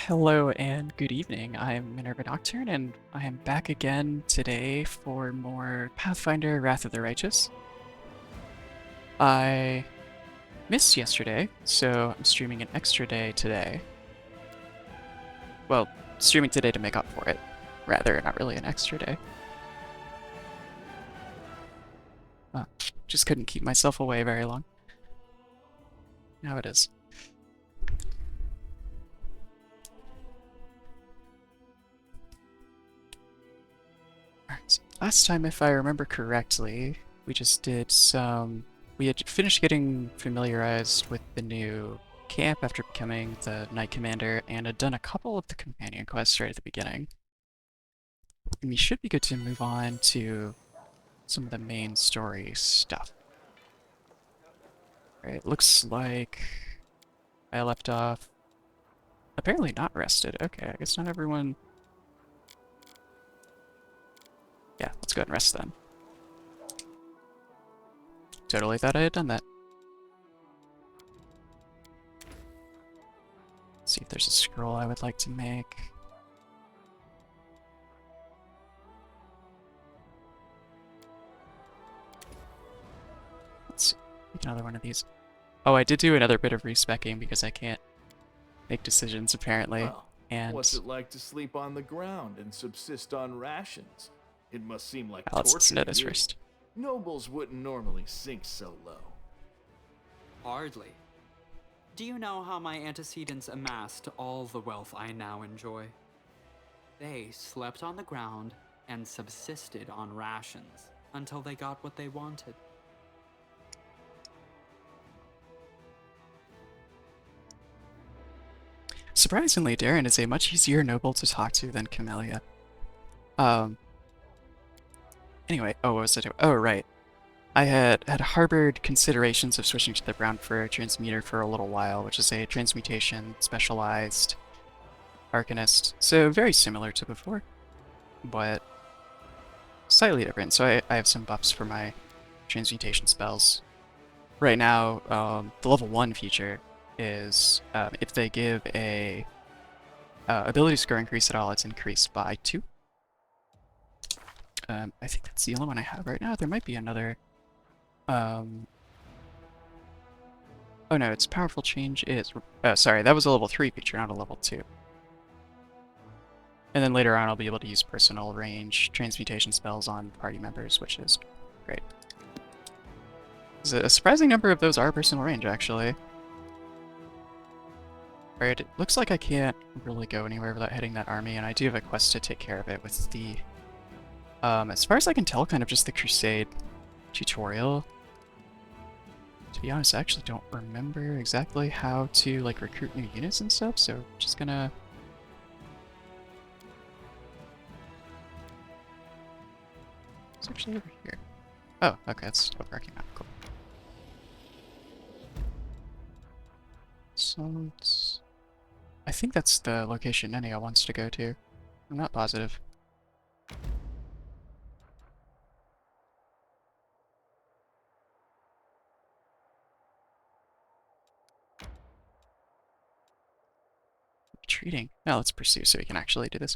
Hello and good evening. I'm Minerva Nocturne, and I am back again today for more Pathfinder Wrath of the Righteous. I missed yesterday, so I'm streaming an extra day today. Well, streaming today to make up for it. Rather, not really an extra day. Just couldn't keep myself away very long. Now it is. Alright, so last time, if I remember correctly, we just did some... We had finished getting familiarized with the new camp after becoming the Knight Commander, and had done a couple of the companion quests right at the beginning. And we should be good to move on to some of the main story stuff. Right, looks like I left off... Apparently not rested. Okay, I guess not everyone... Yeah, let's go ahead and rest then. Totally thought I had done that. Let's see if there's a scroll I would like to make. Let's see. Make another one of these. Oh, I did do another bit of respecking because I can't make decisions apparently. Well, And what's it like to sleep on the ground and subsist on rations? It must seem like let's listen to torture this to you. first. Nobles wouldn't normally sink so low. Hardly. Do you know how my antecedents amassed all the wealth I now enjoy? They slept on the ground and subsisted on rations until they got what they wanted. Surprisingly, Darren is a much easier noble to talk to than Camellia. Anyway, oh, what was I doing? Oh, right. I had harbored considerations of switching to the brown fur transmuter for a little while, which is a transmutation specialized arcanist. So very similar to before, but slightly different. So I have some buffs for my transmutation spells. Right now, the level 1 feature is if they give a ability score increase at all, it's increased by 2. I think that's the only one I have right now. There might be another. Oh no, its powerful change is... Oh, sorry, that was a level 3 feature, not a level 2. And then later on I'll be able to use personal range transmutation spells on party members, which is great. A surprising number of those are personal range, actually. Alright, it looks like I can't really go anywhere without hitting that army, and I do have a quest to take care of it with the... as far as I can tell, kind of just the Crusade tutorial. To be honest, I actually don't remember exactly how to like recruit new units and stuff, so just gonna... It's actually over here. Oh, okay, it's overarching map, cool. So I think that's the location Nenio wants to go to. I'm not positive. Retreating. Now let's pursue so we can actually do this.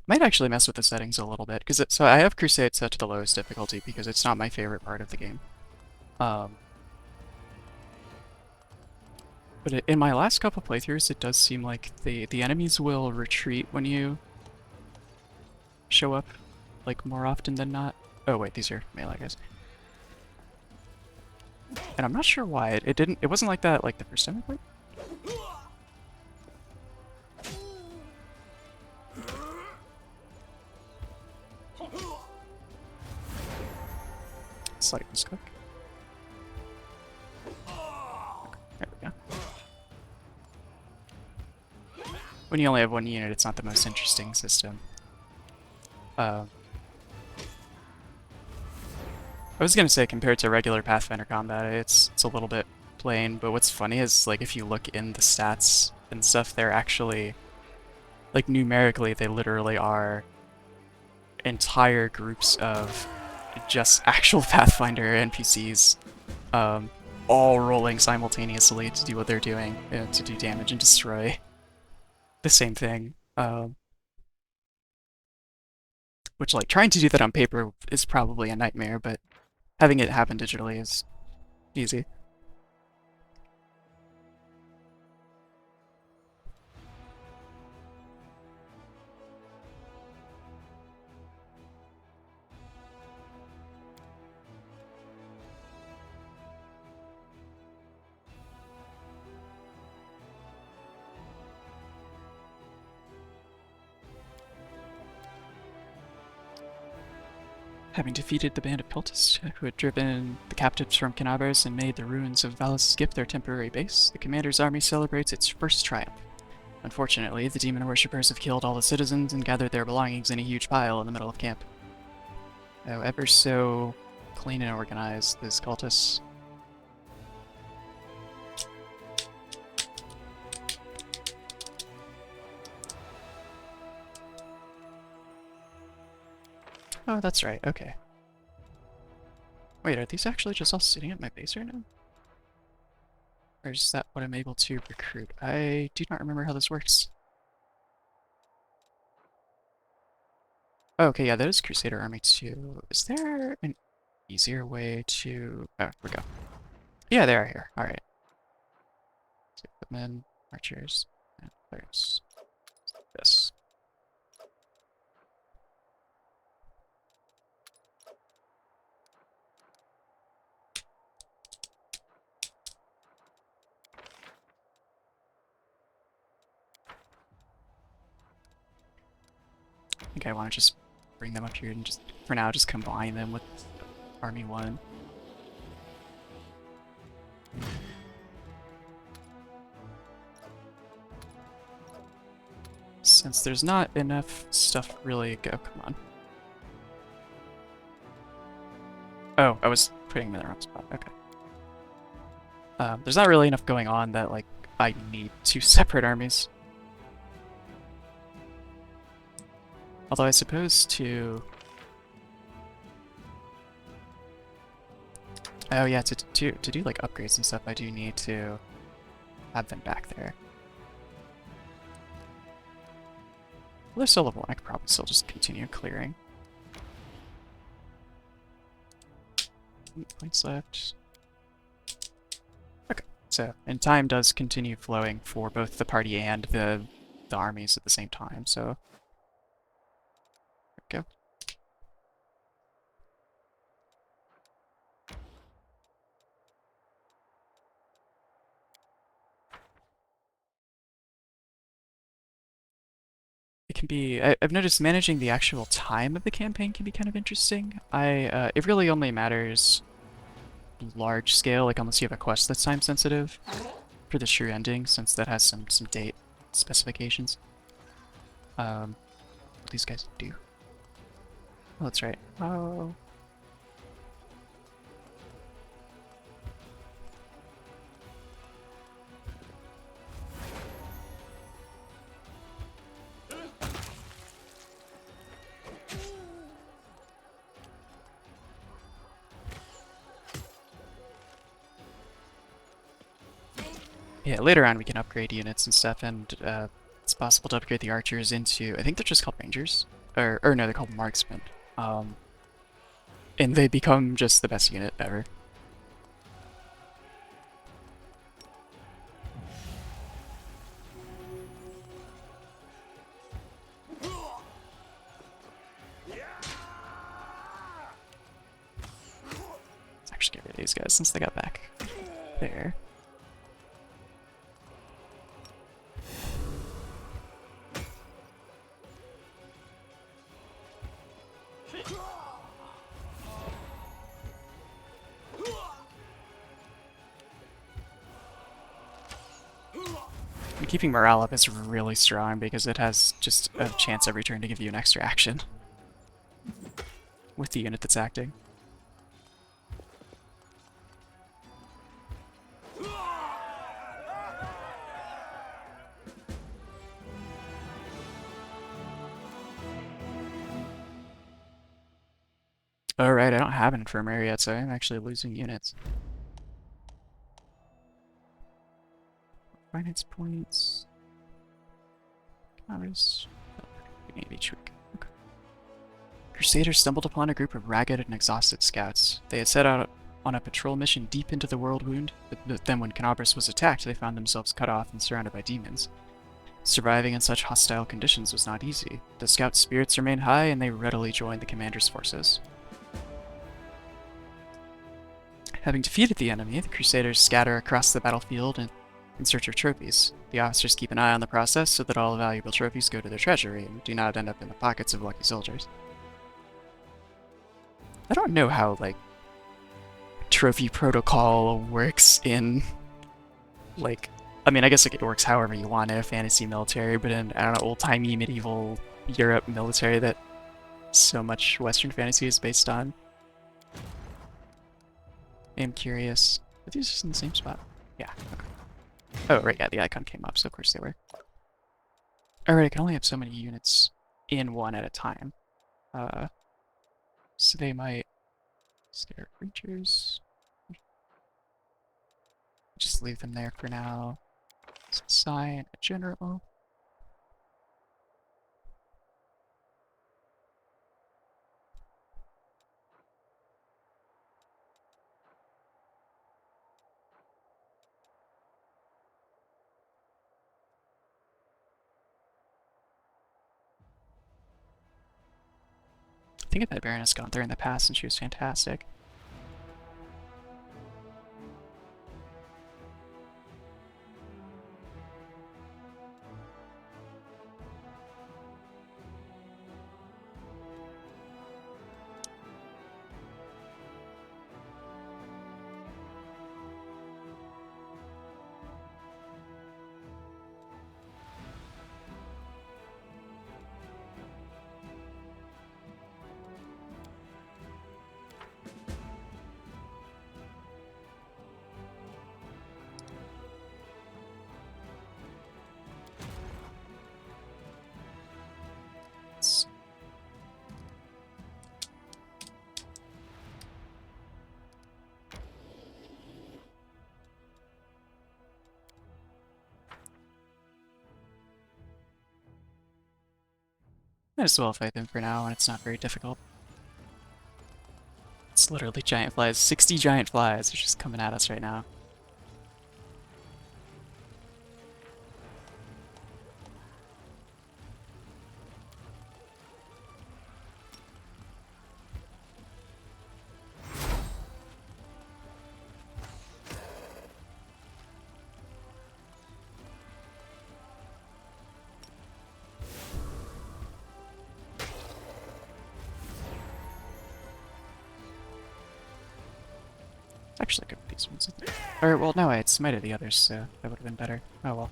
Might actually mess with the settings a little bit, because so I have Crusade set to the lowest difficulty because it's not my favorite part of the game. But in my last couple playthroughs, it does seem like the enemies will retreat when you show up, like more often than not. Oh wait, these are melee guys. And I'm not sure why it wasn't like that like the first time I played. Slide this quick. There we go. When you only have one unit, it's not the most interesting system. I was gonna say, compared to regular Pathfinder combat, it's a little bit plain, but what's funny is, like, if you look in the stats and stuff, they're actually, like, numerically, they literally are entire groups of just actual Pathfinder NPCs, all rolling simultaneously to do what they're doing, to do damage and destroy. the same thing. Which, like, trying to do that on paper is probably a nightmare, but having it happen digitally is easy. Having defeated the band of cultists who had driven the captives from Canabres and made the ruins of Valus Skip their temporary base, the commander's army celebrates its first triumph. Unfortunately, the demon worshippers have killed all the citizens and gathered their belongings in a huge pile in the middle of camp. Oh, ever so clean and organized, those cultists. Oh, that's right, okay. Wait, are these actually just all sitting at my base right now? Or is that what I'm able to recruit? I do not remember how this works. Oh, okay, yeah, that is Crusader Army too. Is there an easier way to... Oh, here we go. Yeah, they are here. Alright. Equipment, archers, and players. This. I think I want to just bring them up here and just, for now, just combine them with Army 1. Since there's not enough stuff really go. Come on. Oh, I was putting them in the wrong spot. Okay. There's not really enough going on that, like, I need two separate armies. Although I suppose to... Oh yeah, to do like upgrades and stuff, I do need to have them back there. Well, they're still level 1. I could probably still just continue clearing. 8 points left. Okay, so, and time does continue flowing for both the party and the armies at the same time, so... There we go. It can be... I've noticed managing the actual time of the campaign can be kind of interesting. It really only matters large scale, like unless you have a quest that's time sensitive for the true ending, since that has some date specifications. What these guys do. Oh, that's right. Oh. Yeah, later on we can upgrade units and stuff, and it's possible to upgrade the archers into, I think they're just called rangers, or no, they're called marksmen. And they become just the best unit ever. Let's actually get rid of these guys since they got back there. And keeping morale up is really strong because it has just a chance every turn to give you an extra action with the unit that's acting. Alright, I don't have an infirmary yet, so I'm actually losing units. Finance points. Hours. Beginning of each week. Okay. Crusaders stumbled upon a group of ragged and exhausted scouts. They had set out on a patrol mission deep into the world wound, but then when Canobras was attacked, they found themselves cut off and surrounded by demons. Surviving in such hostile conditions was not easy. The scouts' spirits remained high, and they readily joined the commander's forces. Having defeated the enemy, the Crusaders scatter across the battlefield in search of trophies. The officers keep an eye on the process so that all valuable trophies go to their treasury and do not end up in the pockets of lucky soldiers. I don't know how, like, trophy protocol works in, like, I mean, I guess like, it works however you want in a fantasy military, but in, I don't know, old-timey medieval Europe military that so much Western fantasy is based on. I'm curious. Are these just in the same spot? Yeah, okay. Oh, right, yeah, the icon came up, so of course they were. Alright, I can only have so many units in one at a time. So they might scare creatures. Just leave them there for now. Assign a general. I think I've had Baroness gone there in the past and she was fantastic. Might as well fight them for now, and it's not very difficult. It's literally giant flies. 60 giant flies are just coming at us right now. Actually, I could put these ones in there. Or, well, no, I had smited the others, so that would have been better. Oh well.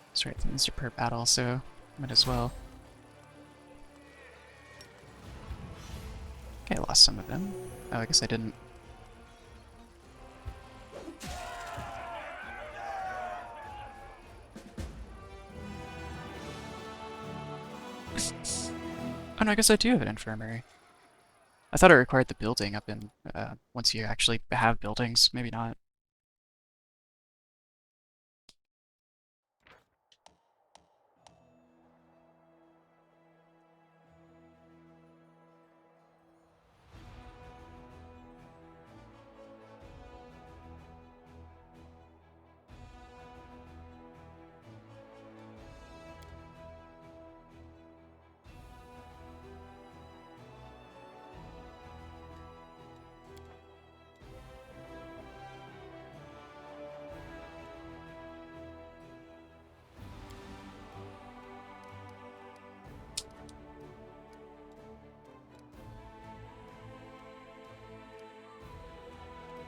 That's right, these are per battle, so might as well. Okay, I lost some of them. Oh, I guess I didn't. Oh no, I guess I do have an infirmary. I thought it required the building up in, once you actually have buildings. Maybe not.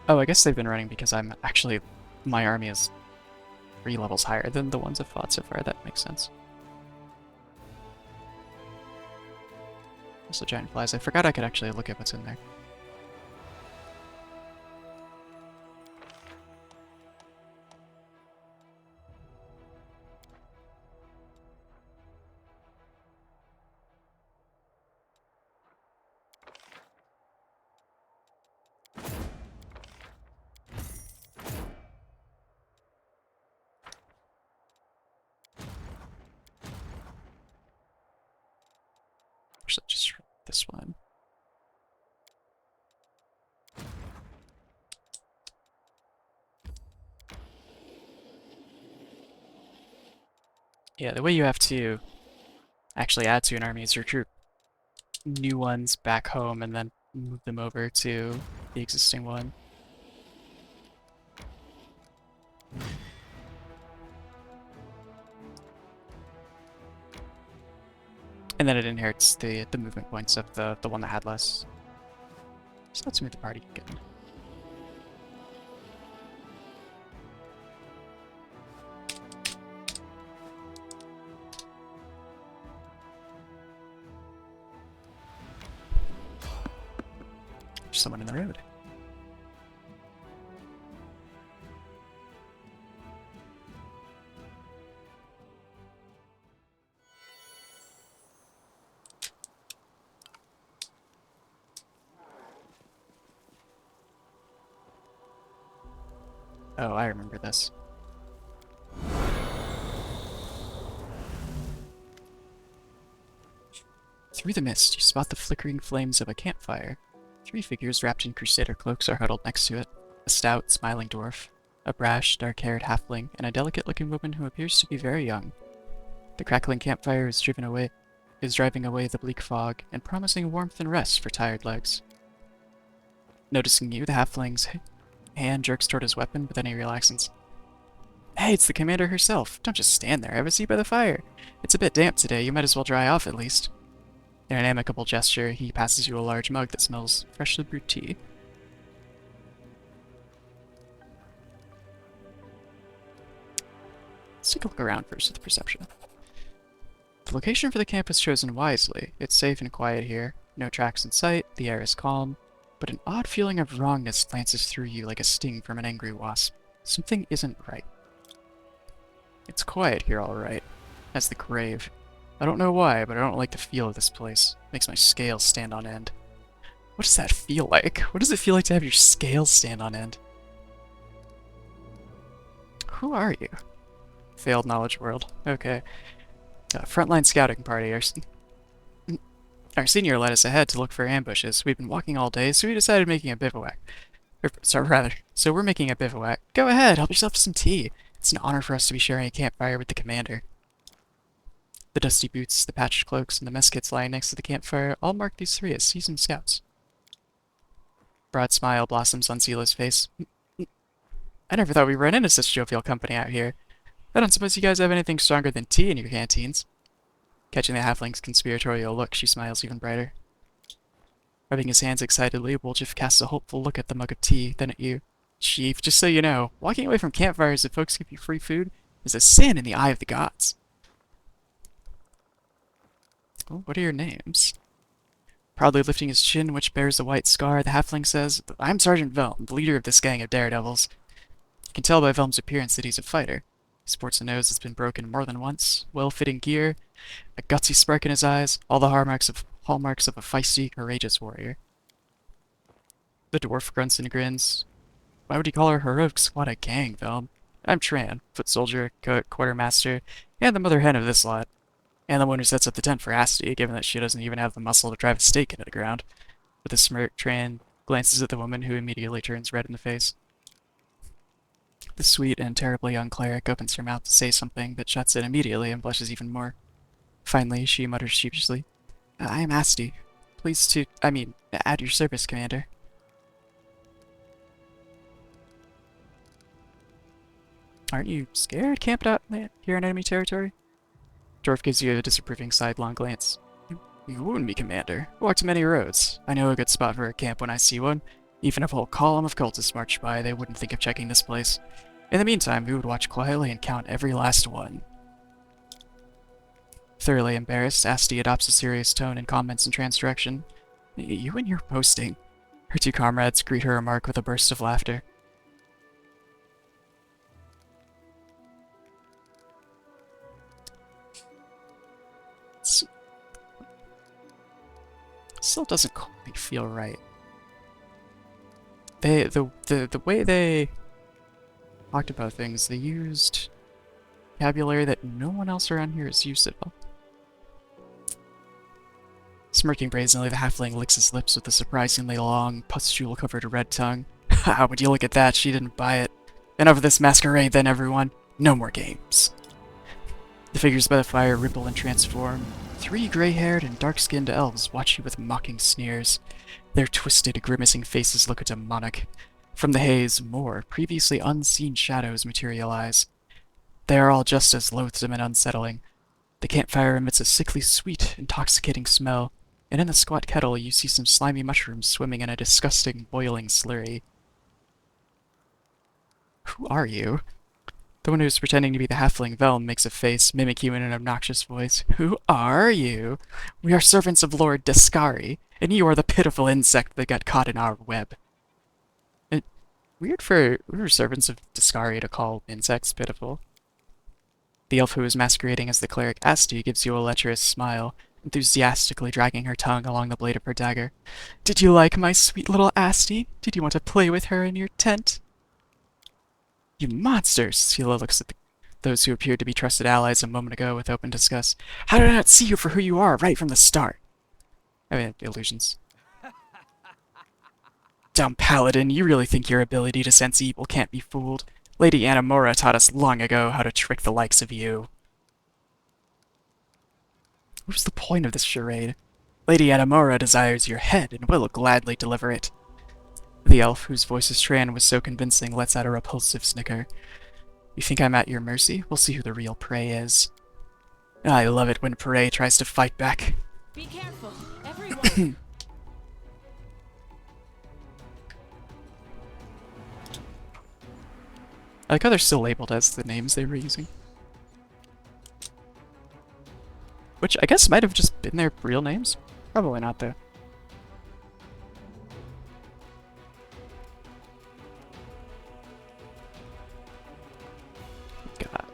Oh, I guess they've been running because I'm actually... My army is 3 levels higher than the ones I've fought so far. That makes sense. Also giant flies. I forgot I could actually look at what's in there. Actually, just this one. Yeah, the way you have to actually add to an army is recruit new ones back home and then move them over to the existing one. And then it inherits the movement points of the one that had less. So let's move the party again. There's someone in the road. Oh, I remember this. Through the mist, you spot the flickering flames of a campfire. 3 figures wrapped in crusader cloaks are huddled next to it. A stout, smiling dwarf, a brash, dark-haired halfling, and a delicate-looking woman who appears to be very young. The crackling campfire is driving away the bleak fog and promising warmth and rest for tired legs. Noticing you, the halfling's hand jerks toward his weapon, but then he relaxes. Hey, it's the commander herself. Don't just stand there. Have a seat by the fire. It's a bit damp today. You might as well dry off at least. In an amicable gesture, he passes you a large mug that smells freshly brewed tea. Let's take a look around first with perception. The location for the camp is chosen wisely. It's safe and quiet here. No tracks in sight, the air is calm, but an odd feeling of wrongness lances through you like a sting from an angry wasp. Something isn't right. It's quiet here, alright. As the grave. I don't know why, but I don't like the feel of this place. Makes my scales stand on end. What does that feel like? What does it feel like to have your scales stand on end? Who are you? Failed knowledge world. Okay. Frontline scouting party. Our senior led us ahead to look for ambushes. We've been walking all day, so we decided making a bivouac. So we're making a bivouac. Go ahead, help yourself to some tea. It's an honor for us to be sharing a campfire with the commander. The dusty boots, the patched cloaks, and the mess kits lying next to the campfire all mark these 3 as seasoned scouts. Broad smile blossoms on Zila's face. I never thought we'd run into such jovial company out here. I don't suppose you guys have anything stronger than tea in your canteens. Catching the halfling's conspiratorial look, she smiles even brighter. Rubbing his hands excitedly, Woljif casts a hopeful look at the mug of tea, then at you. Chief, just so you know, walking away from campfires if folks give you free food is a sin in the eye of the gods. Oh, what are your names? Proudly lifting his chin, which bears a white scar, the halfling says, I'm Sergeant Velm, the leader of this gang of daredevils. You can tell by Velm's appearance that he's a fighter. He sports a nose that's been broken more than once, well-fitting gear, a gutsy spark in his eyes, all the hallmarks of a feisty, courageous warrior. The dwarf grunts and grins. Why would you call our heroic squad a gang, Velm? I'm Tran, foot soldier, quartermaster, and the mother hen of this lot. And the one who sets up the tent for Asti, given that she doesn't even have the muscle to drive a stake into the ground. With a smirk, Tran glances at the woman, who immediately turns red in the face. The sweet and terribly young cleric opens her mouth to say something, but shuts it immediately and blushes even more. Finally, she mutters sheepishly, I am Asti. Pleased to, at your service, Commander. Aren't you scared camped out here in enemy territory? Dwarf gives you a disapproving sidelong glance. You wound me, Commander. I walked many roads. I know a good spot for a camp when I see one. Even if a whole column of cultists marched by, they wouldn't think of checking this place. In the meantime, we would watch quietly and count every last one. Thoroughly embarrassed, Asti adopts a serious tone and comments in trans direction. You and your boasting. Her two comrades greet her remark with a burst of laughter. Still doesn't quite feel right. The way they talked about things, they used vocabulary that no one else around here has used at all. Smirking brazenly, the halfling licks his lips with a surprisingly long, pustule-covered red tongue. Ha! Would you look at that? She didn't buy it. Enough of this masquerade, then, everyone. No more games. The figures by the fire ripple and transform. 3 gray-haired and dark-skinned elves watch you with mocking sneers. Their twisted, grimacing faces look demonic. From the haze, more previously unseen shadows materialize. They are all just as loathsome and unsettling. The campfire emits a sickly sweet, intoxicating smell, and in the squat kettle you see some slimy mushrooms swimming in a disgusting, boiling slurry. Who are you? The one who's pretending to be the halfling Velm makes a face, mimic you in an obnoxious voice. Who are you? We are servants of Lord Descari, and you are the pitiful insect that got caught in our web. Weird for servants of Descari to call insects pitiful. The elf who is masquerading as the cleric Asti gives you a lecherous smile, enthusiastically dragging her tongue along the blade of her dagger. Did you like my sweet little Asti? Did you want to play with her in your tent? You monsters! Sela looks at those who appeared to be trusted allies a moment ago with open disgust. How did I not see you for who you are right from the start? I mean, illusions. Dumb paladin, you really think your ability to sense evil can't be fooled? Lady Anamora taught us long ago how to trick the likes of you. What's the point of this charade? Lady Anamora desires your head and will gladly deliver it. The elf, whose voice's Tran was so convincing, lets out a repulsive snicker. You think I'm at your mercy? We'll see who the real prey is. I love it when prey tries to fight back. Be careful, everyone. I like how they're still labeled as the names they were using. Which I guess might have just been their real names. Probably not, though. Got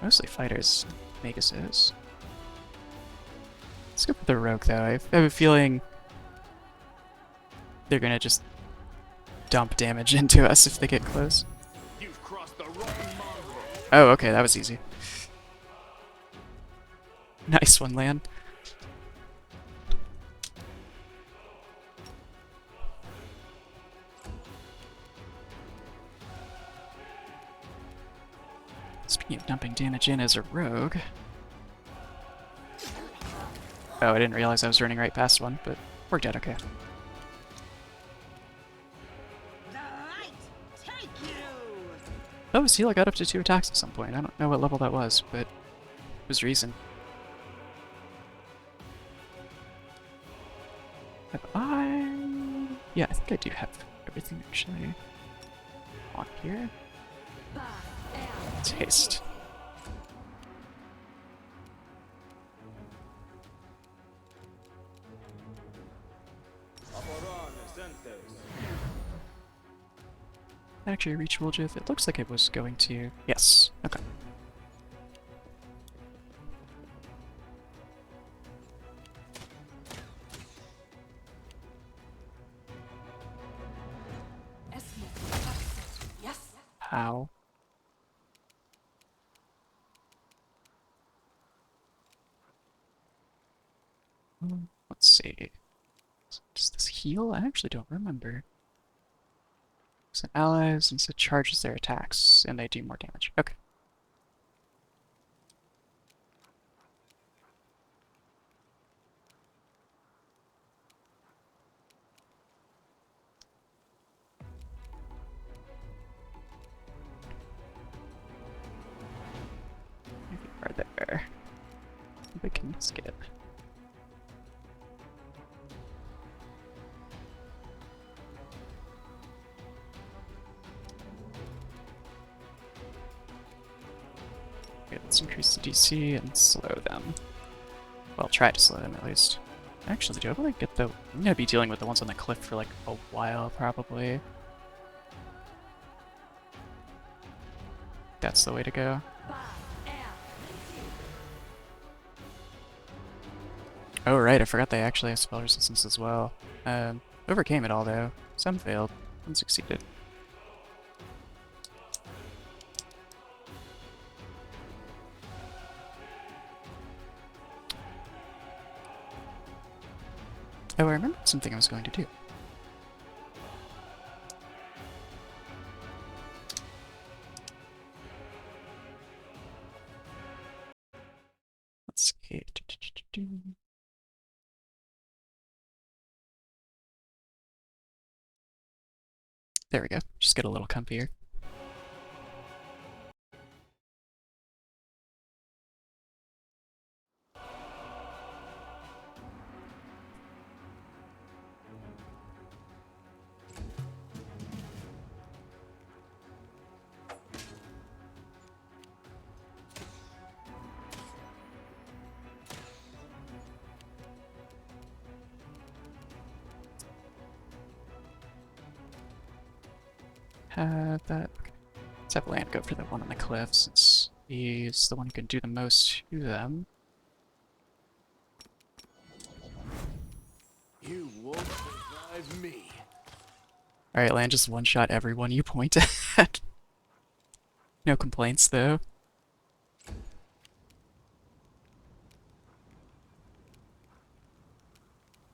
mostly fighters, Maguses. Let's go for the rogue, though. I have a feeling they're gonna just dump damage into us if they get close. You've crossed the wrong mongrel. Oh, okay, that was easy. Nice one, Lan. Speaking of dumping damage in as a rogue... Oh, I didn't realize I was running right past one, but worked out okay. Oh, Sela got up to 2 attacks at some point. I don't know what level that was, but it was recent. Have I... Yeah, I think I do have everything actually on here. Taste. Actually, reach Woljith. It looks like it was going to... Yes. Okay. Yes. How? Let's see. Does this heal? I actually don't remember. Send allies and it charges their attacks, and they do more damage. Okay. Maybe right there. We can skip. Let's increase the DC and slow them. Well, try to slow them at least. Actually, do I want to get the... I'm gonna be dealing with the ones on the cliff for like a while, probably. That's the way to go. Oh right, I forgot they actually have spell resistance as well. Overcame it all though. Some failed, some succeeded. Oh, I remembered something I was going to do. Let's see. There we go. Just get a little comfier. Have that. Okay. Let's have Land go for the one on the cliff since he's the one who can do the most to them. You won't survive me. Alright, Land, just one-shot everyone you point at. No complaints, though.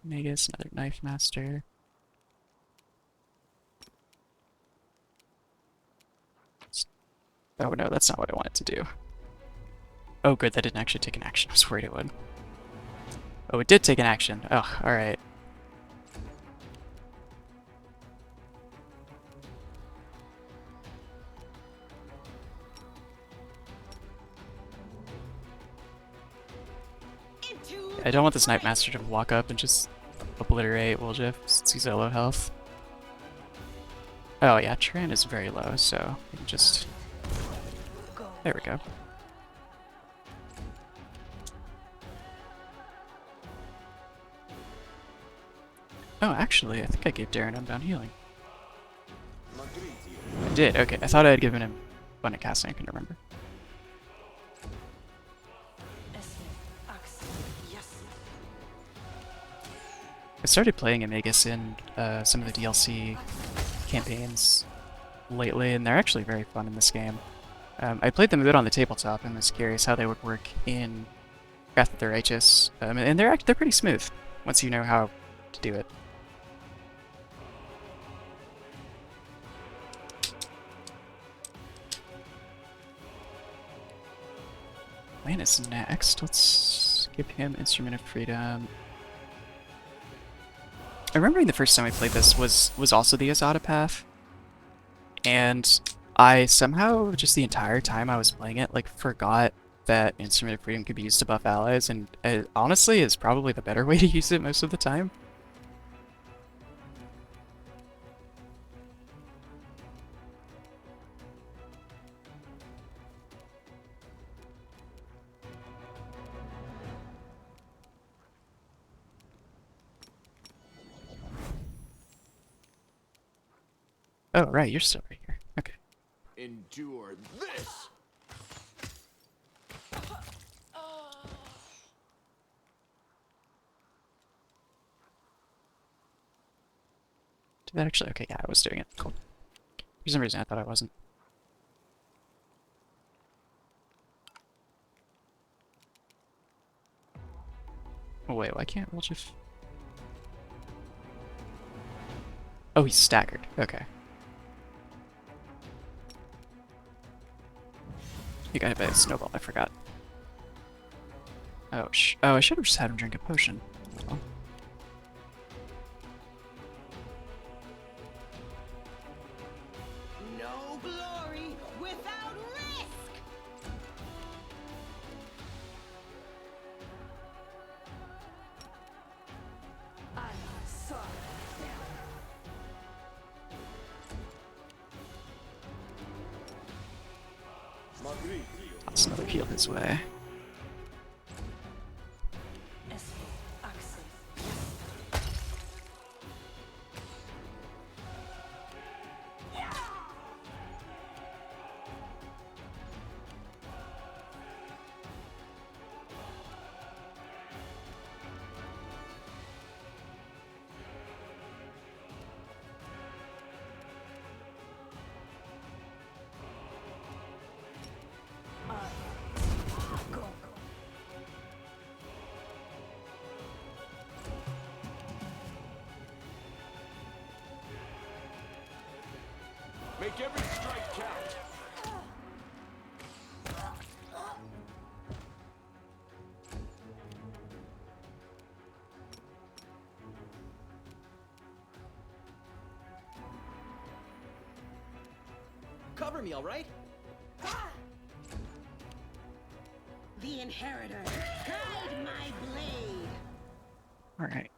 Magus, another Knife Master. Oh no, that's not what I wanted to do. Oh good, that didn't actually take an action. I was worried it would. Oh, it did take an action. Oh, alright. I don't want this Night Master to walk up and just obliterate Woljif since he's at low health. Oh yeah, Tran is very low, so we can just... There we go. Oh, actually, I think I gave Darren Unbound Healing. I did, okay. I thought I had given him Abundant Casting, I couldn't remember. I started playing Amagus in some of the DLC campaigns lately, and they're actually very fun in this game. I played them a bit on the tabletop and was curious how they would work in Wrath of the Righteous, and they're pretty smooth once you know how to do it. Lan is next. Let's give him Instrument of Freedom. I remember the first time I played this was also the Azada path, and I somehow, just the entire time I was playing it, like, forgot that Instrument of Freedom could be used to buff allies, and it honestly is probably the better way to use it most of the time. Oh, right, you're still right here. Okay. Endure this! Did that actually? Okay, yeah, I was doing it. Cool. For some reason, I thought I wasn't. Oh, wait, why can't Woljif? Oh, he's staggered. Okay. You got hit by a snowball, I forgot. Oh, I should have just had him drink a potion. Well. No glory without risk. It's another heal his way. Make every strike count. Cover me, all right? The inheritor, guide my blade. All right.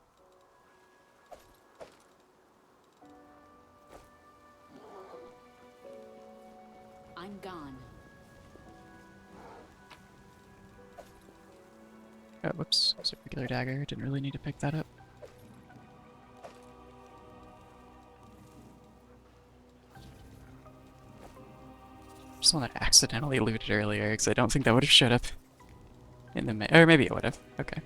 I'm gone. Oh, whoops. It's a regular dagger. Didn't really need to pick that up. Just one that accidentally looted earlier, because I don't think that would have showed up in the or maybe it would have. Okay.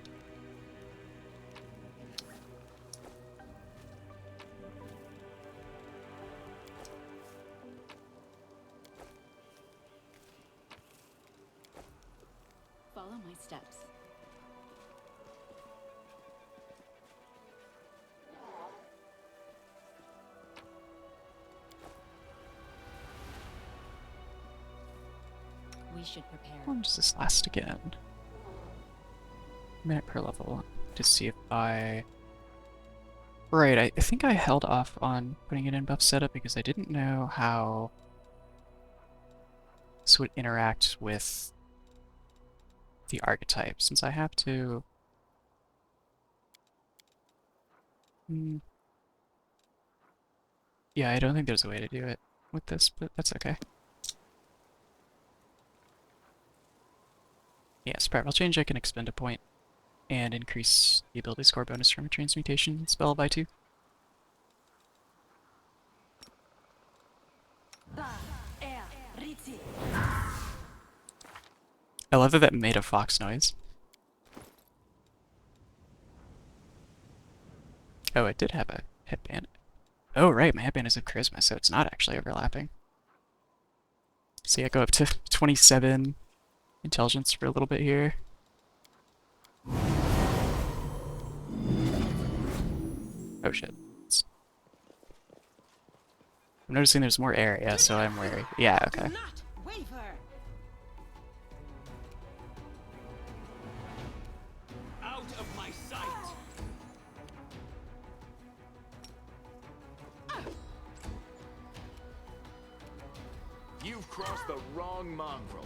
Follow my steps. We should prepare. How long does this last again? Minute per level. To see if I... Right, I think I held off on putting it in buff setup because I didn't know how this would interact with the archetype, since I have to... Yeah, I don't think there's a way to do it with this, but that's okay. Yeah, Spiral Change, I can expend a point and increase the ability score bonus from a transmutation spell by 2. I love that that made a fox noise. Oh, it did have a headband. Oh, right, my headband is of charisma, so it's not actually overlapping. See, I go up to 27 intelligence for a little bit here. Oh shit. I'm noticing there's more area, so I'm wary. Yeah, okay. Do not waver. Out of my sight! You've crossed the wrong mongrel.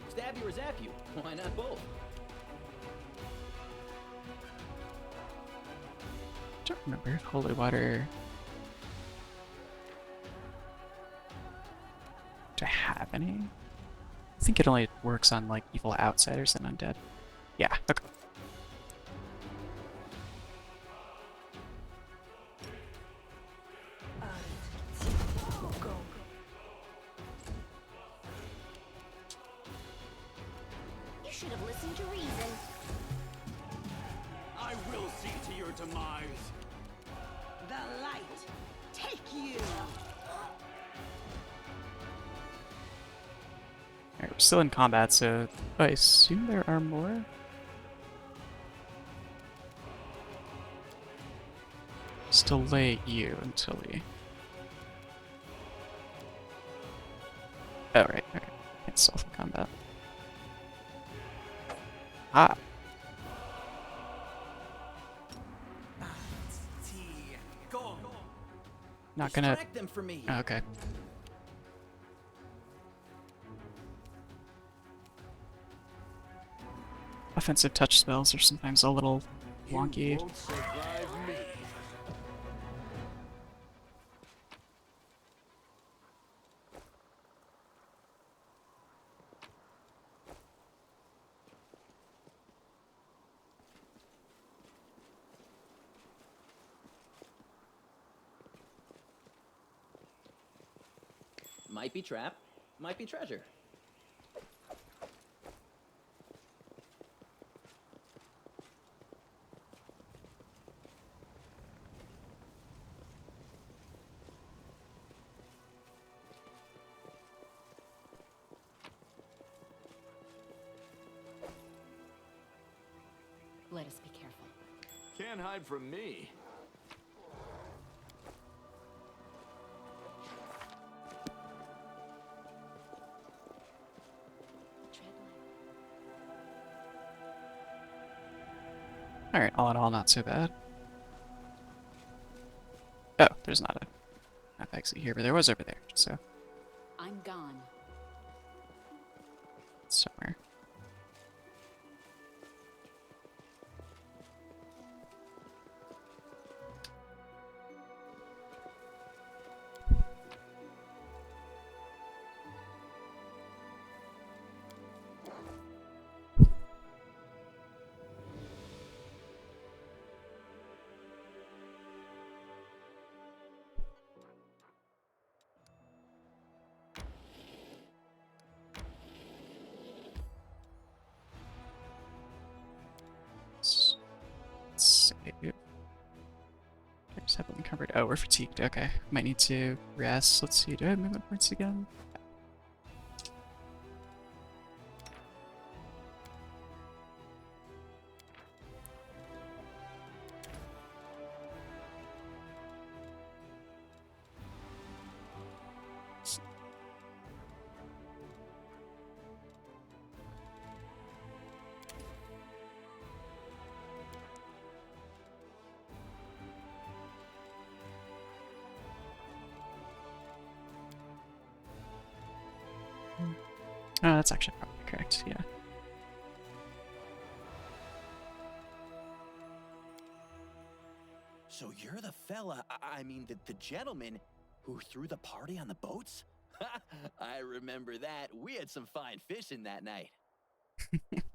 Stab you or zap you? Why not both? I don't remember if holy water... Do I have any? I think it only works on, like, evil outsiders and undead. Yeah, okay. You should have listened to reason. I will see to your demise. The light, take you. Alright, we're still in combat, so I assume there are more? Just delay you until we... Oh, right, okay. It's still in combat. Ah! Go. Not gonna... Distract them for me. Oh, okay. Offensive touch spells are sometimes a little wonky. You won't survive me. Might be trap, might be treasure. Let us be careful. Can't hide from me. Tread light. Alright, all in all, not so bad. Oh, there's not a exit here, but there was over there, so I'm gone. somewhere. Save. Just haven't covered. Oh, we're fatigued. Okay, might need to rest. Let's see. Do I have movement points again? Oh, that's actually probably correct. Yeah. So you're the fella, I mean the gentleman who threw the party on the boats? I remember that. We had some fine fishing that night.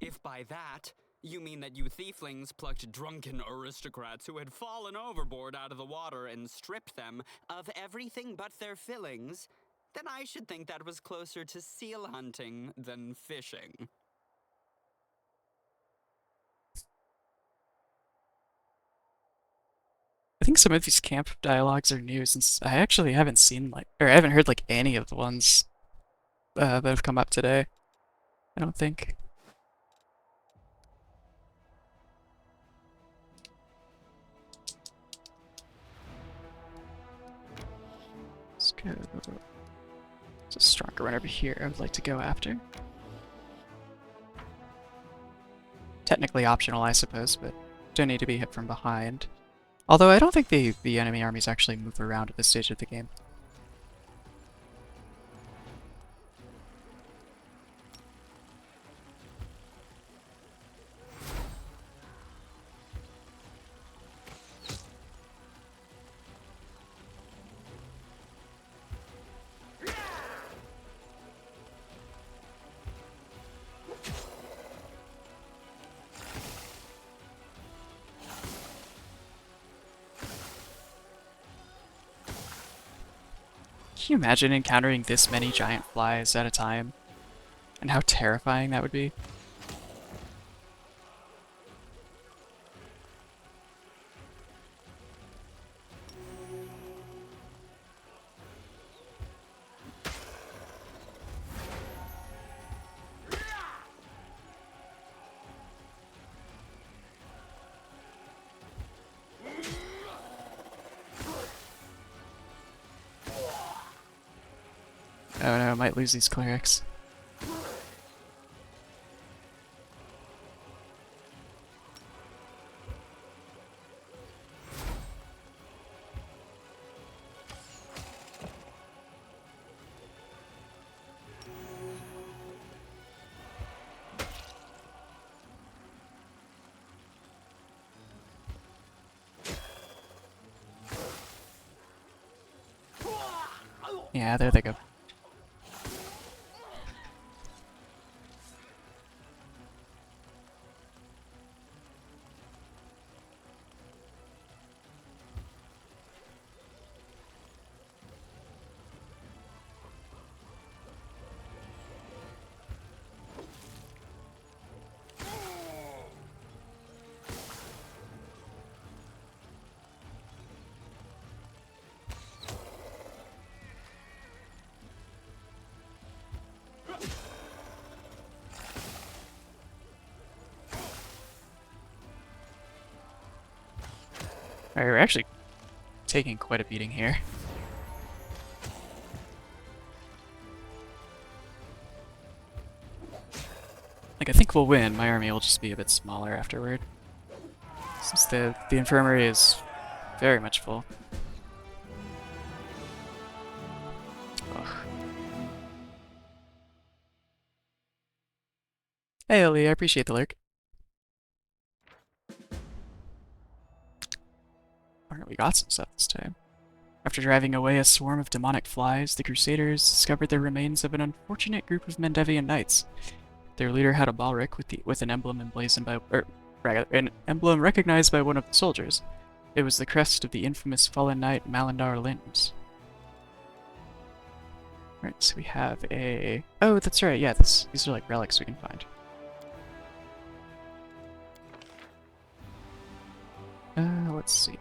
If by that, you mean that you thieflings plucked drunken aristocrats who had fallen overboard out of the water and stripped them of everything but their fillings, then I should think that was closer to seal hunting than fishing. I think some of these camp dialogues are new since I actually haven't seen or I haven't heard any of the ones that have come up today. I don't think. Let's go. There's a stronger one over here I would like to go after. Technically optional, I suppose, but don't need to be hit from behind. Although I don't think the enemy armies actually move around at this stage of the game. Can you imagine encountering this many giant flies at a time? And how terrifying that would be? Oh no, I might lose these clerics. Yeah, there they go. Alright, we're actually taking quite a beating here. Like, I think we'll win. My army will just be a bit smaller afterward. Since the infirmary is very much full. Ugh. Hey, Ellie, I appreciate the lurk. Alright, we got some stuff this time. After driving away a swarm of demonic flies, the Crusaders discovered the remains of an unfortunate group of Mendevian knights. Their leader had a baldric with an emblem emblazoned by, rather, an emblem recognized by one of the soldiers. It was the crest of the infamous fallen knight Malandar Limbs. Right, so we have a... Oh, that's right, yeah, these are like relics we can find. Let's see.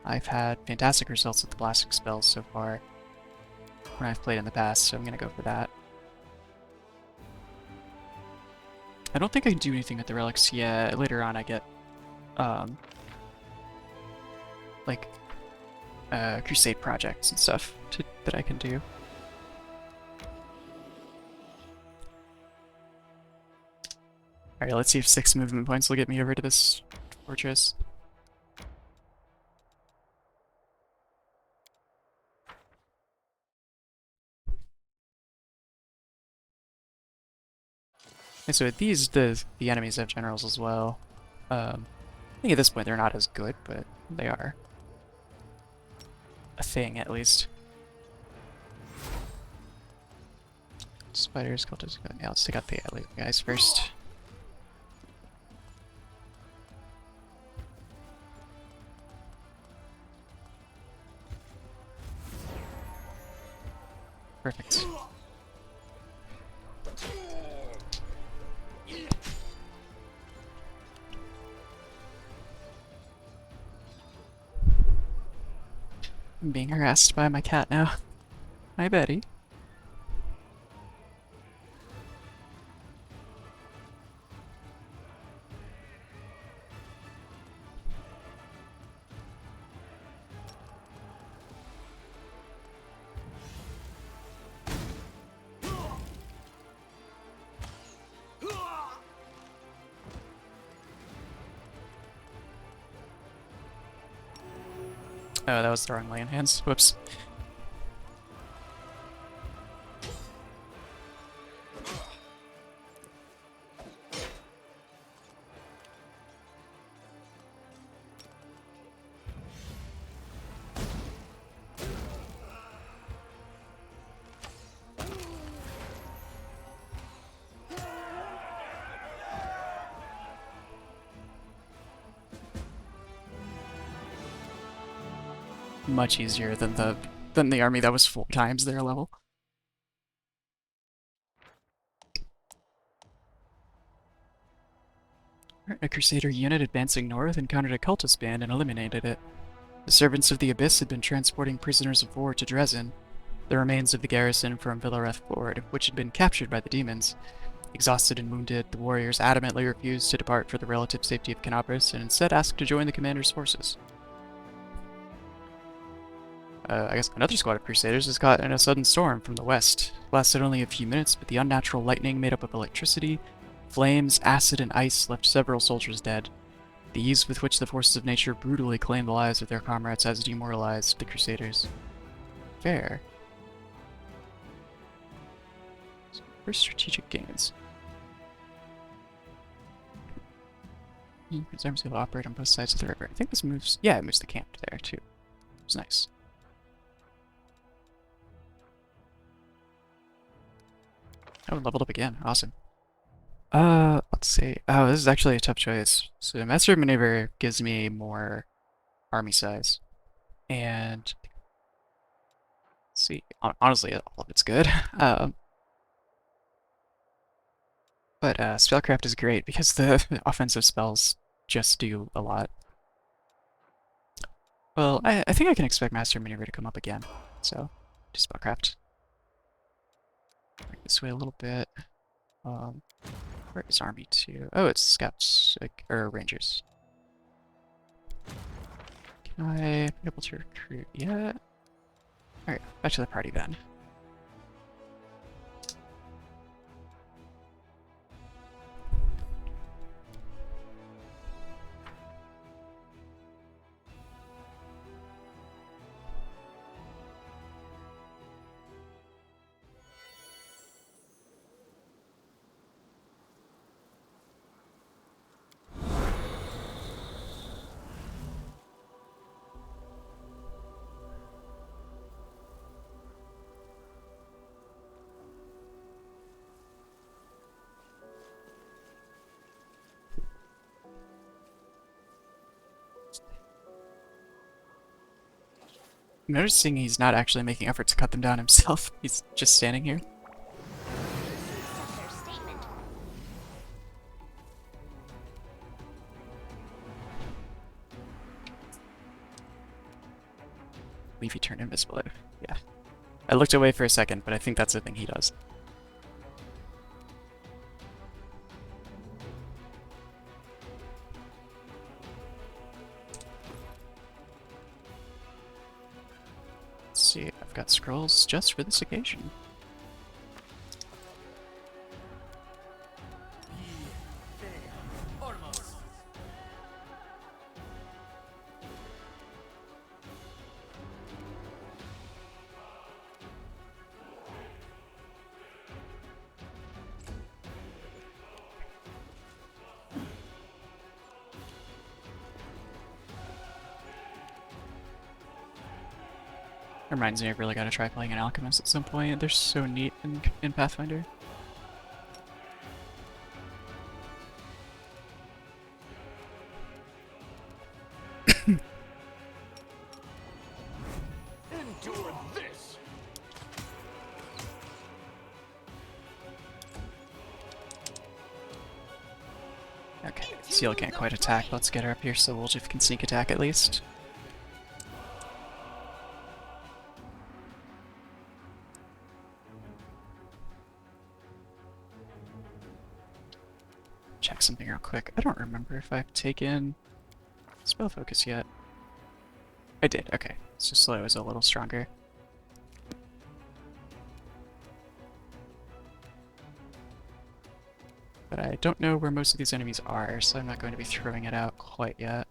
I've had fantastic results with the blasting spells so far when I've played in the past, so I'm gonna go for that. I don't think I can do anything with the relics yet. Later on I get, like, crusade projects and stuff that I can do. Alright, let's see if 6 movement points will get me over to this fortress. And so these, the enemies have generals as well. I think at this point they're not as good, but they are a thing at least. Spiders, cultists. Yeah, let's take out the guys first. Perfect. I'm being harassed by my cat now. Hi, Betty. Oh, that was the wrong lay in hands. Whoops. Much easier than the army that was 4 times their level. A Crusader unit advancing north encountered a cultist band and eliminated it. The Servants of the Abyss had been transporting prisoners of war to Dresden, the remains of the garrison from Villareth Ford, which had been captured by the demons. Exhausted and wounded, the warriors adamantly refused to depart for the relative safety of Canopus and instead asked to join the commander's forces. I guess another squad of Crusaders was caught in a sudden storm from the west. It lasted only a few minutes, but the unnatural lightning made up of electricity, flames, acid, and ice left several soldiers dead. The ease with which the forces of nature brutally claimed the lives of their comrades has demoralized the Crusaders. Fair. First strategic gains. His arms will operate on both sides of the river. I think this moves... Yeah, it moves the camp there, too. It's nice. Oh, leveled up again. Awesome. Let's see. Oh, this is actually a tough choice. So Master of Maneuver gives me more army size. And... Let's see. Honestly, all of it's good. But Spellcraft is great because the offensive spells just do a lot. Well, I think I can expect Master of Maneuver to come up again. So, just Spellcraft. Bring this way a little bit. Where is Army 2? Oh, it's Scouts, or Rangers. Can I be able to recruit yet? Alright, back to the party then. I'm noticing he's not actually making effort to cut them down himself. He's just standing here. Accept their statement. Leave he turned invisible. Yeah. I looked away for a second, but I think that's the thing he does. Let's see, I've got scrolls just for this occasion. Reminds me I've really got to try playing an alchemist at some point. They're so neat in Pathfinder. Endure this! Okay, Seal can't quite attack. Let's get her up here so Wolf can sneak attack at least. Check something real quick. I don't remember if I've taken spell focus yet. I did, okay. It's just so I was a little stronger. But I don't know where most of these enemies are, so I'm not going to be throwing it out quite yet.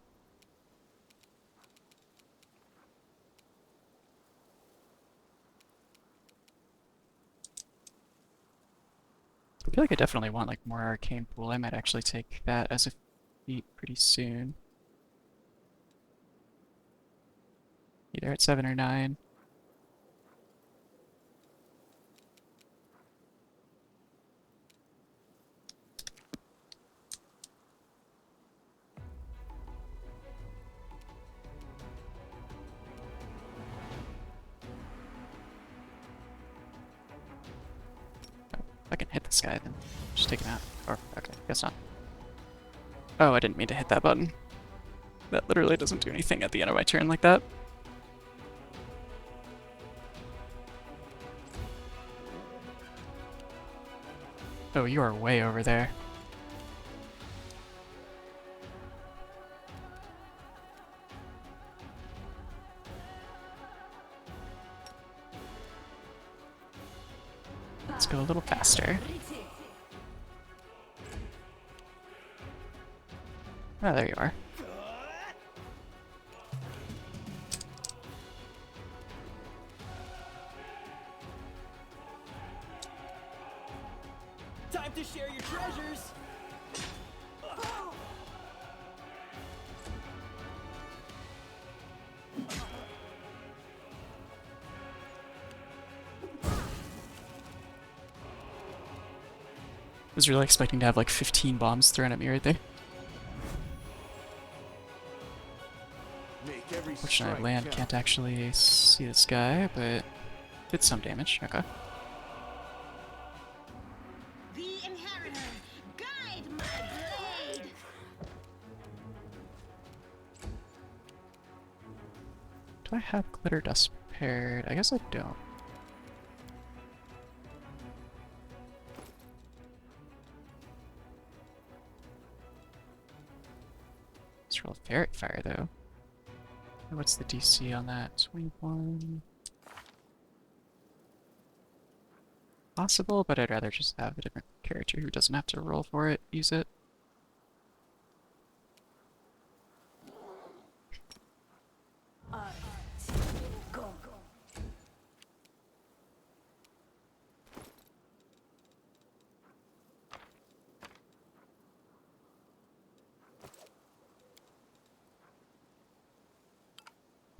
I feel like I definitely want like more arcane pool. I might actually take that as a feat pretty soon. Either at 7 or 9. If I can hit this guy, then just take him out. Or, okay, guess not. Oh, I didn't mean to hit that button. That literally doesn't do anything at the end of my turn like that. Oh, you are way over there. Let's go a little faster. Oh, there you are. Time to share your treasures. I was really expecting to have like 15 bombs thrown at me right there. Make every Fortunately, strike land count. can't actually see this guy, but did some damage. Okay. The Inheritor, guide my blade. Do I have glitter dust prepared? I guess I don't. Let's roll fairy fire though. What's the DC on that? 21. Possible, but I'd rather just have a different character who doesn't have to roll for it, use it.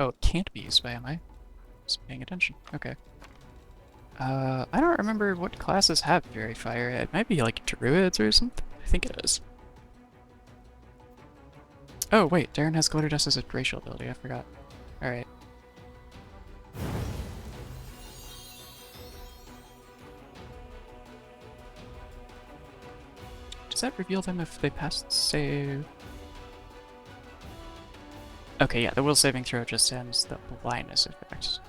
Oh, it can't be used by MI. Just paying attention. Okay. I don't remember what classes have Fairy Fire. It might be like Druids or something. I think it is. Oh, wait, Darren has Glitter Dust as a racial ability. I forgot. Alright. Does that reveal them if they pass the save? Okay, yeah, the will saving throw just ends the blindness effect.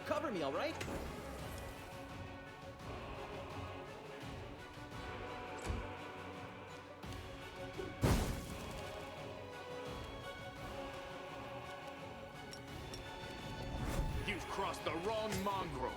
Cover me, all right? You've crossed the wrong mongrel.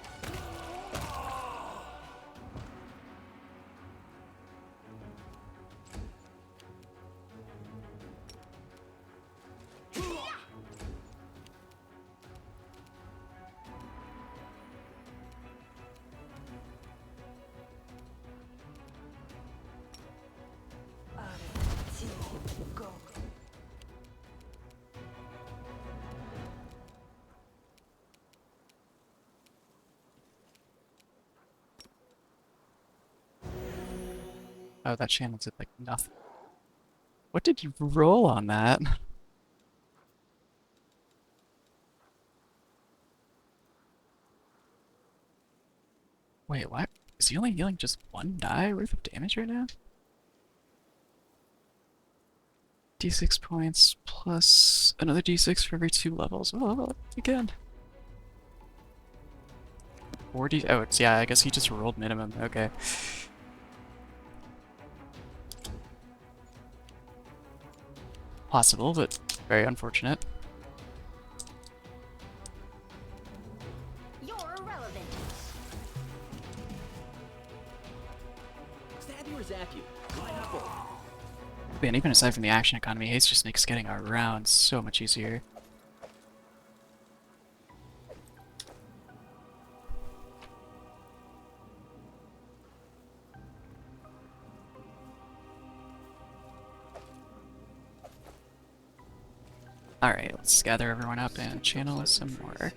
Oh, that channel did like nothing. What did you roll on that? Wait, what? Is he only healing just one die worth of damage right now? D6 points plus another D6 for every 2 levels. Oh, again. 40. Oh, it's, yeah, I guess he just rolled minimum. Okay. Possible, but very unfortunate. You're irrelevant. Stab you or zap you? Why not both? Man, even aside from the action economy, haste just makes getting around so much easier. Alright, let's gather everyone up and channel some more.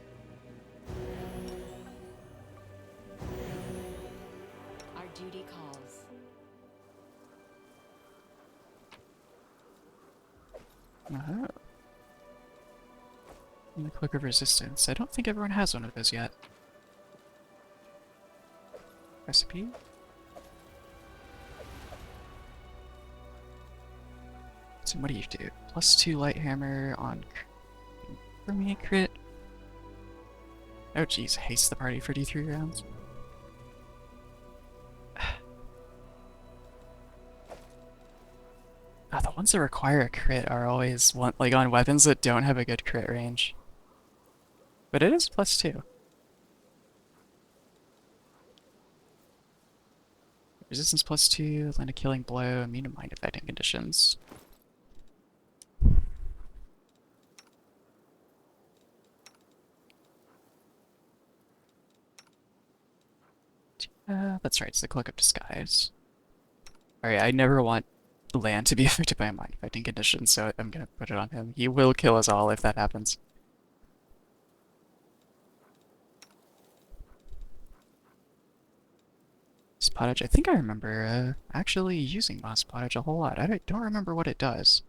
Our duty calls. Uh-huh. And the Cloak of Resistance. I don't think everyone has one of those yet. Recipe? So what do you do? +2 light hammer on for me crit. Oh jeez, haste the party for D3 rounds. The ones that require a crit are always like on weapons that don't have a good crit range. But it is +2. Resistance +2, land a killing blow, immune to mind affecting conditions. That's right, it's the Cloak of Disguise. Alright, I never want land to be affected by a mind affecting condition, so I'm gonna put it on him. He will kill us all if that happens. Moss Pottage. I think I remember actually using Moss Pottage a whole lot. I don't remember what it does.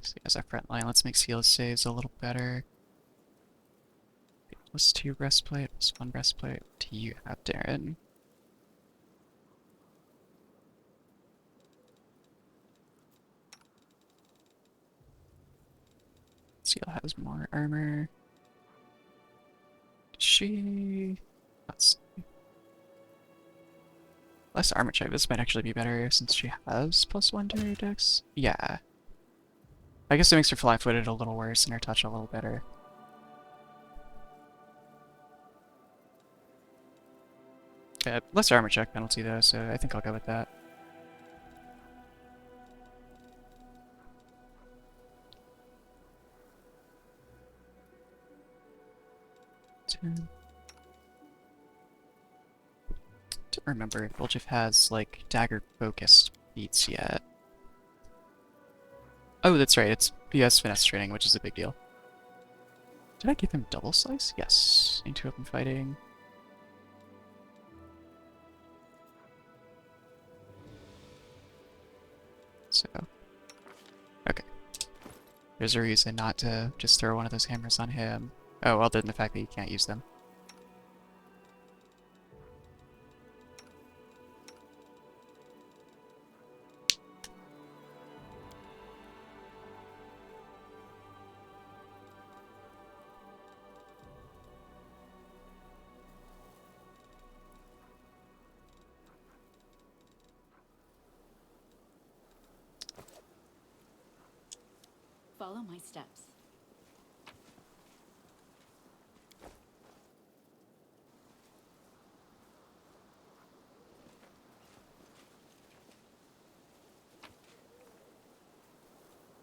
See, as our front line, let's make seal saves a little better. +2 breastplate, +1 breastplate. What do you have, Darren? Seal has more armor. Does she? Let's see. Less armor check. This might actually be better since she has +1 to her dex. Yeah. I guess it makes her flat-footed a little worse and her touch a little better. Less armor check penalty though, so I think I'll go with that. Don't remember if Bolgif has like dagger focused beats yet. Oh, that's right. It's PS finesse training, which is a big deal. Did I give him double slice? Yes. Into open fighting. So, okay. There's a reason not to just throw one of those hammers on him. Oh, other than the fact that he can't use them. Follow my steps.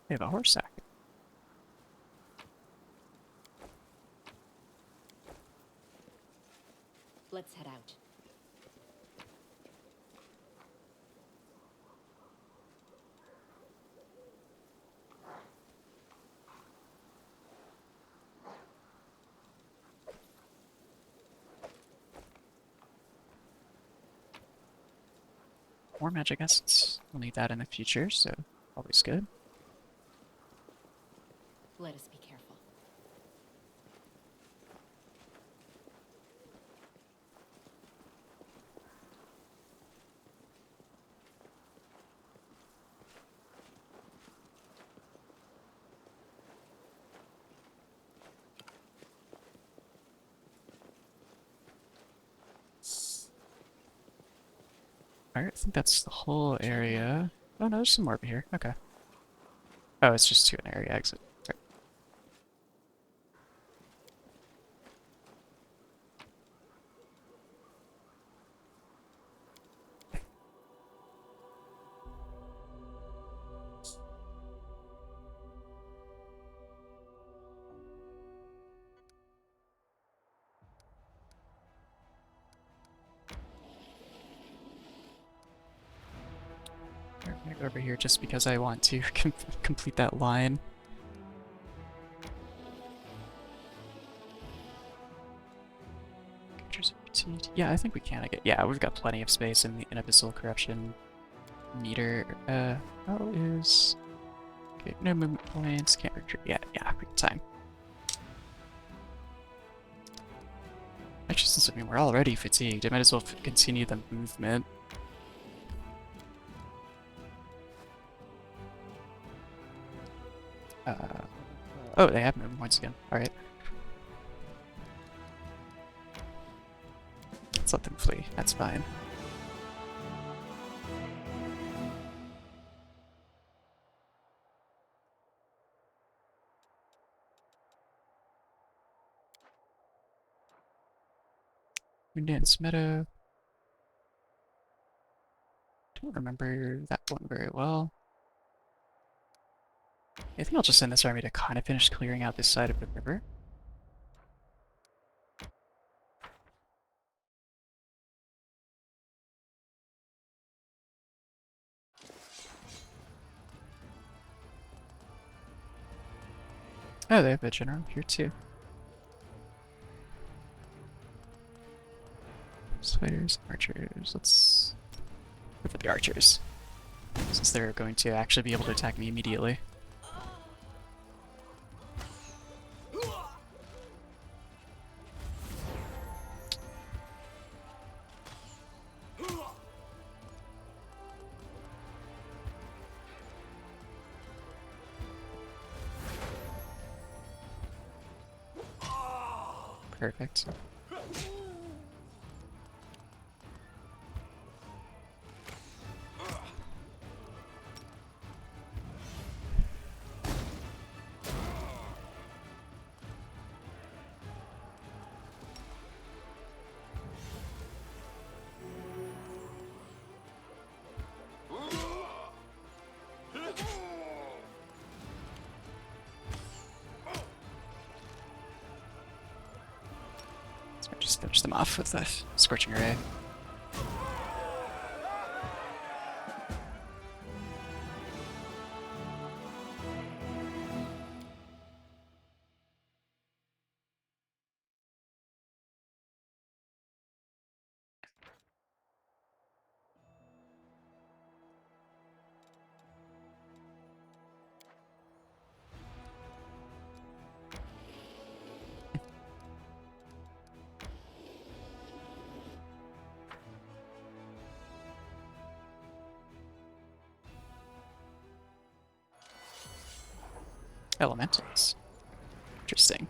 They have a horse sack. Let's head out. More magic essence. We'll need that in the future, so always good. Let us be careful. Alright, I think that's the whole area. Oh no, there's some more over here. Okay. Oh, it's just to an area exit. Right. I'm gonna go over here just because I want to complete that line. Creatures are fatigued. Yeah, I think we can. Yeah, we've got plenty of space in the Abyssal Corruption meter. How is... Okay, no movement points, can't retreat. Yeah, we got time. Actually, since I mean, we're already fatigued, I might as well continue the movement. Oh, they have movement points again. Alright. Let's let them flee. That's fine. Moondance Meadow. Don't remember that one very well. I think I'll just send this army to kind of finish clearing out this side of the river. Oh, they have a general here too. Fighters, archers. Let's go for the archers, since they're going to actually be able to attack me immediately. Perfect. So just finish them off with the Scorching Ray. Elementals. Interesting.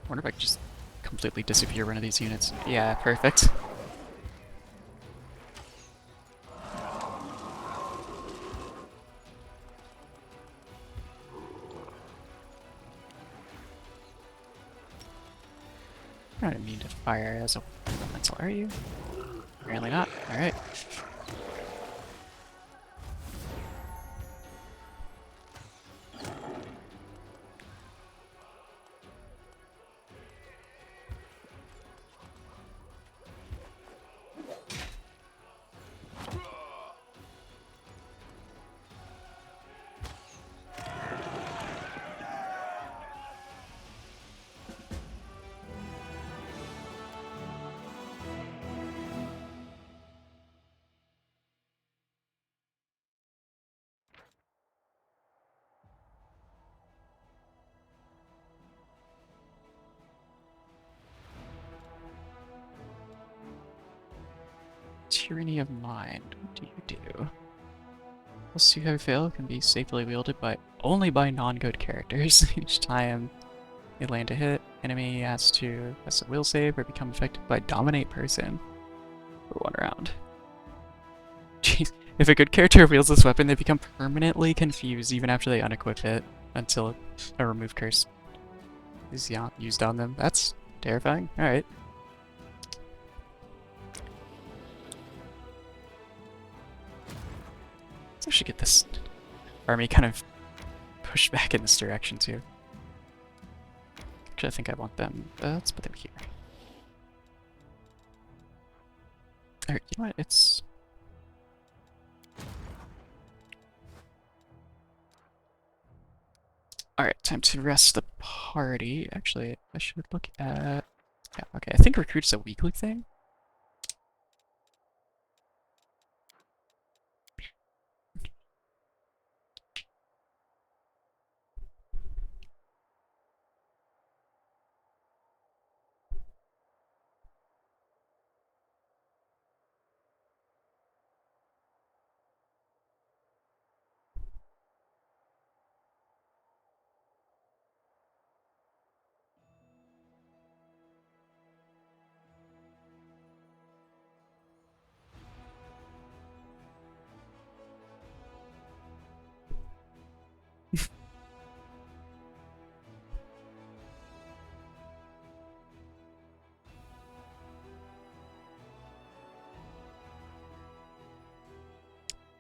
I wonder if I could just completely disappear one of these units. Yeah, perfect. I don't mean to fire as a elemental, are you? Apparently not. Alright. Tyranny of Mind. What do you do? Plus 2 heavy fail can be safely wielded by only by non-good characters. Each time they land a hit, enemy has to pass a will save or become affected by Dominate Person for 1 round. Jeez. If a good character wields this weapon, they become permanently confused even after they unequip it until a remove curse is used on them. That's terrifying. Alright. So I should get this army kind of pushed back in this direction too. Actually, I think I want them. Let's put them here. Alright, you know what? It's... Alright, time to rest the party. Actually, I should look at... Yeah, okay, I think recruit's a weekly thing.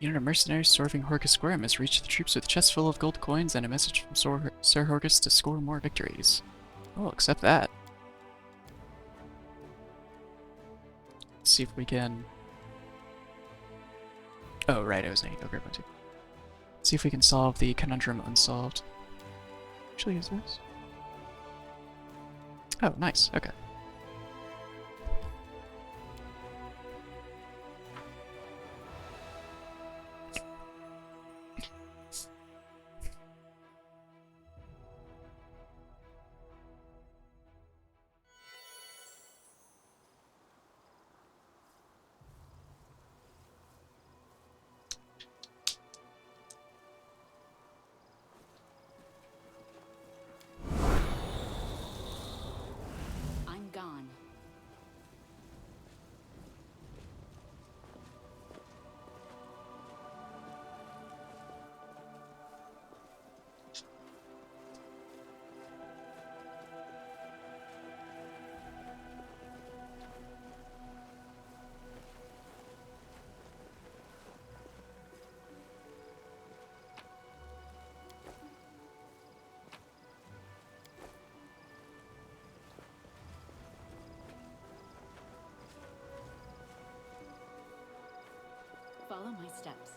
Unit of mercenaries serving Horgus Square must reach the troops with a chest full of gold coins and a message from Sir Horgus to score more victories. Oh, accept that. Let's see if we can Oh, right, I was an eco group too. See if we can solve the conundrum unsolved. Actually, is this? Oh, nice. Okay. I'm gone. Follow my steps.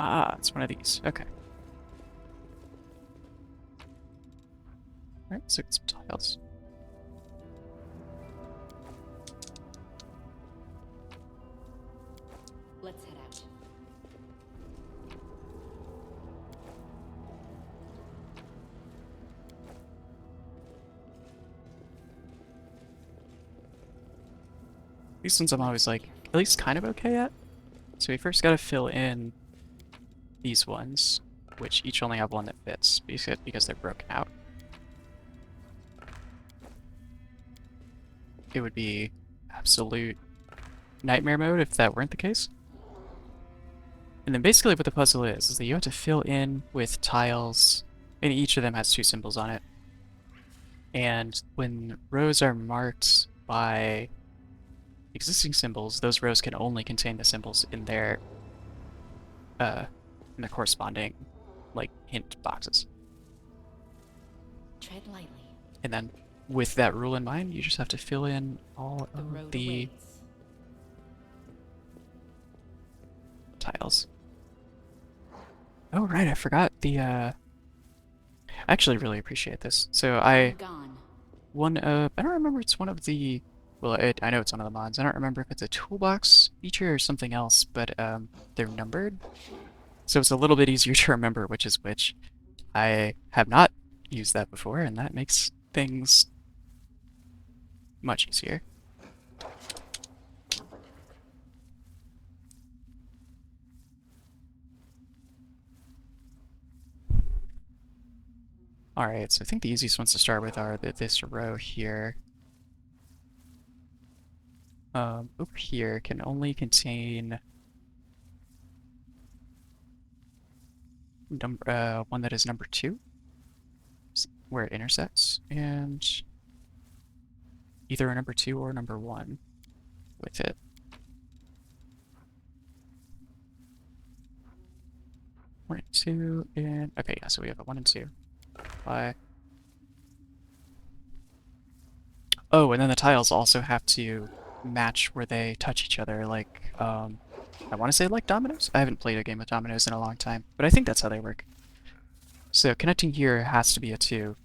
Ah, it's one of these. Okay. Alright, so get some tiles. Let's head out. These ones I'm always like, at least kind of okay at. So we first gotta fill in these ones, which each only have one that fits, because they're broken out. It would be absolute nightmare mode if that weren't the case. And then basically what the puzzle is that you have to fill in with tiles, and each of them has 2 symbols on it. And when rows are marked by existing symbols, those rows can only contain the symbols in their corresponding like hint boxes. Tread lightly. And then with that rule in mind, you just have to fill in all The of road the awaits. tiles. Oh right, I forgot the I actually really appreciate this. So I'm gone. I don't remember, it's one of the, well, I know it's one of the mods. I don't remember if it's a toolbox feature or something else, but they're numbered. So it's a little bit easier to remember which is which. I have not used that before, and that makes things much easier. Alright, so I think the easiest ones to start with are this row here. Over here can only contain one that is number 2, where it intersects, and either a number 2 or a number 1 with it. One and 2, and okay, yeah, so we have a 1 and 2. Bye. Oh, and then the tiles also have to match where they touch each other, like, I want to say like dominoes? I haven't played a game of dominoes in a long time, but I think that's how they work. So connecting here has to be a 2,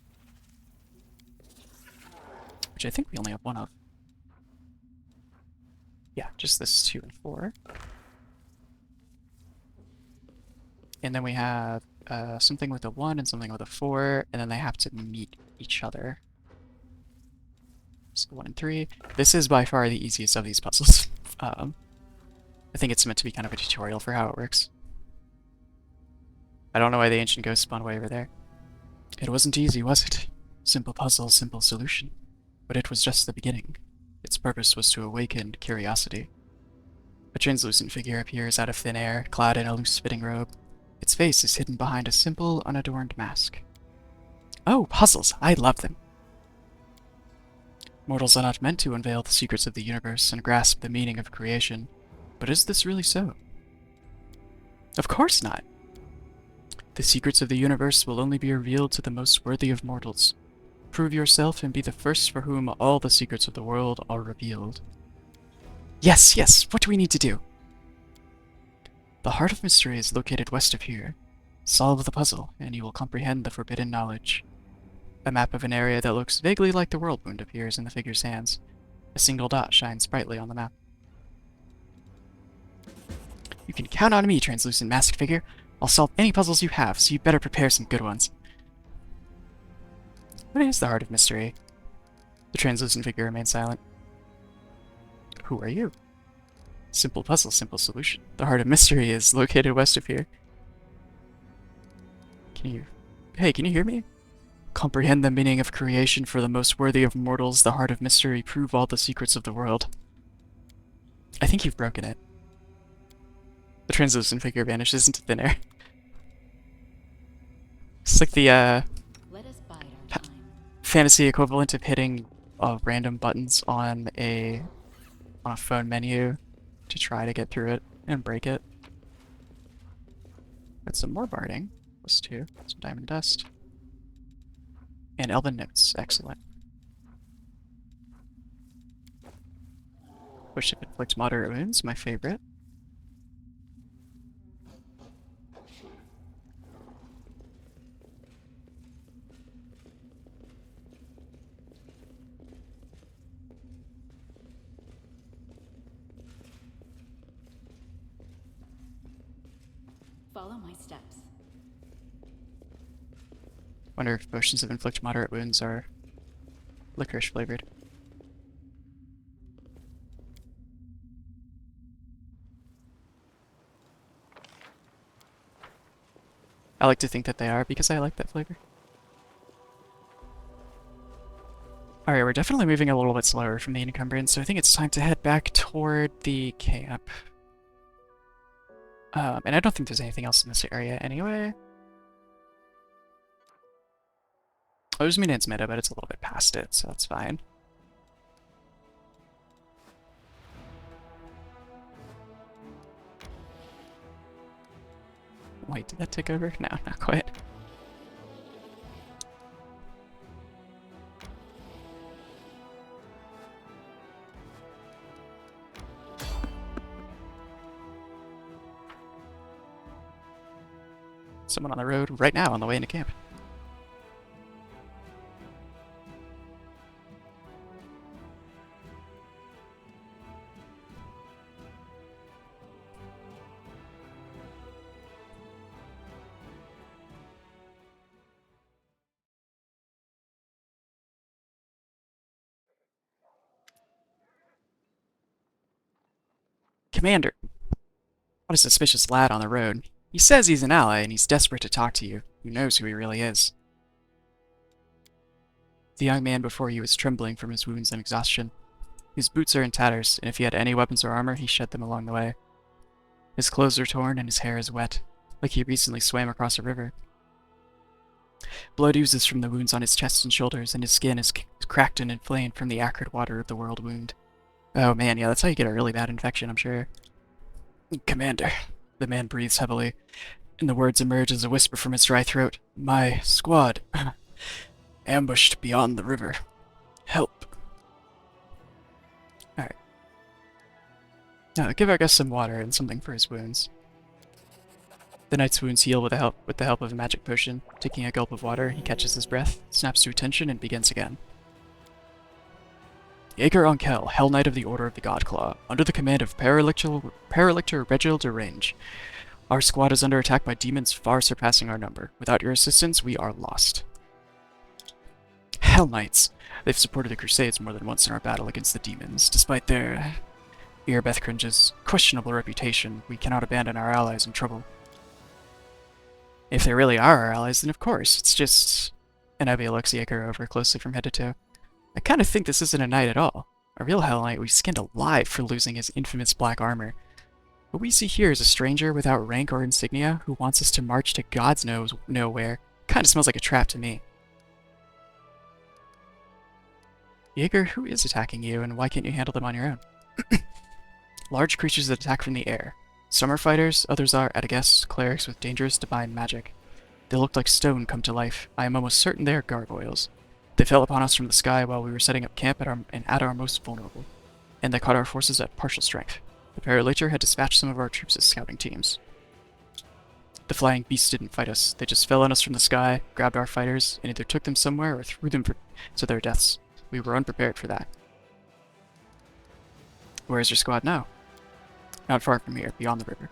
which I think we only have one of. Yeah, just this 2 and 4. And then we have something with a 1 and something with a 4, and then they have to meet each other. So 1 and 3. This is by far the easiest of these puzzles. I think it's meant to be kind of a tutorial for how it works. I don't know why the ancient ghost spun away over there. It wasn't easy, was it? Simple puzzle, simple solution. But it was just the beginning. Its purpose was to awaken curiosity. A translucent figure appears out of thin air, clad in a loose-fitting robe. Its face is hidden behind a simple, unadorned mask. Oh, puzzles! I love them! Mortals are not meant to unveil the secrets of the universe and grasp the meaning of creation. But is this really so? Of course not! The secrets of the universe will only be revealed to the most worthy of mortals. Prove yourself and be the first for whom all the secrets of the world are revealed. Yes, yes, what do we need to do? The Heart of Mystery is located west of here. Solve the puzzle, and you will comprehend the forbidden knowledge. A map of an area that looks vaguely like the world wound appears in the figure's hands. A single dot shines brightly on the map. You can count on me, translucent masked figure. I'll solve any puzzles you have, so you better prepare some good ones. What is the Heart of Mystery? The translucent figure remains silent. Who are you? Simple puzzle, simple solution. The Heart of Mystery is located west of here. Hey, can you hear me? Comprehend the meaning of creation for the most worthy of mortals, the Heart of Mystery, prove all the secrets of the world. I think you've broken it. The translucent figure vanishes into thin air. It's like the, Let us bide our time. fantasy equivalent of hitting random buttons on a phone menu to try to get through it and break it. Got some more barding. +2. Some diamond dust. And elven notes. Excellent. Push if inflicts moderate wounds. My favorite. Follow my steps. Wonder if potions of inflict moderate wounds are licorice flavored. I like to think that they are because I like that flavor. Alright, we're definitely moving a little bit slower from the encumbrance, so I think it's time to head back toward the camp. And I don't think there's anything else in this area anyway. I was meaning it's meta, but it's a little bit past it, so that's fine. Wait, did that take over? No, not quite. Someone on the road right now on the way into camp. Commander, what a suspicious lad on the road. He says he's an ally and he's desperate to talk to you. Who knows who he really is? The young man before you is trembling from his wounds and exhaustion. His boots are in tatters, and if he had any weapons or armor, he shed them along the way. His clothes are torn and his hair is wet, like he recently swam across a river. Blood oozes from the wounds on his chest and shoulders, and his skin is cracked and inflamed from the acrid water of the world wound. Oh man, yeah, that's how you get a really bad infection, I'm sure. Commander, the man breathes heavily, and the words emerge as a whisper from his dry throat. My squad, ambushed beyond the river. Help. Alright. Now, give our guest some water and something for his wounds. The knight's wounds heal with the help of a magic potion. Taking a gulp of water, he catches his breath, snaps to attention, and begins again. Jaeger Onkel, Hell Knight of the Order of the Godclaw, under the command of Paralictor Reginald Derange. Our squad is under attack by demons far surpassing our number. Without your assistance, we are lost. Hell Knights. They've supported the Crusades more than once in our battle against the demons. Despite their, Earbeth cringes, questionable reputation, we cannot abandon our allies in trouble. If they really are our allies, then of course, it's just... And Abby looks Jaeger over closely from head to toe. I kind of think this isn't a knight at all. A real Hell Knight we skinned alive for losing his infamous black armor. What we see here is a stranger without rank or insignia who wants us to march to God's knows nowhere. Kinda smells like a trap to me. Jaeger, who is attacking you, and why can't you handle them on your own? Large creatures that attack from the air. Some are fighters, others are, at a guess, clerics with dangerous divine magic. They look like stone come to life. I am almost certain they are gargoyles. They fell upon us from the sky while we were setting up camp at our most vulnerable, and they caught our forces at partial strength. The Paralator had dispatched some of our troops as scouting teams. The flying beasts didn't fight us. They just fell on us from the sky, grabbed our fighters, and either took them somewhere or threw them to their deaths. We were unprepared for that. Where is your squad now? Not far from here, beyond the river.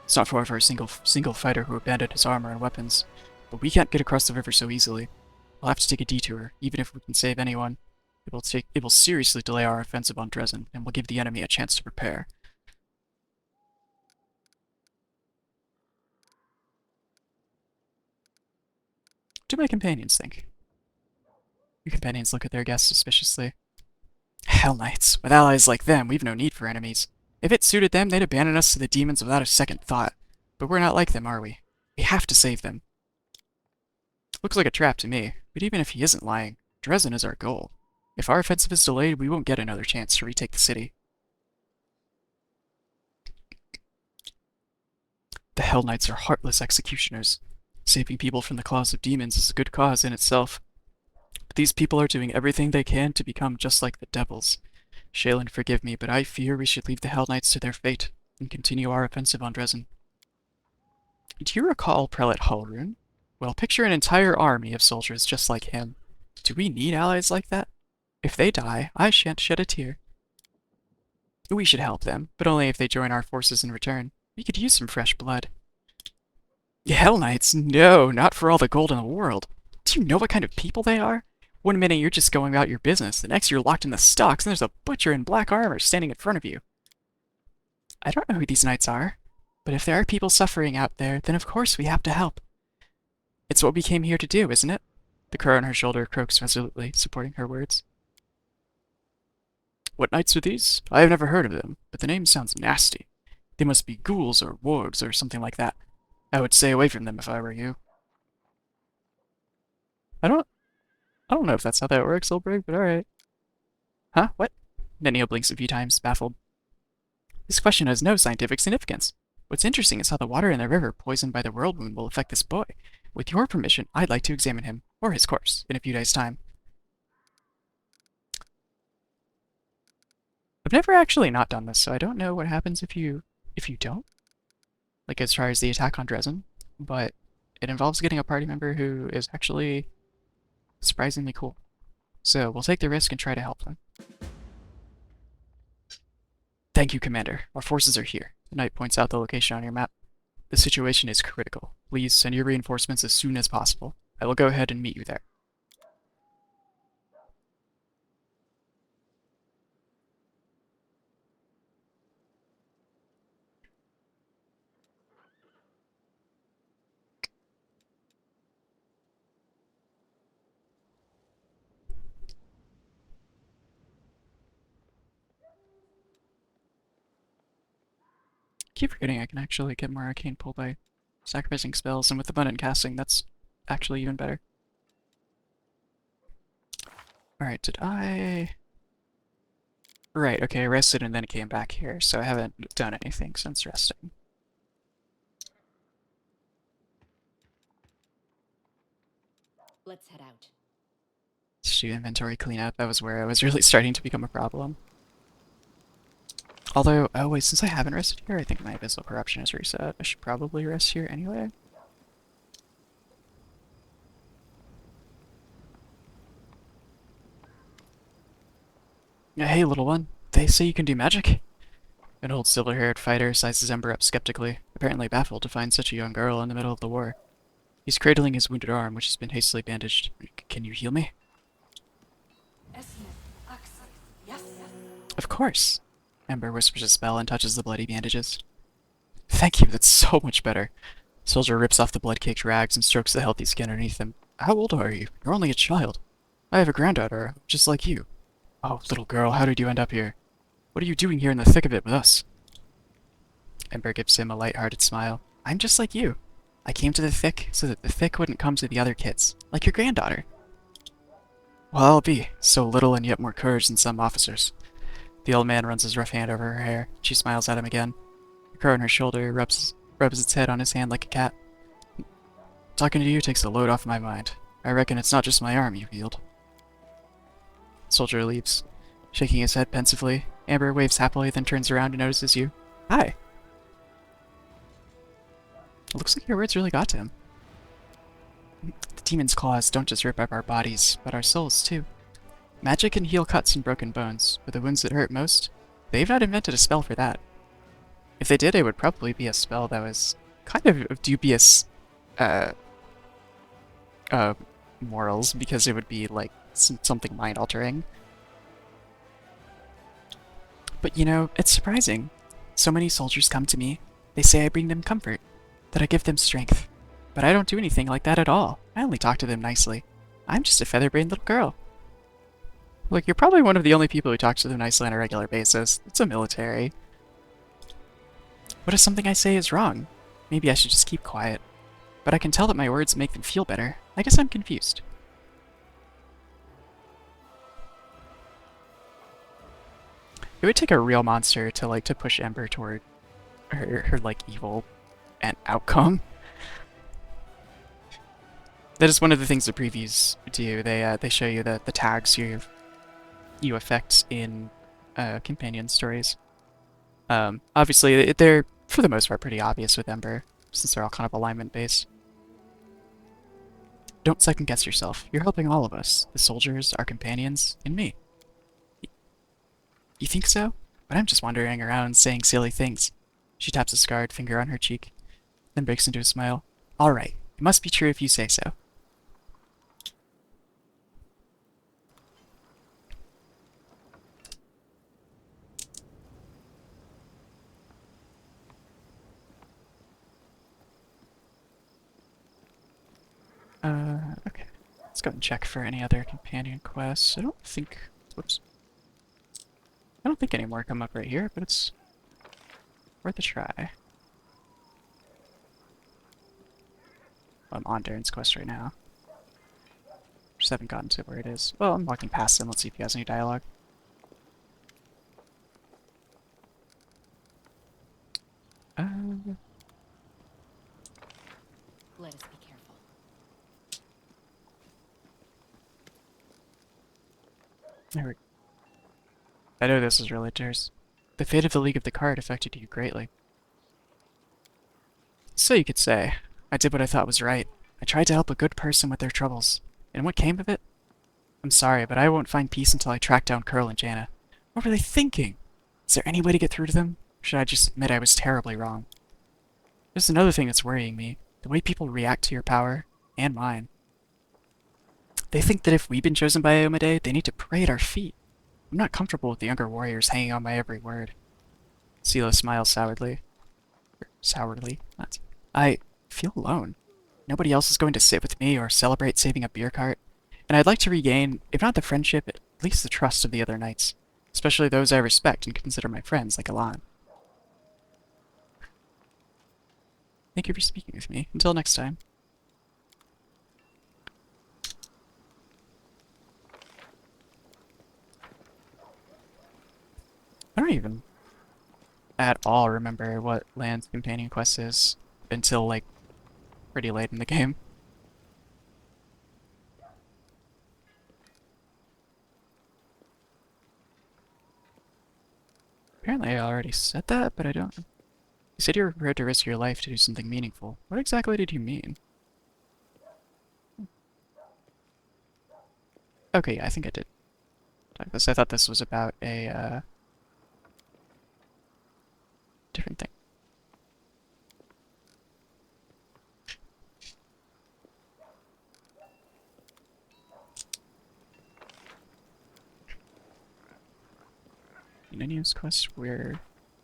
It's not far for a single fighter who abandoned his armor and weapons, but we can't get across the river so easily. We'll have to take a detour, even if we can save anyone. It will seriously delay our offensive on Dresden, and will give the enemy a chance to prepare. What do my companions think? Your companions look at their guests suspiciously. Hell Knights. With allies like them, we've no need for enemies. If it suited them, they'd abandon us to the demons without a second thought. But we're not like them, are we? We have to save them. Looks like a trap to me, but even if he isn't lying, Dresden is our goal. If our offensive is delayed, we won't get another chance to retake the city. The Hell Knights are heartless executioners. Saving people from the claws of demons is a good cause in itself. But these people are doing everything they can to become just like the devils. Shaylin, forgive me, but I fear we should leave the Hell Knights to their fate and continue our offensive on Dresden. Do you recall Prelate Hallrune? Well, picture an entire army of soldiers just like him. Do we need allies like that? If they die, I shan't shed a tear. We should help them, but only if they join our forces in return. We could use some fresh blood. Hell Knights? No, not for all the gold in the world. Do you know what kind of people they are? One minute you're just going about your business, the next you're locked in the stocks and there's a butcher in black armor standing in front of you. I don't know who these knights are, but if there are people suffering out there, then of course we have to help. It's what we came here to do, isn't it? The crow on her shoulder croaks resolutely, supporting her words. What knights are these? I have never heard of them, but the name sounds nasty. They must be ghouls or wargs or something like that. I would stay away from them if I were you. I don't know if that's how that works, Ulbrich, but alright. Huh? What? Nenio blinks a few times, baffled. This question has no scientific significance. What's interesting is how the water in the river poisoned by the world wound will affect this boy. With your permission, I'd like to examine him, or his corpse, in a few days' time. I've never actually not done this, so I don't know what happens if you don't. Like as far as the attack on Dresden, but it involves getting a party member who is actually surprisingly cool. So we'll take the risk and try to help them. Thank you, Commander. Our forces are here. The knight points out the location on your map. The situation is critical. Please send your reinforcements as soon as possible. I will go ahead and meet you there. Keep forgetting I can actually get more arcane pull by sacrificing spells, and with abundant casting, that's actually even better. Alright, did I... Right, okay, I rested and then came back here, so I haven't done anything since resting. Let's head out. Let's do inventory cleanup. That was where I was really starting to become a problem. Although, oh wait, since I haven't rested here, I think my Abyssal Corruption is reset. I should probably rest here anyway. Hey, little one. They say you can do magic? An old silver-haired fighter sizes Ember up skeptically, apparently baffled to find such a young girl in the middle of the war. He's cradling his wounded arm, which has been hastily bandaged. Can you heal me? Of course. Ember whispers a spell and touches the bloody bandages. Thank you, that's so much better. Soldier rips off the blood-caked rags and strokes the healthy skin underneath him. How old are you? You're only a child. I have a granddaughter, just like you. Oh, little girl, how did you end up here? What are you doing here in the thick of it with us? Ember gives him a light-hearted smile. I'm just like you. I came to the thick so that the thick wouldn't come to the other kids, like your granddaughter. Well, I'll be. So little and yet more courage than some officers. The old man runs his rough hand over her hair. She smiles at him again. The crow on her shoulder rubs its head on his hand like a cat. Talking to you takes the load off my mind. I reckon it's not just my arm you healed. Soldier leaves, shaking his head pensively. Amber waves happily, then turns around and notices you. Hi. It looks like your words really got to him. The demon's claws don't just rip up our bodies, but our souls too. Magic can heal cuts and broken bones, but the wounds that hurt most, they've not invented a spell for that. If they did, it would probably be a spell that was kind of dubious, morals, because it would be like something mind-altering. But you know, it's surprising. So many soldiers come to me. They say I bring them comfort, that I give them strength. But I don't do anything like that at all. I only talk to them nicely. I'm just a feather-brained little girl. Look, you're probably one of the only people who talks to them nicely on a regular basis. It's a military. What if something I say is wrong? Maybe I should just keep quiet. But I can tell that my words make them feel better. I guess I'm confused. It would take a real monster to push Ember toward her like evil and outcome. That is one of the things the previews do. They show you the tags you affect in companion stories. Obviously, they're for the most part pretty obvious with Ember, since they're all kind of alignment based. Don't second guess yourself. You're helping all of us, the soldiers, our companions, and me. You think so? But I'm just wandering around saying silly things. She taps a scarred finger on her cheek, then breaks into a smile. All right, it must be true if you say so. Okay. Let's go and check for any other companion quests. I don't think... Whoops. I don't think any more come up right here, but it's worth a try. I'm on Darren's quest right now. Just haven't gotten to where it is. Well, I'm walking past him. Let's see if he has any dialogue. Let us be careful. There we go. I know this is relators. The fate of the League of the Card affected you greatly. So you could say. I did what I thought was right. I tried to help a good person with their troubles. And what came of it? I'm sorry, but I won't find peace until I track down Curl and Jana. What were they thinking? Is there any way to get through to them? Or should I just admit I was terribly wrong? There's another thing that's worrying me. The way people react to your power, and mine. They think that if we've been chosen by Aomade, they need to pray at our feet. I'm not comfortable with the younger warriors hanging on my every word. Sela smiles sourly. Sourly? I feel alone. Nobody else is going to sit with me or celebrate saving a beer cart. And I'd like to regain, if not the friendship, at least the trust of the other knights. Especially those I respect and consider my friends, like Elan. Thank you for speaking with me. Until next time. I don't even at all remember what Land's companion quest is until, like, pretty late in the game. Apparently I already said that, but I don't... You said you were prepared to risk your life to do something meaningful. What exactly did you mean? Okay, yeah, I think I did. I thought this was about a, different thing. continuous quest we're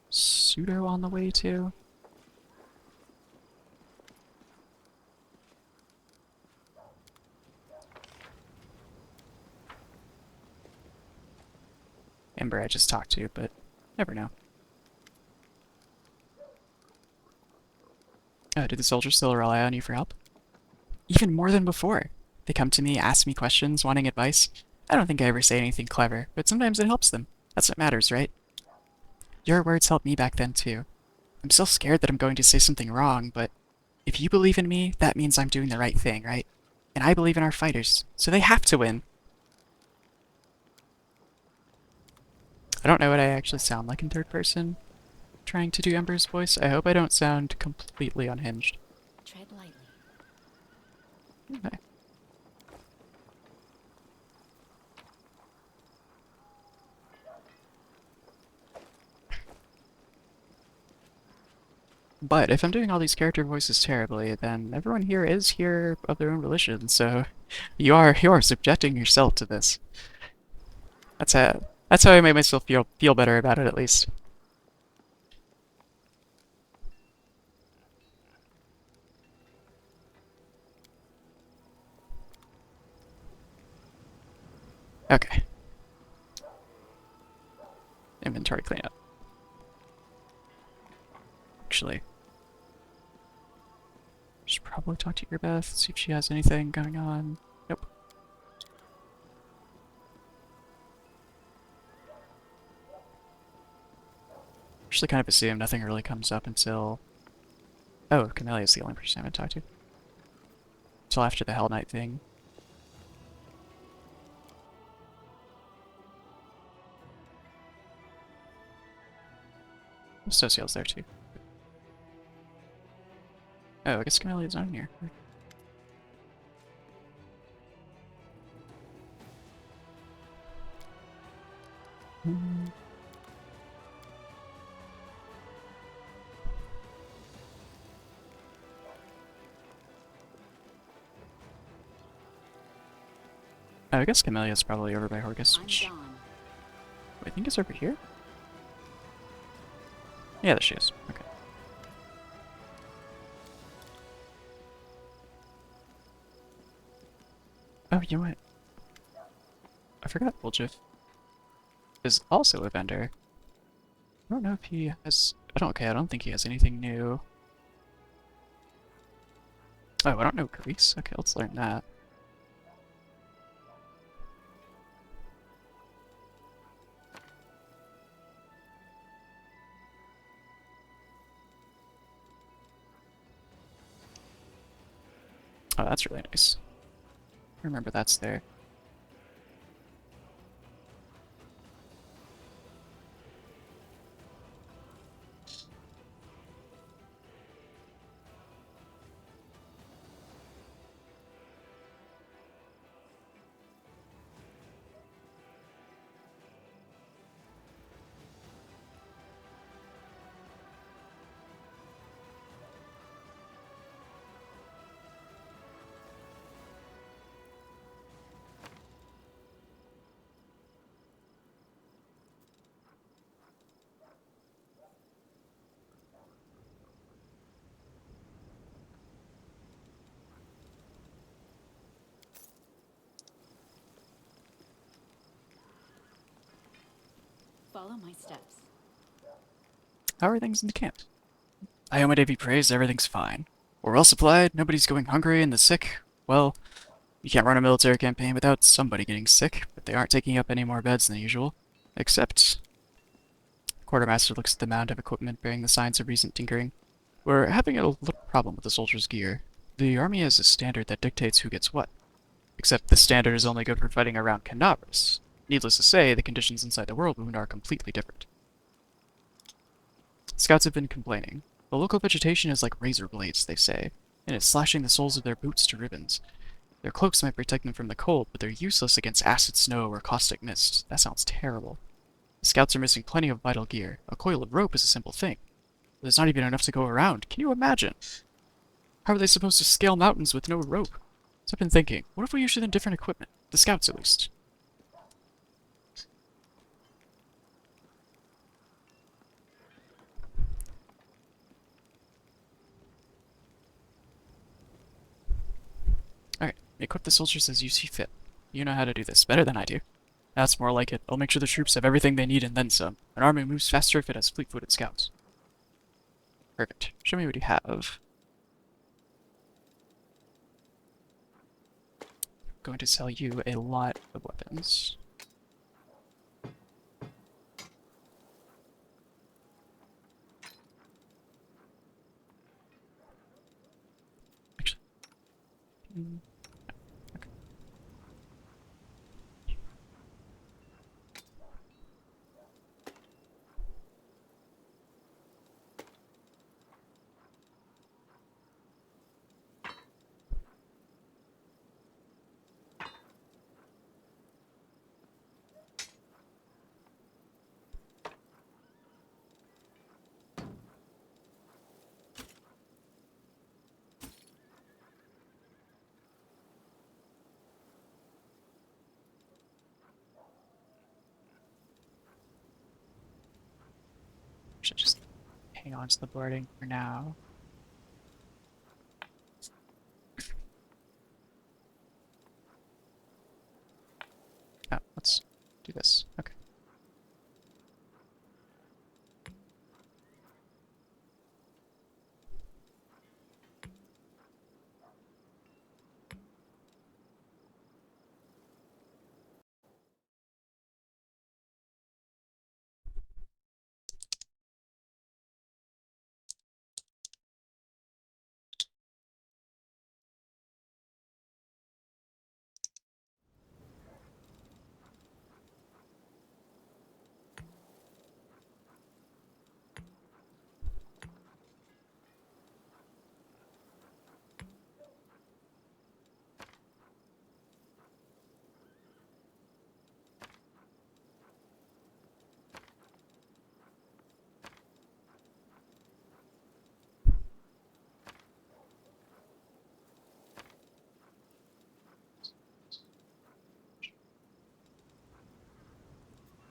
pseudo on the way to. Ember I just talked to, but never know. Oh, do the soldiers still rely on you for help? Even more than before. They come to me, ask me questions, wanting advice. I don't think I ever say anything clever, but sometimes it helps them. That's what matters, right? Your words helped me back then, too. I'm still scared that I'm going to say something wrong, but if you believe in me, that means I'm doing the right thing, right? And I believe in our fighters, so they have to win. I don't know what I actually sound like in third person, trying to do Ember's voice. I hope I don't sound completely unhinged. Tread lightly. Okay. But if I'm doing all these character voices terribly, then everyone here is here of their own volition, so you are subjecting yourself to this. That's how I made myself feel better about it, at least. Okay. Inventory cleanup. Actually, should probably talk to Earbeth, see if she has anything going on. Nope. Actually, kind of assume nothing really comes up until... Oh, Camelia's the only person I haven't talked to. Until after the Hell Knight thing. Social's there too. Oh, I guess Camelia's not in here. Hmm. Oh, I guess Camelia's probably over by Horgus, I'm which gone. I think is over here? Yeah, there she is. Okay. Oh, you know what? I forgot Woljif is also a vendor. I don't know if he has... I don't think he has anything new. Oh, I don't know Greece? Okay, let's learn that. Oh, that's really nice. Remember that's there. Follow my steps. How are things in the camp? Iomedae be praised, everything's fine. We're well supplied, nobody's going hungry, and the sick, well, you can't run a military campaign without somebody getting sick, but they aren't taking up any more beds than usual. Except... Quartermaster looks at the mound of equipment bearing the signs of recent tinkering. We're having a little problem with the soldiers' gear. The army has a standard that dictates who gets what. Except the standard is only good for fighting around Canabras. Needless to say, the conditions inside the Whirlwind are completely different. Scouts have been complaining. The local vegetation is like razor blades, they say, and it's slashing the soles of their boots to ribbons. Their cloaks might protect them from the cold, but they're useless against acid snow or caustic mist. That sounds terrible. The scouts are missing plenty of vital gear. A coil of rope is a simple thing. There's not even enough to go around. Can you imagine? How are they supposed to scale mountains with no rope? So I've been thinking, what if we use them different equipment? The scouts, at least. Equip the soldiers as you see fit. You know how to do this better than I do. That's more like it. I'll make sure the troops have everything they need and then some. An army moves faster if it has fleet-footed scouts. Perfect. Show me what you have. Going to sell you a lot of weapons. Actually, okay. Should just hang on to the boarding for now. Oh, let's do this. Okay.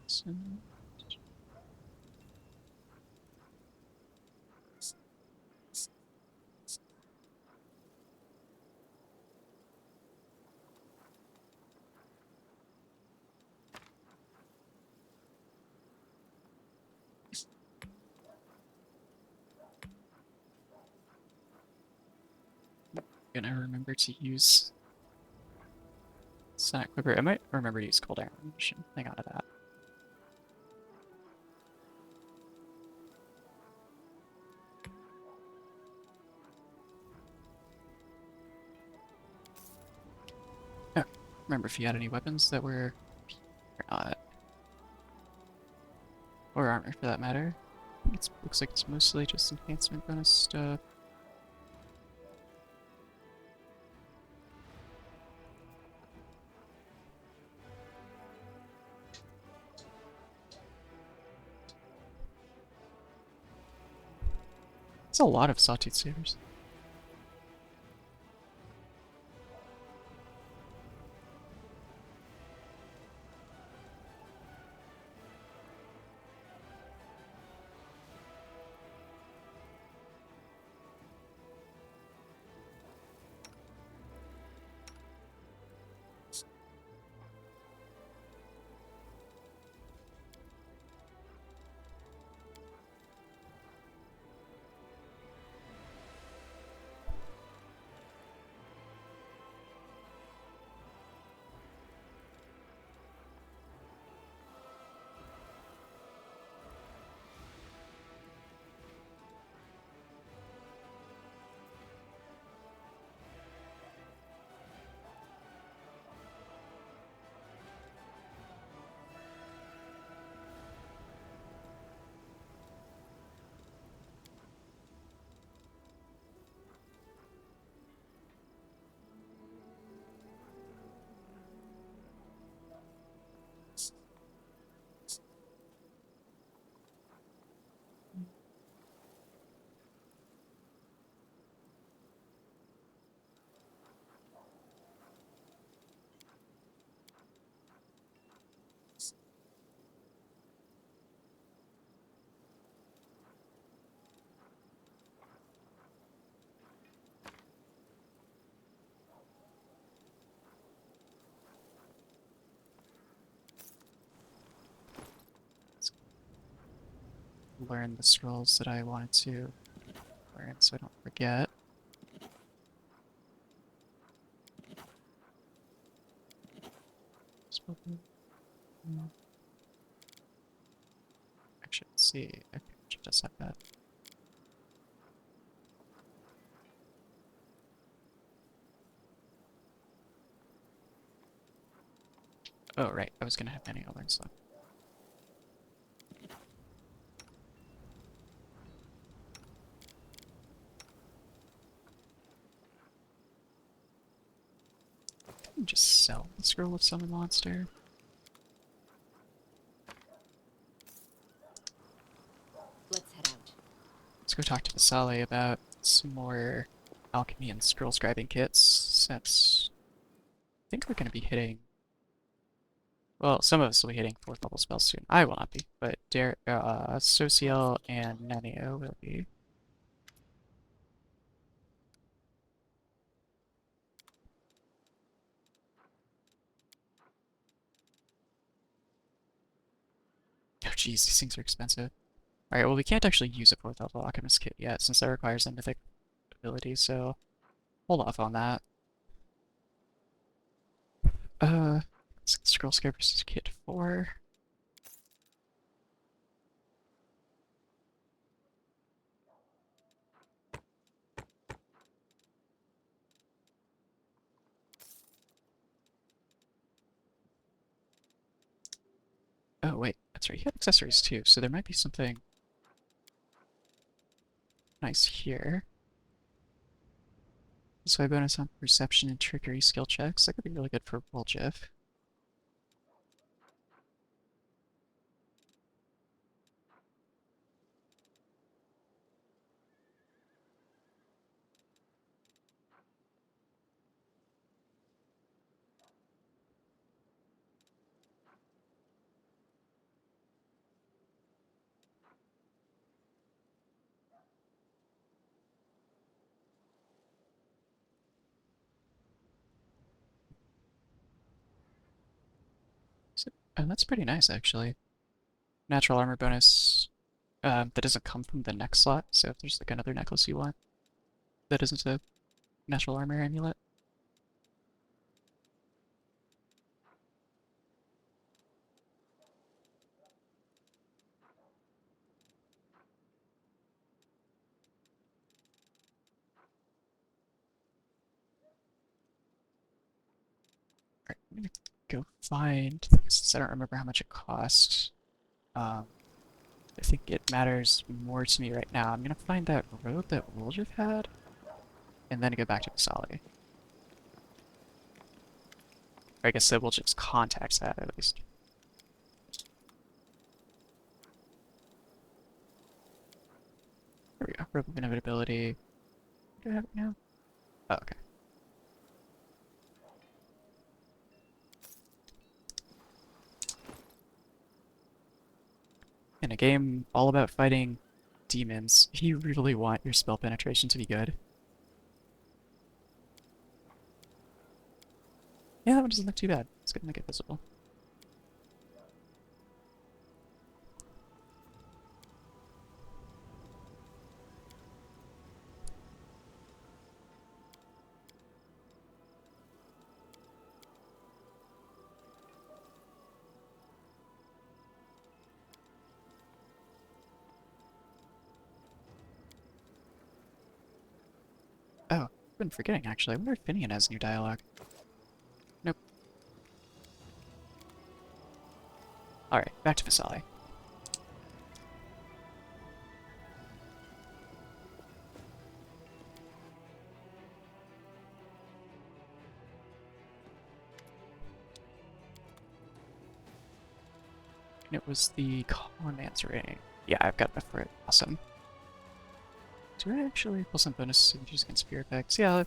So, gonna remember to use Sonic Quiver. I might remember to use cold arrow ammunition. Hang on to that. Oh, remember if you had any weapons that were or not. Or armor for that matter. It looks like it's mostly just enhancement bonus stuff. It's a lot of sawtooth sabers. learn the scrolls that I wanted to learn so I don't forget. Actually, let's see. Okay, it does have that. Oh, right. I was gonna have many learn stuff. Just sell the scroll of summon monster. Let's head out. Let's go talk to Vasali about some more alchemy and scroll scribing kits, since I think we're going to be hitting. Well, some of us will be hitting 4th level spells soon. I will not be, but Sociel and Nanio will be. Oh geez, these things are expensive. Alright, well we can't actually use a 4th level alchemist kit yet, since that requires a mythic ability, so hold off on that. Scroll Scribers Kit 4. Oh wait, that's right, you have accessories too, so there might be something nice here. So I bonus on perception and trickery skill checks. That could be really good for Woljif. And that's pretty nice, actually. Natural armor bonus that doesn't come from the neck slot, so if there's like another necklace you want that isn't a natural armor amulet. Alright, I'm gonna go find, since I don't remember how much it costs. Um, I think it matters more to me right now. I'm gonna find that robe that Woljif had, and then go back to Masali. Or I guess that Woljif's contacts had, at least. There we go. Robe of Inevitability. Do I have it now? Oh, okay. In a game all about fighting demons, you really want your spell penetration to be good. Yeah, that one doesn't look too bad. It's gonna make it visible. Oh, I've been forgetting actually. I wonder if Finian has new dialogue. Nope. Alright, back to Vasali. And it was the Command's ring. Yeah, I've got enough for it. Awesome. Do I actually pull some bonus signatures against fear effects? Yeah,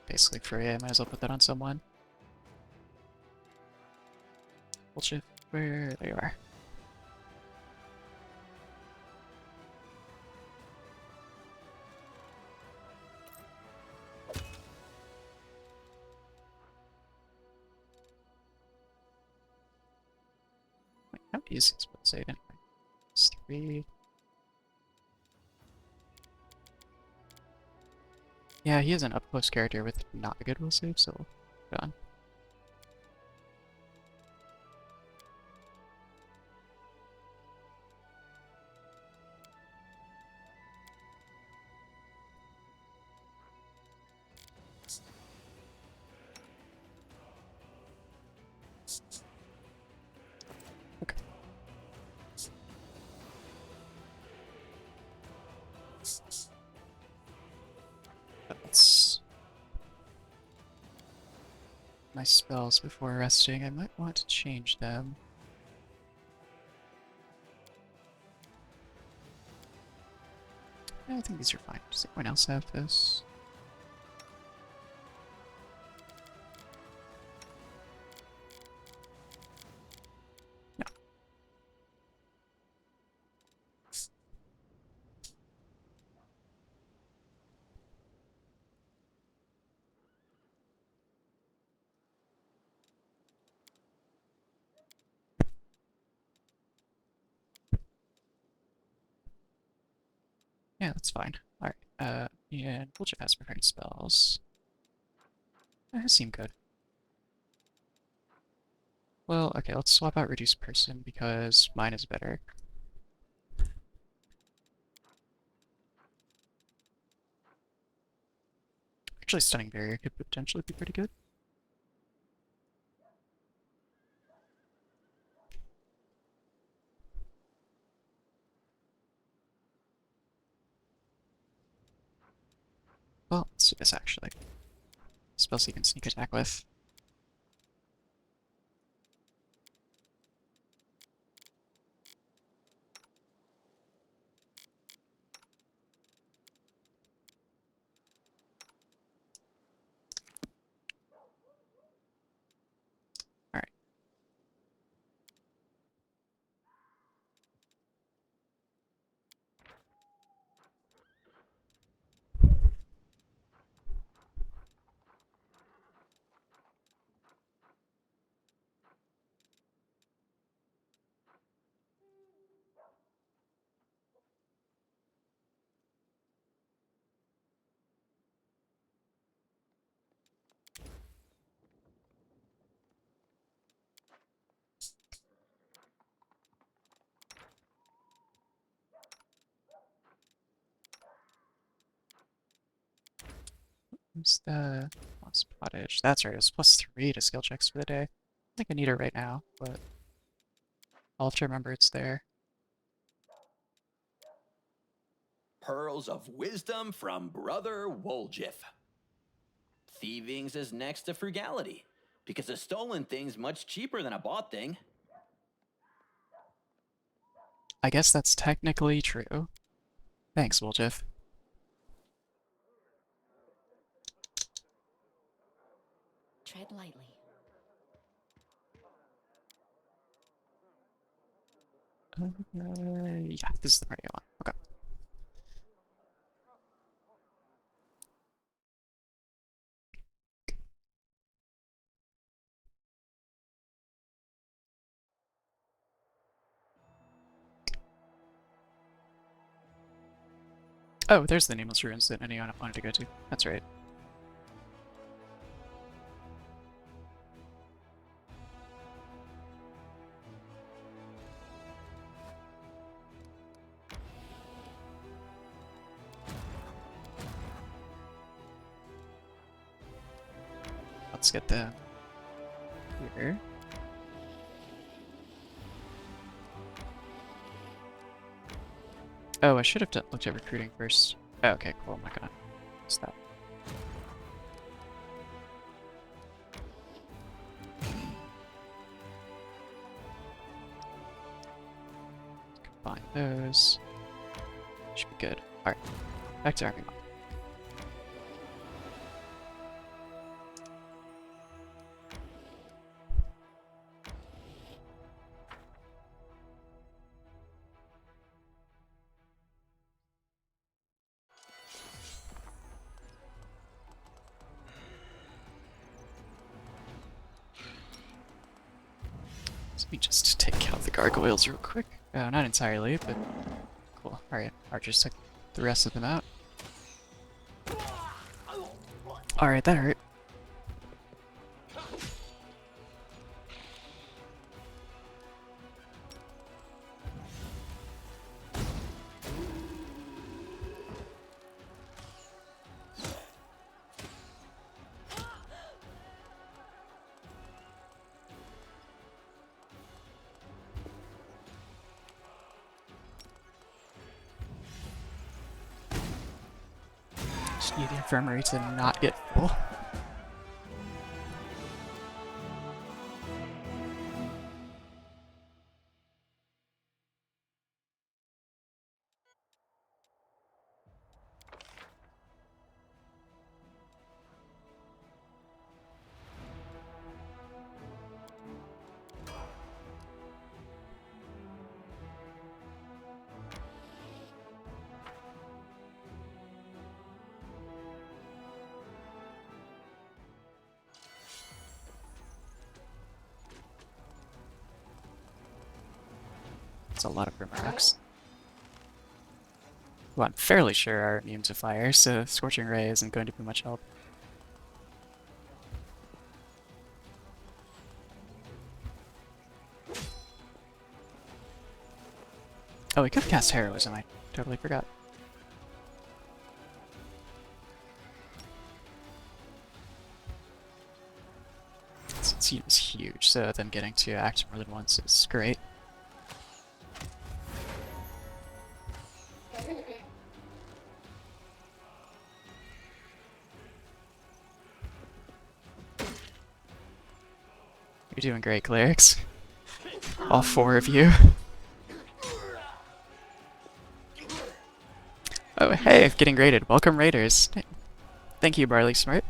basically free. I might as well put that on someone. Bullshit. Where? There you are. Wait, how easy is spell save anyway? It's 3. Yeah, he is an up-close character with not a good will save, so put on. Okay. That's my spells before resting. I might want to change them. Yeah, I think these are fine. Does anyone else have this? No. Yeah, that's fine. Alright, yeah, we'll just ask prepared spells. That seem good. Well, okay, let's swap out Reduce Person because mine is better. Actually, Stunning Barrier could potentially be pretty good. Well, let's do this actually. Spells you can sneak attack with. Alright. What's the Lost Pottage? That's right, it's +3 to skill checks for the day. I think I need it right now, but I'll have to remember it's there. Pearls of wisdom from Brother Woljif. Thievings is next to frugality, because a stolen thing's much cheaper than a bought thing. I guess that's technically true. Thanks, Woljif. Tread lightly. Yeah, this is the party I want. Okay. Oh, there's the Nameless Ruins that anyone wanted to go to. That's right. Let's get them here. Oh, I should have looked at recruiting first. Oh, okay, cool. I'm not gonna stop. Combine those. Should be good. Alright, back to army mode. Let me just take out the gargoyles real quick. Oh, not entirely, but cool. Alright, Archers took the rest of them out. Alright, that hurt. Just need the infirmary to not get full. That's a lot of Grimrocks. Well, I'm fairly sure are immune to fire, so Scorching Ray isn't going to be much help. Oh, we could have cast Heroism, I totally forgot. This scene is huge, so them getting to act more than once is great. You're doing great, clerics. All four of you. Oh, hey, getting raided. Welcome, raiders. Thank you, Barley Smart.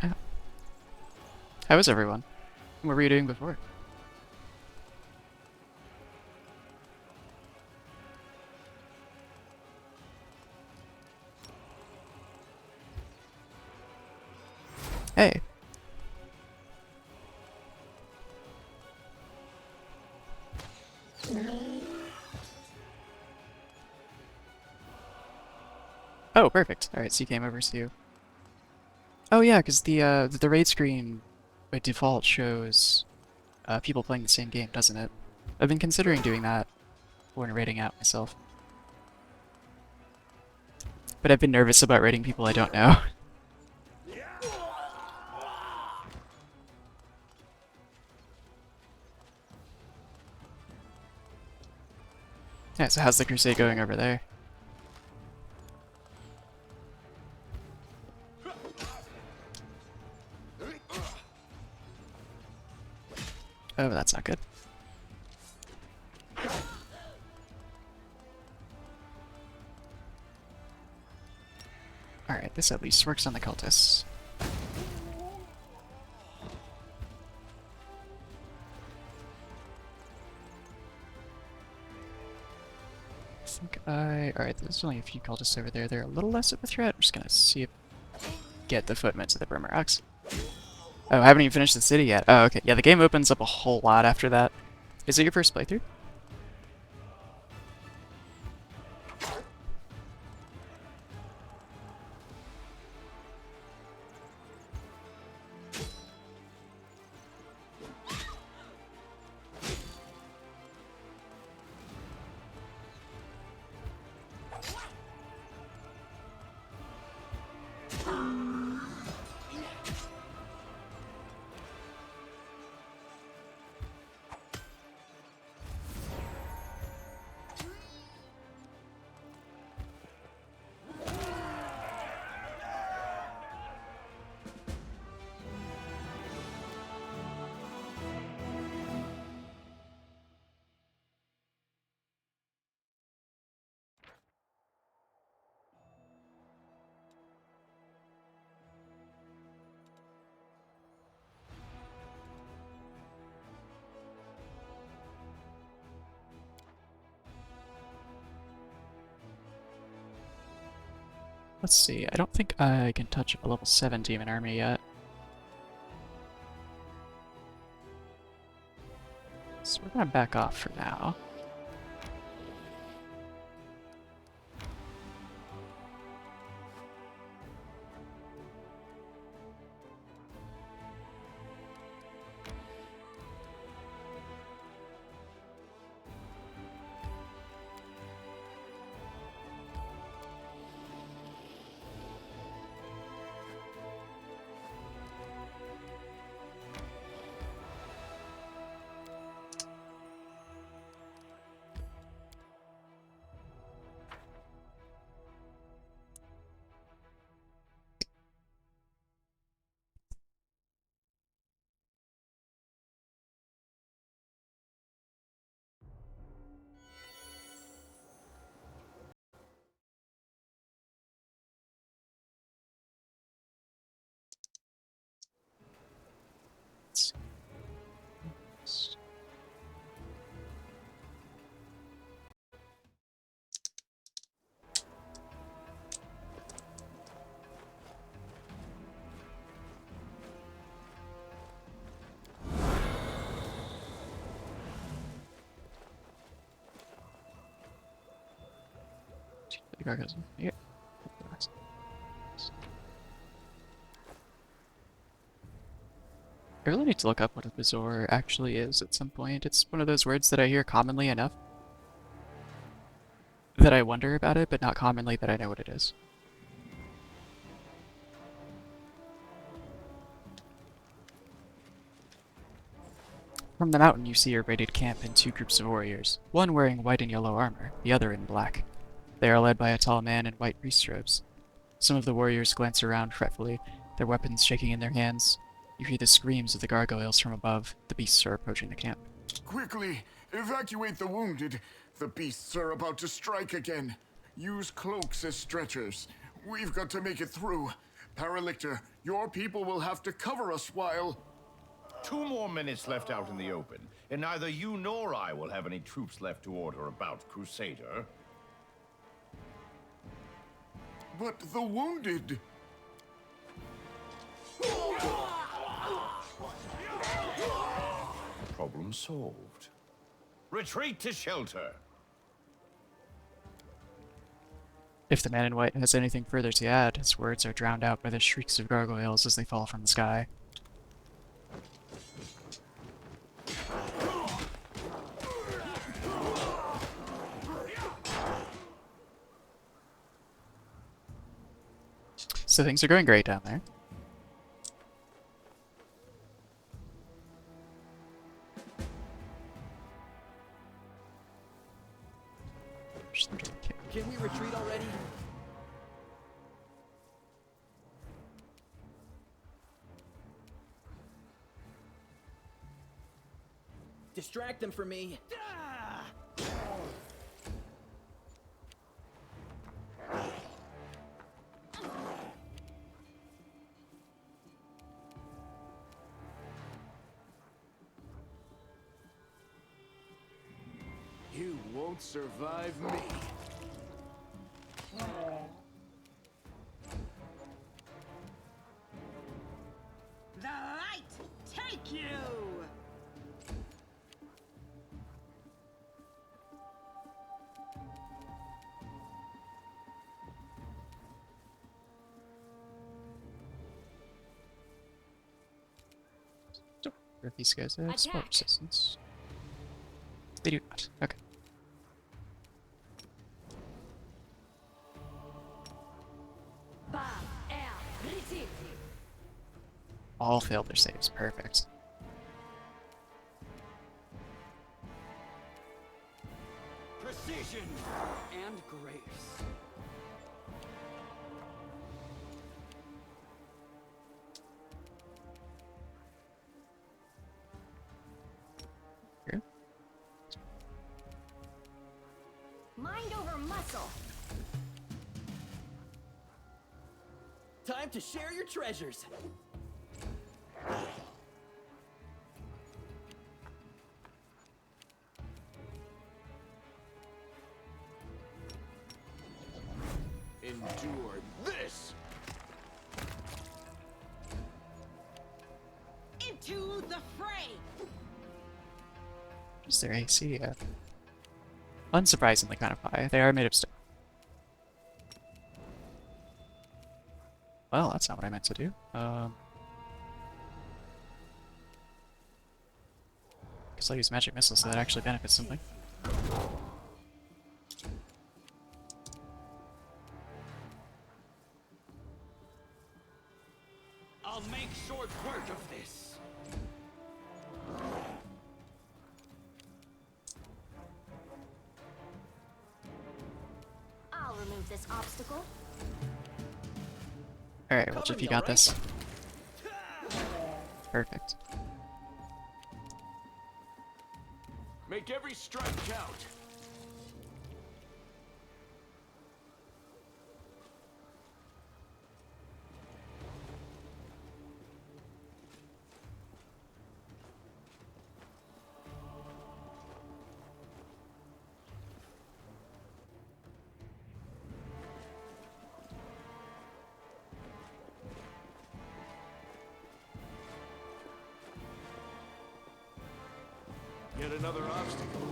How was everyone? What were you doing before? Hey. Oh, perfect. Alright, so you came over to... Oh yeah, because the raid screen by default shows people playing the same game, doesn't it? I've been considering doing that when raiding out myself. But I've been nervous about raiding people I don't know. Yeah, so how's the crusade going over there? Oh, that's not good. Alright, this at least works on the cultists. Alright, there's only a few cultists over there. They're a little less of a threat. I'm just gonna see if... get the footmen to the Brimrocks. Oh, I haven't even finished the city yet. Oh, okay. Yeah, the game opens up a whole lot after that. Is it your first playthrough? Let's see, I don't think I can touch a level 7 demon army yet. So we're gonna back off for now. The gargoyles. Yeah. I really need to look up what a bezoar actually is at some point. It's one of those words that I hear commonly enough that I wonder about it, but not commonly that I know what it is. From the mountain, you see a raided camp and two groups of warriors, one wearing white and yellow armor, the other in black. They are led by a tall man in white priest robes. Some of the warriors glance around fretfully, their weapons shaking in their hands. You hear the screams of the gargoyles from above. The beasts are approaching the camp. Quickly, evacuate the wounded. The beasts are about to strike again. Use cloaks as stretchers. We've got to make it through. Paralictor, your people will have to cover us while... 2 more minutes left out in the open, and neither you nor I will have any troops left to order about, Crusader. But the wounded... Problem solved. Retreat to shelter. If the man in white has anything further to add, his words are drowned out by the shrieks of gargoyles as they fall from the sky. So things are going great down there. Can we retreat already? Distract them from me. You won't survive me. The light take you! If these guys have spell Attack. resistance. They do not. Okay. Bam, air, retreat. All failed their saves. Perfect. Precision and grace. Here. Mind over muscle. Time to share your treasures. Endure this! Into the fray! Is their AC? Unsurprisingly kind of high. They are made of stone. Well, that's not what I meant to do. Guess I'll use magic missile so that actually benefits something. I'll make short work of this. I'll remove this obstacle. Alright, well, Cover if me, you got alright? this. Perfect. Make every strike count. Yet another obstacle.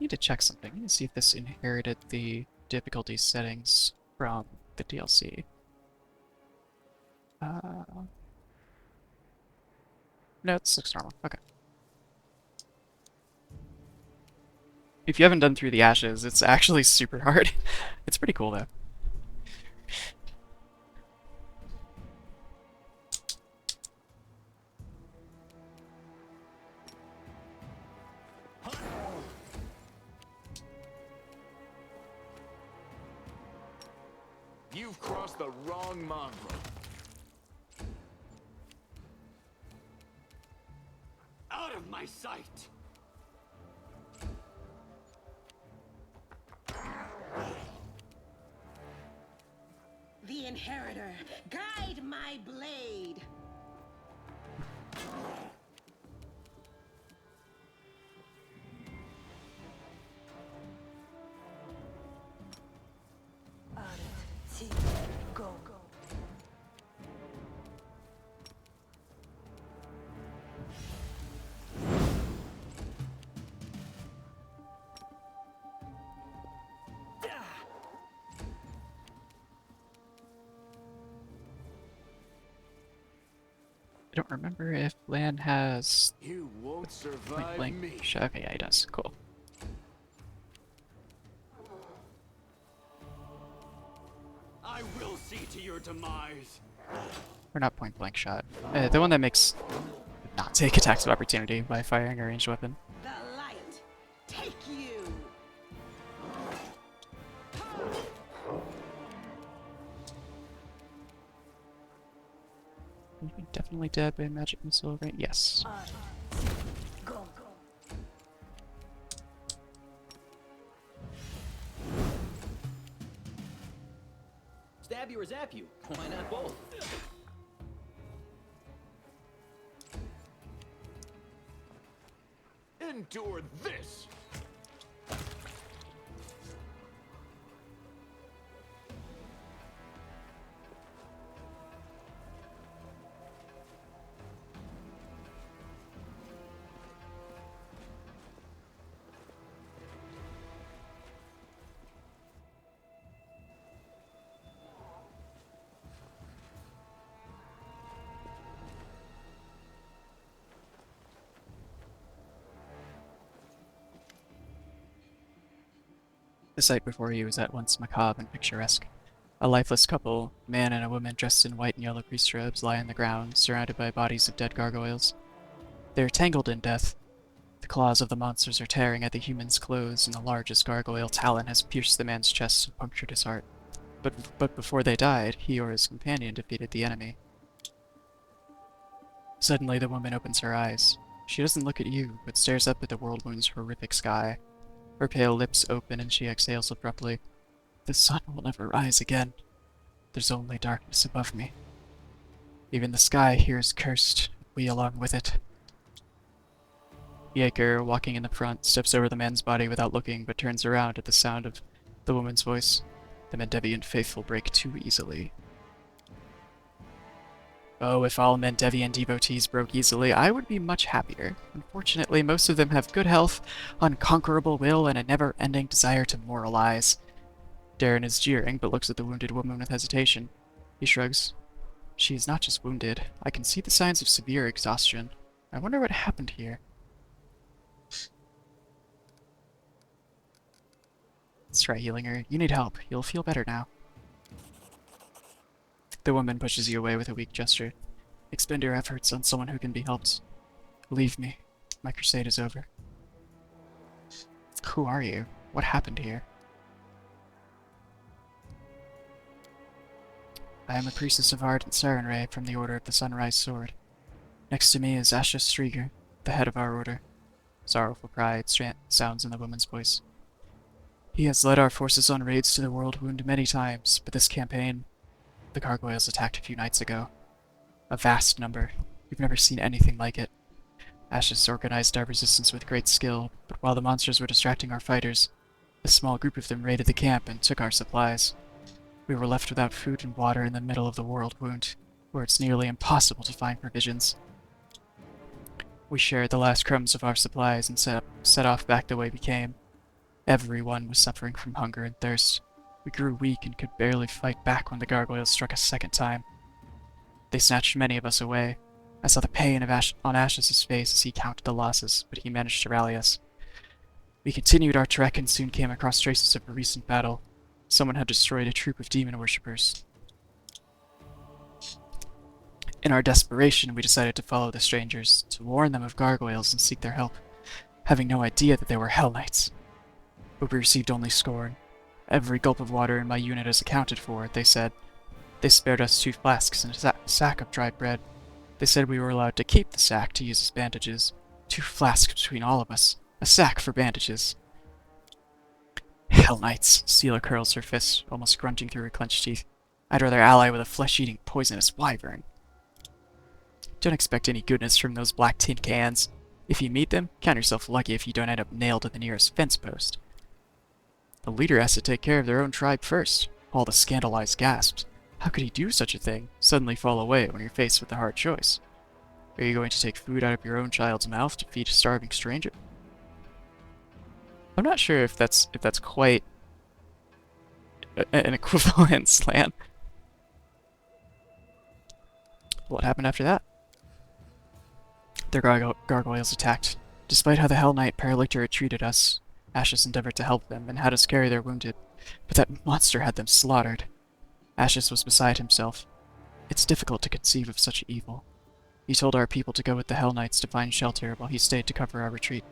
need to check something. I need to see if this inherited the difficulty settings from the DLC. No, this looks normal. Okay. If you haven't done Through the Ashes, it's actually super hard. It's pretty cool, though. You've crossed the wrong mongrel. Out of my sight! The Inheritor, guide my blade. Go. I don't remember if Lan has You won't point survive blank me. shot. Okay, yeah, he does. Cool. I will see to your demise. Or not point blank shot. The one that makes not take attacks of opportunity by firing a ranged weapon. The light, take you. Are you definitely dead by a magic missile, right? Yes. Go. Stab you or zap you? Why not both? Endure this. The sight before you was at once macabre and picturesque. A lifeless couple, a man and a woman dressed in white and yellow priest robes, lie on the ground, surrounded by bodies of dead gargoyles. They are tangled in death. The claws of the monsters are tearing at the human's clothes, and the largest gargoyle talon has pierced the man's chest and punctured his heart. But before they died, he or his companion defeated the enemy. Suddenly, the woman opens her eyes. She doesn't look at you, but stares up at the world moon's horrific sky. Her pale lips open and she exhales abruptly. The sun will never rise again. There's only darkness above me. Even the sky here is cursed, we along with it. Yeager, walking in the front, steps over the man's body without looking, but turns around at the sound of the woman's voice. The Mendevian faithful break too easily. Oh, if all Mendevian devotees broke easily, I would be much happier. Unfortunately, most of them have good health, unconquerable will, and a never-ending desire to moralize. Darren is jeering, but looks at the wounded woman with hesitation. He shrugs. She is not just wounded. I can see the signs of severe exhaustion. I wonder what happened here. Let's try healing her. You need help. You'll feel better now. The woman pushes you away with a weak gesture. Expend your efforts on someone who can be helped. Leave me. My crusade is over. Who are you? What happened here? I am a priestess of art and Siren Ray from the Order of the Sunrise Sword. Next to me is Asha Striger, the head of our order. Sorrowful pride sounds in the woman's voice. He has led our forces on raids to the World Wound many times, but this campaign, the gargoyles attacked a few nights ago. A vast number. We've never seen anything like it. Ashes organized our resistance with great skill, but while the monsters were distracting our fighters, a small group of them raided the camp and took our supplies. We were left without food and water in the middle of the World Wound, where it's nearly impossible to find provisions. We shared the last crumbs of our supplies and set off back the way we came. Everyone was suffering from hunger and thirst. We grew weak and could barely fight back when the gargoyles struck a second time. They snatched many of us away. I saw the pain on Ash's face as he counted the losses, but he managed to rally us. We continued our trek and soon came across traces of a recent battle. Someone had destroyed a troop of demon worshippers. In our desperation, we decided to follow the strangers, to warn them of gargoyles and seek their help, having no idea that they were Hell Knights. But we received only scorn. Every gulp of water in my unit is accounted for, they said. They spared us 2 flasks and a sack of dried bread. They said we were allowed to keep the sack to use as bandages. 2 flasks between all of us. A sack for bandages. Hell Knights. Seela curls her fist, almost grunting through her clenched teeth. I'd rather ally with a flesh-eating, poisonous wyvern. Don't expect any goodness from those black tin cans. If you meet them, count yourself lucky if you don't end up nailed to the nearest fence post. The leader has to take care of their own tribe first. All the scandalized gasped. How could he do such a thing? Suddenly fall away when you're faced with a hard choice. Are you going to take food out of your own child's mouth to feed a starving stranger? I'm not sure if that's quite an equivalent slant. What happened after that? Their gargoyles attacked. Despite how the Hell Knight Paralictor had treated us, Ashes endeavored to help them and had us carry their wounded, but that monster had them slaughtered. Ashes was beside himself. It's difficult to conceive of such evil. He told our people to go with the Hell Knights to find shelter while he stayed to cover our retreat.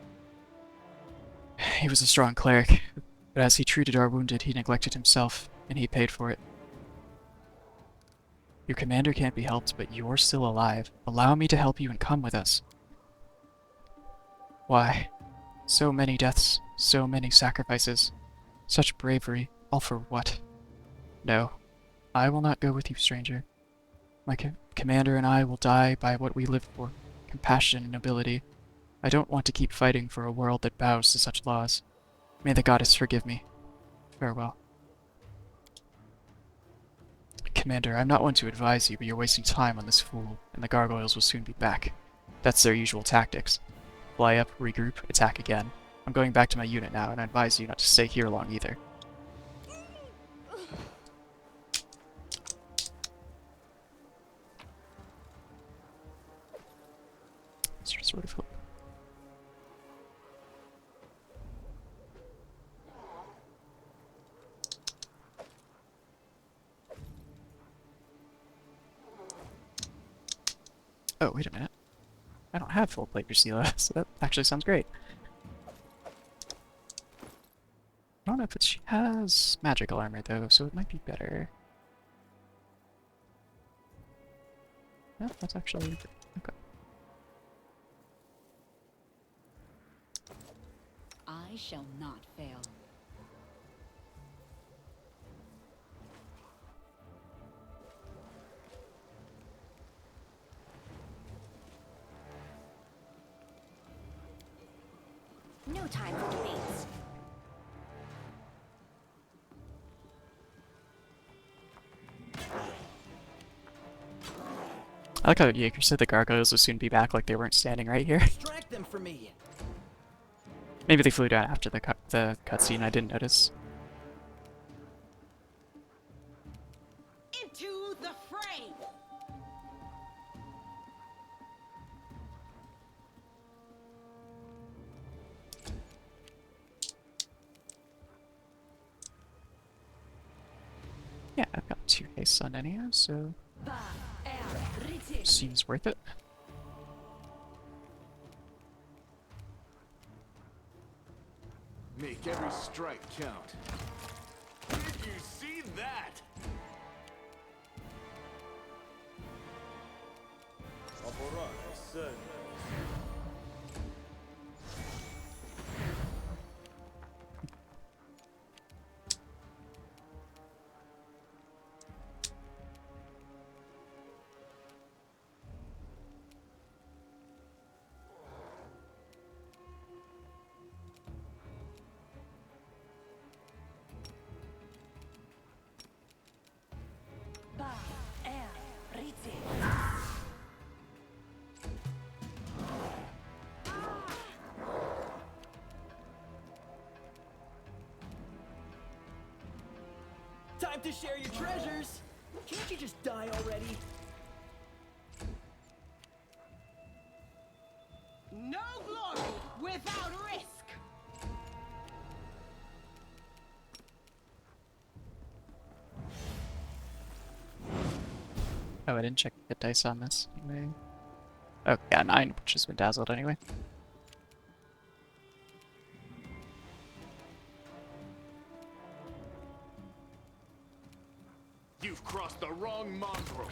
He was a strong cleric, but as he treated our wounded, he neglected himself, and he paid for it. Your commander can't be helped, but you're still alive. Allow me to help you and come with us. Why? So many deaths, so many sacrifices, such bravery, all for what? No, I will not go with you, stranger. My commander and I will die by what we live for, compassion and nobility. I don't want to keep fighting for a world that bows to such laws. May the goddess forgive me. Farewell. Commander, I'm not one to advise you, but you're wasting time on this fool, and the gargoyles will soon be back. That's their usual tactics. Fly up, regroup, attack again. I'm going back to my unit now, and I advise you not to stay here long either. Sort of. Oh, wait a minute. I don't have full plate Drusilla, so that actually sounds great. I don't know if she has magical armor though, so it might be better. No, that's actually okay. I shall not fail. No time for debates. I like how Jaeger said the gargoyles will soon be back, like they weren't standing right here. Distract them from me. Maybe they flew down after the cutscene. I didn't notice. Into the fray! Yeah, I've got 2 haste on anyhow, so seems worth it. Make every strike count. Did you see that? Time to share your treasures. Can't you just die already? No glory without risk. Oh, I didn't check the dice on this anyway. Oh, yeah, 9, which has been dazzled anyway. You've crossed the wrong mongrel.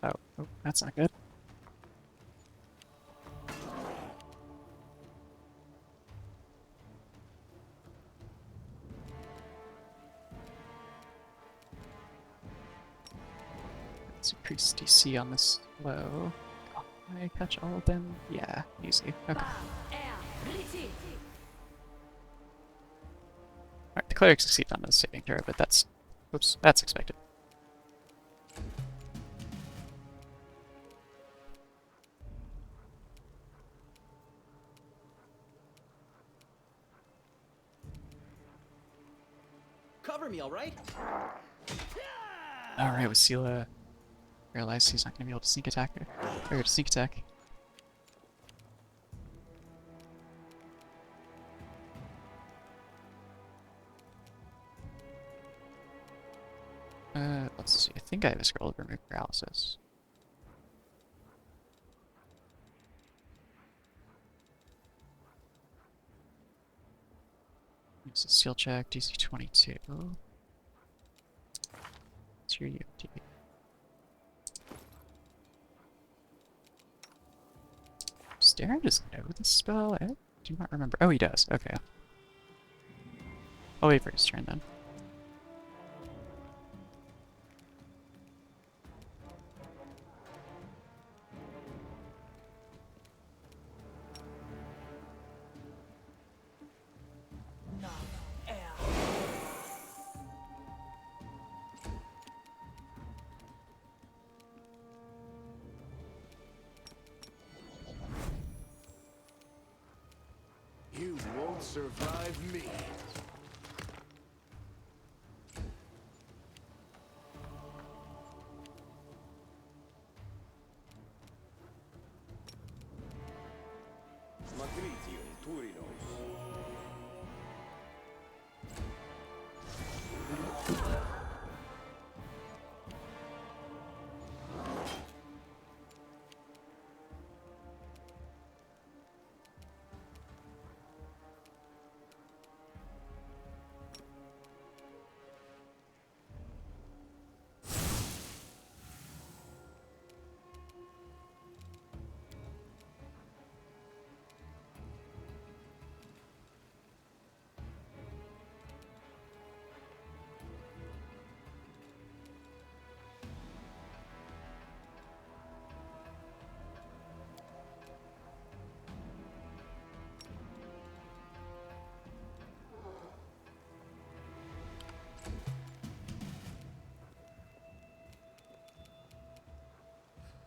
Oh, oh, that's not good. Let's increase DC on this low. Oh, can I catch all of them? Yeah, easy. Okay. Alright, the cleric succeeded on the saving throw, but that's... Oops, that's expected. Cover me, all right? Alright, Wasila realized he's not going to be able to sneak attack her. Or to sneak attack. Let's see. I think I have a scroll to remove paralysis. It's a seal check, DC 22. What's your UMD? Does Darren just know this spell? I do not remember. Oh, he does. Okay. I'll wait for his turn then. You won't survive me.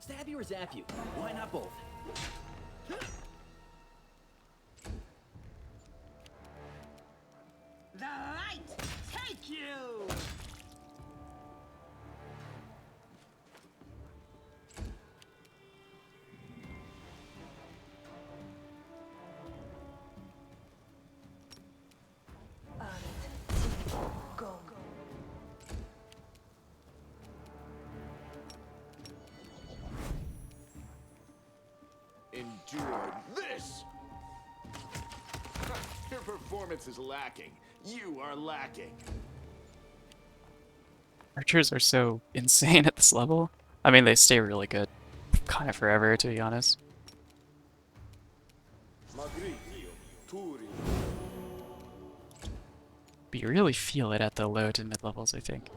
Stab you or zap you? Why not both? The light take you. Endure this! Your performance is lacking. You are lacking. Archers are so insane at this level. I mean, they stay really good kind of forever, to be honest. But you really feel it at the low to mid levels, I think.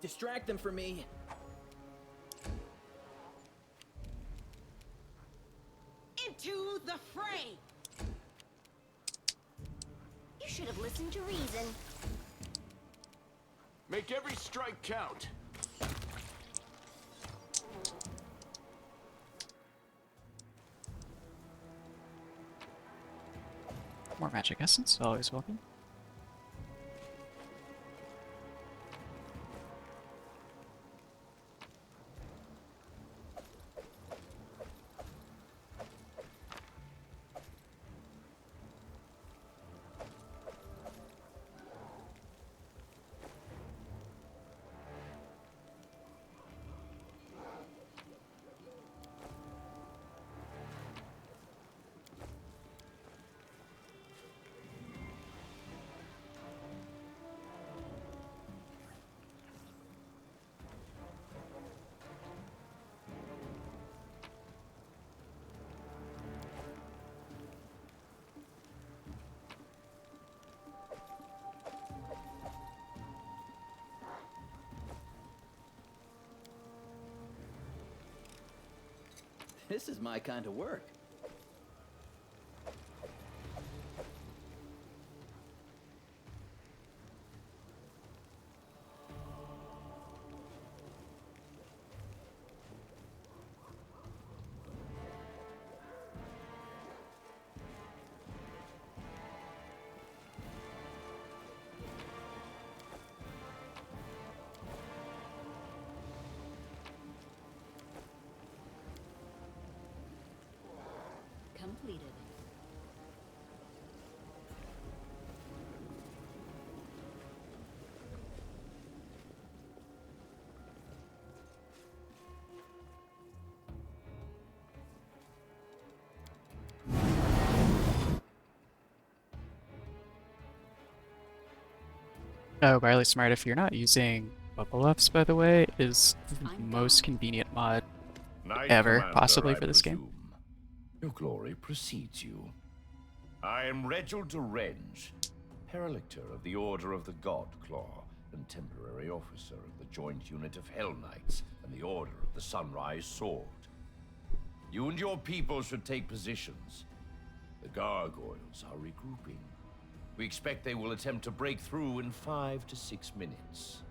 distract them from me. Into the fray! You should have listened to reason. Make every strike count. More magic essence, always welcome. This is my kind of work. Completed. Oh, Barley Smart, if you're not using bubble ups, by the way, is the I'm most down. convenient mod Knight ever, Commander, possibly, I for this game. presume. Your glory precedes you. I am Reginald de Renge, Paralictor of the Order of the God Claw, and temporary officer of the joint unit of Hell Knights and the Order of the Sunrise Sword. You and your people should take positions. The gargoyles are regrouping. We expect they will attempt to break through in 5 to 6 minutes.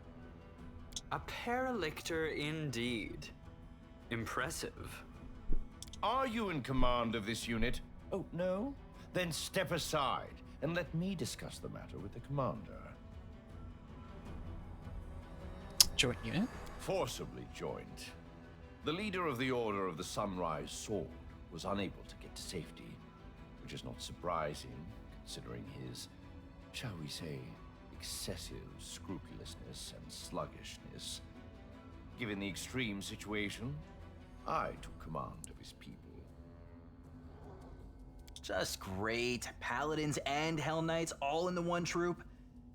A paralictor indeed. Impressive. Are you in command of this unit? Oh, no? Then step aside and let me discuss the matter with the commander. Joint unit? Forcibly joined. The leader of the Order of the Sunrise Sword was unable to get to safety, which is not surprising, considering his, shall we say, excessive scrupulousness and sluggishness. Given the extreme situation, I took command of his people. Just great. Paladins and Hell Knights all in the one troop.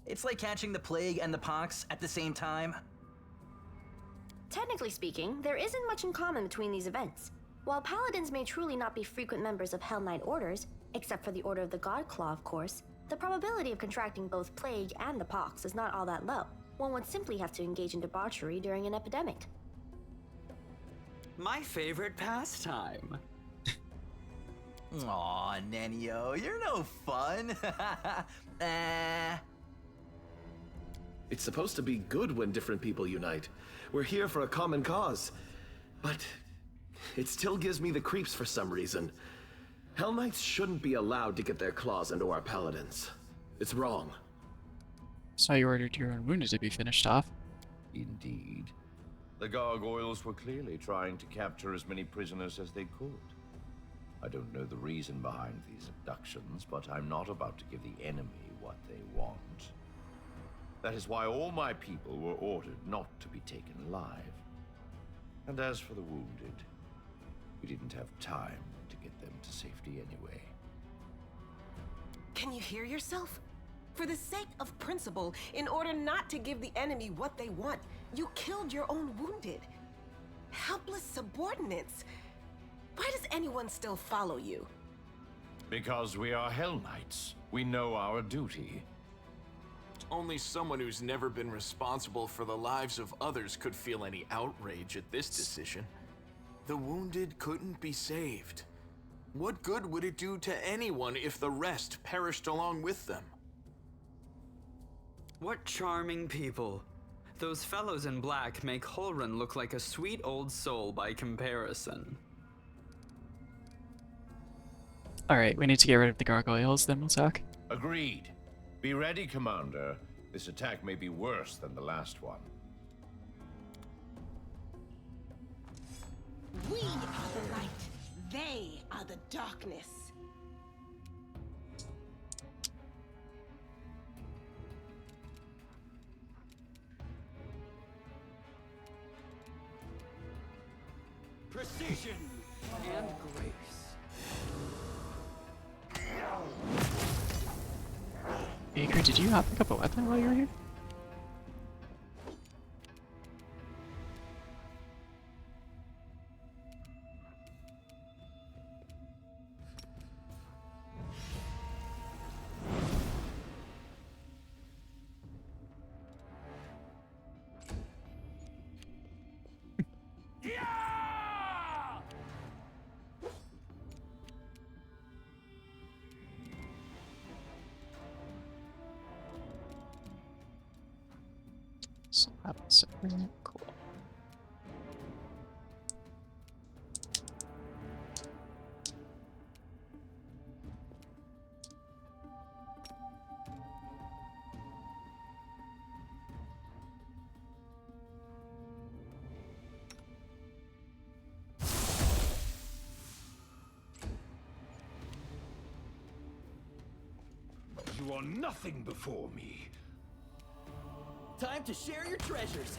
It's like catching the plague and the pox at the same time. Technically speaking, there isn't much in common between these events. While paladins may truly not be frequent members of Hell Knight orders, except for the Order of the God Claw, of course, the probability of contracting both plague and the pox is not all that low. One would simply have to engage in debauchery during an epidemic. My favorite pastime. Aw, Nenio, you're no fun. It's supposed to be good when different people unite. We're here for a common cause. But it still gives me the creeps for some reason. Hell Knights shouldn't be allowed to get their claws into our paladins. It's wrong. So you ordered your Unwounded to be finished off. Indeed. The gargoyles were clearly trying to capture as many prisoners as they could. I don't know the reason behind these abductions, but I'm not about to give the enemy what they want. That is why all my people were ordered not to be taken alive. And as for the wounded, we didn't have time to get them to safety anyway. Can you hear yourself? For the sake of principle, in order not to give the enemy what they want, you killed your own wounded. Helpless subordinates. Why does anyone still follow you? Because we are Hell Knights. We know our duty. Only someone who's never been responsible for the lives of others could feel any outrage at this decision. The wounded couldn't be saved. What good would it do to anyone if the rest perished along with them? What charming people. Those fellows in black make Holrun look like a sweet old soul by comparison. Alright, we need to get rid of the gargoyles, then we'll talk. Agreed. Be ready, Commander. This attack may be worse than the last one. We are the light. They are the darkness. Precision and grace. Baker, did you not pick up a weapon while you were here? So that's really cool. You are nothing before me. Time to share your treasures.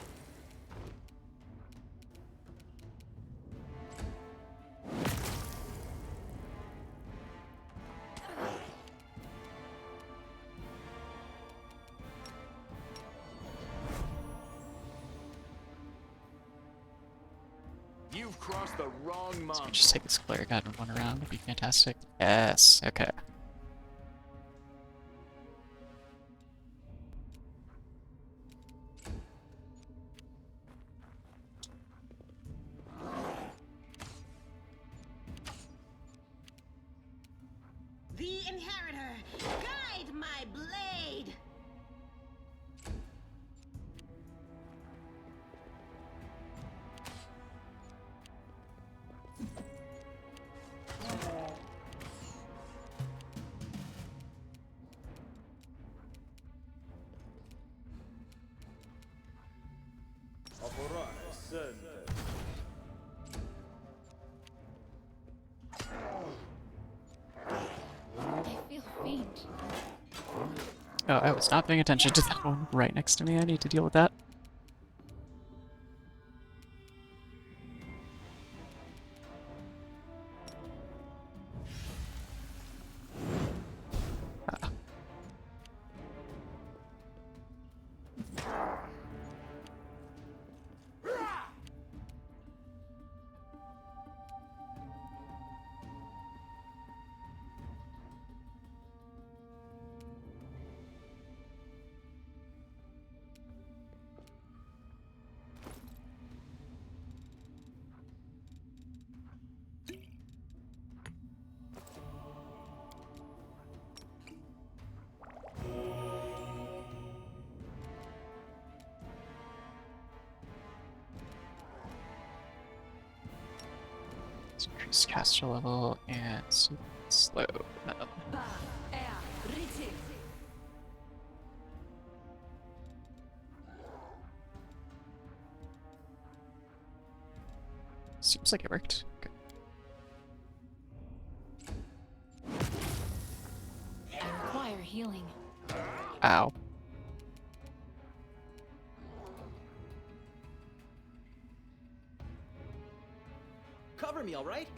You've crossed the wrong So mountain. we just take this cleric out and run around, that'd be fantastic. Yes, okay. The Inheritor, guide my blade! I feel faint. Oh, I was not paying attention to that one right next to me. I need to deal with that. Ah. Let's increase caster level and slow. No. Seems like it worked. Okay. I require healing. Ow. Cover me, all right?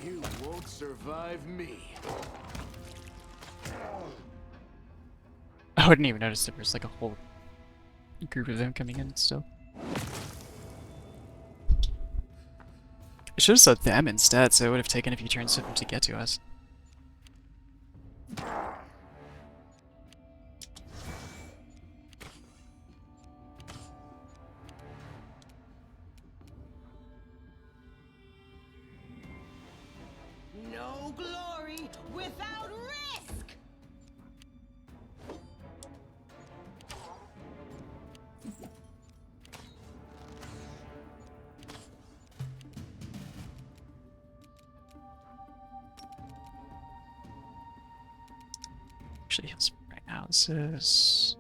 You won't survive me. I wouldn't even notice there was like a whole group of them coming in still. It should have said them instead, so it would have taken a few turns for them to get to us. No glory without risk! Actually, heals right now. This is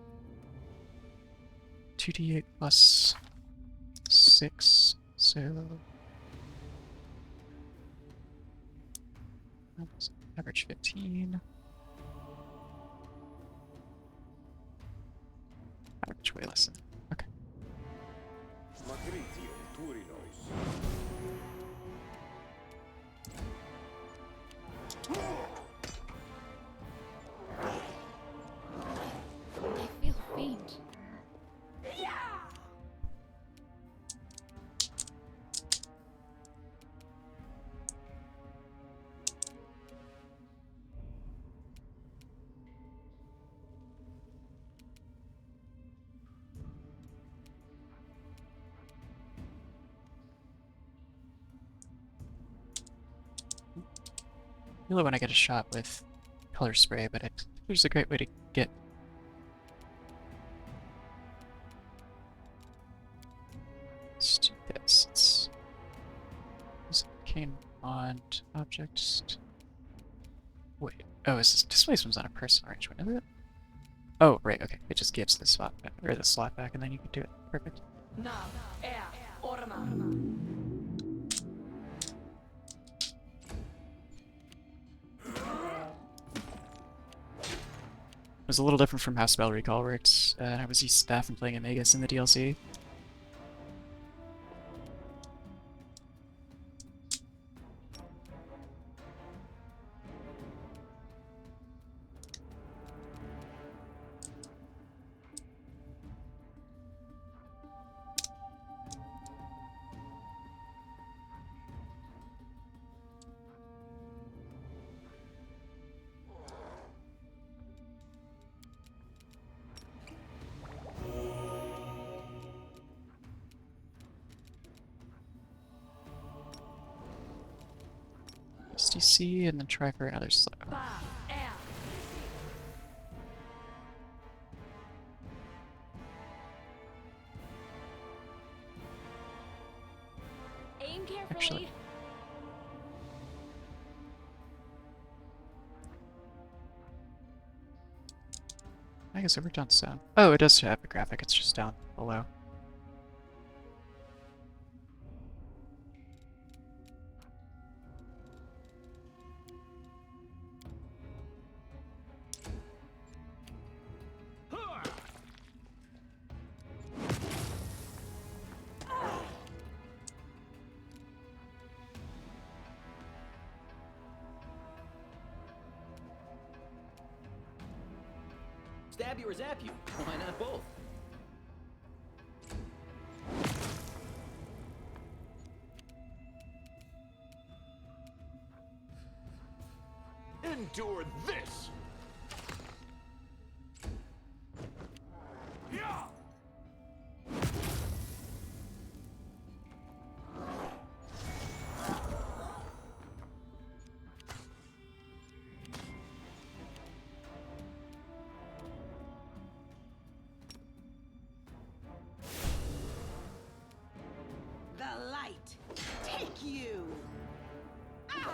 2d8 plus 6, so that's average 15. Average way less than. Okay. I feel faint. I really want to get a shot with color spray, but there's a great way to get. Let's do this. Is arcane bond object? Wait. Oh, is this displacement's on a personal arrangement, is it? Oh, right. Okay. It just gives the spot back, or the slot back, and then you can do it. Perfect. It was a little different from how Spell Recall works. I was used to that from playing Amegas in the DLC. SDC and then try for another slow. Aim carefully. Actually. I guess it worked on sound. Oh, it does have a graphic, it's just down below. Stab you or zap you? Why not both? Endure this! Yeah! The light, take you! Ah!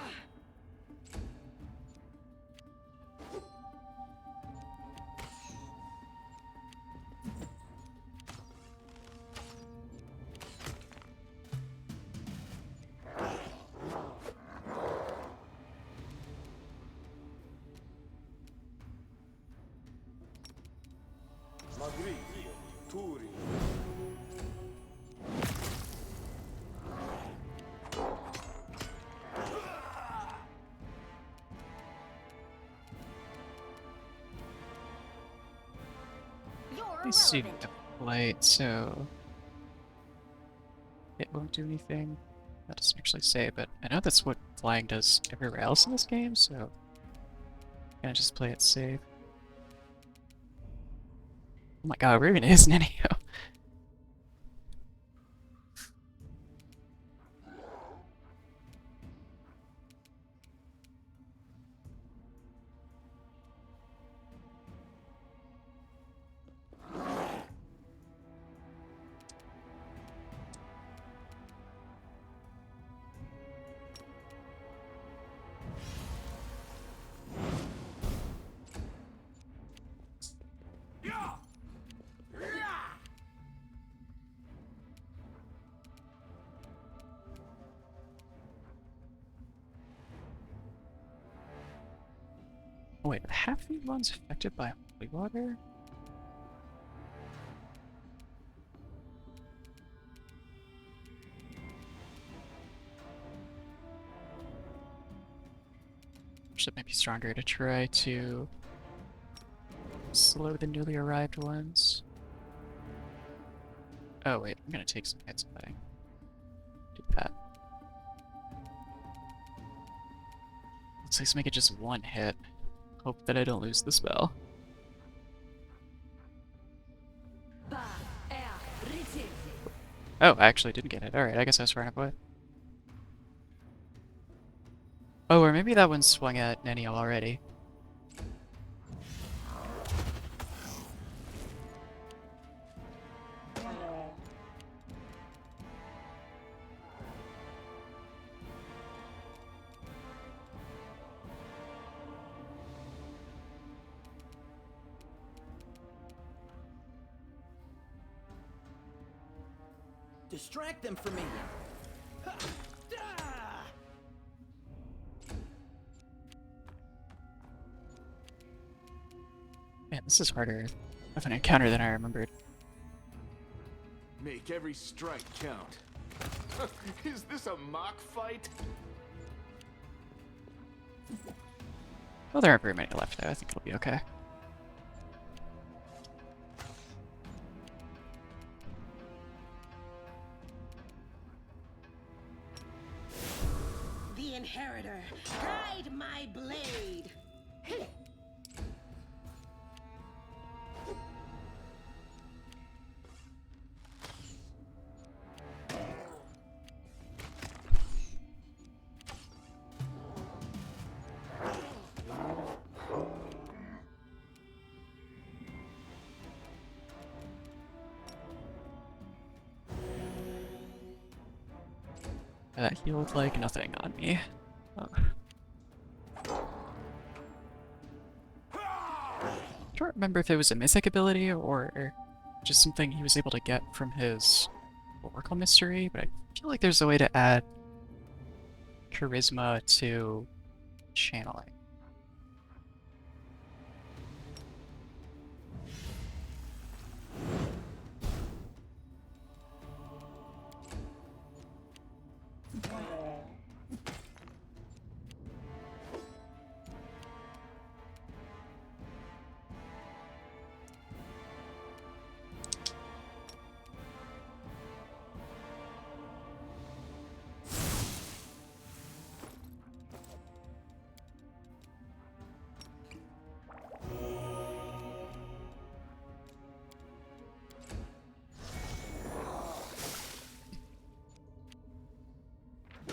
I see the light, so it won't do anything. That doesn't actually say, but I know that's what flying does everywhere else in this game, so I'm gonna just play it safe. Oh my god, where even is Nenio? Wait, half the ones affected by holy water? It might be stronger to try to slow the newly arrived ones. Oh wait, I'm gonna take some hits if I do that. Looks like let's make it just one hit. Hope that I don't lose the spell. Oh, I actually didn't get it. Alright, I guess I was far enough away. Oh, or maybe that one swung at Nenio already. Distract them from me. Man, this is harder of an encounter than I remembered. Make every strike count. Is this a mock fight? Well, there aren't very many left though. I think it'll be okay. The Inheritor, guide my blade. That healed like nothing on me. I don't remember if it was a mythic ability or just something he was able to get from his Oracle Mystery, but I feel like there's a way to add charisma to channeling.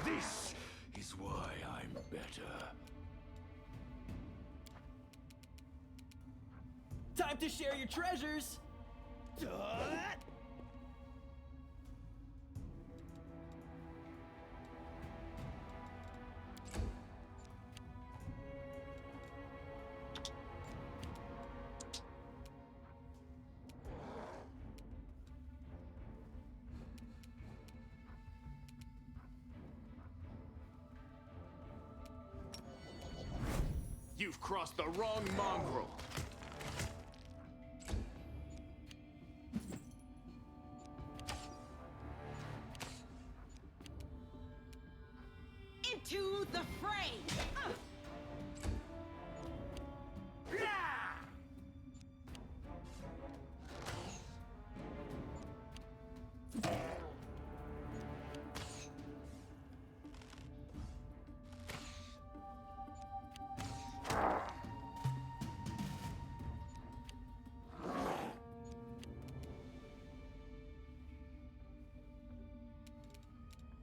This is why I'm better. Time to share your treasures. You've crossed the wrong mongrel. Into the fray.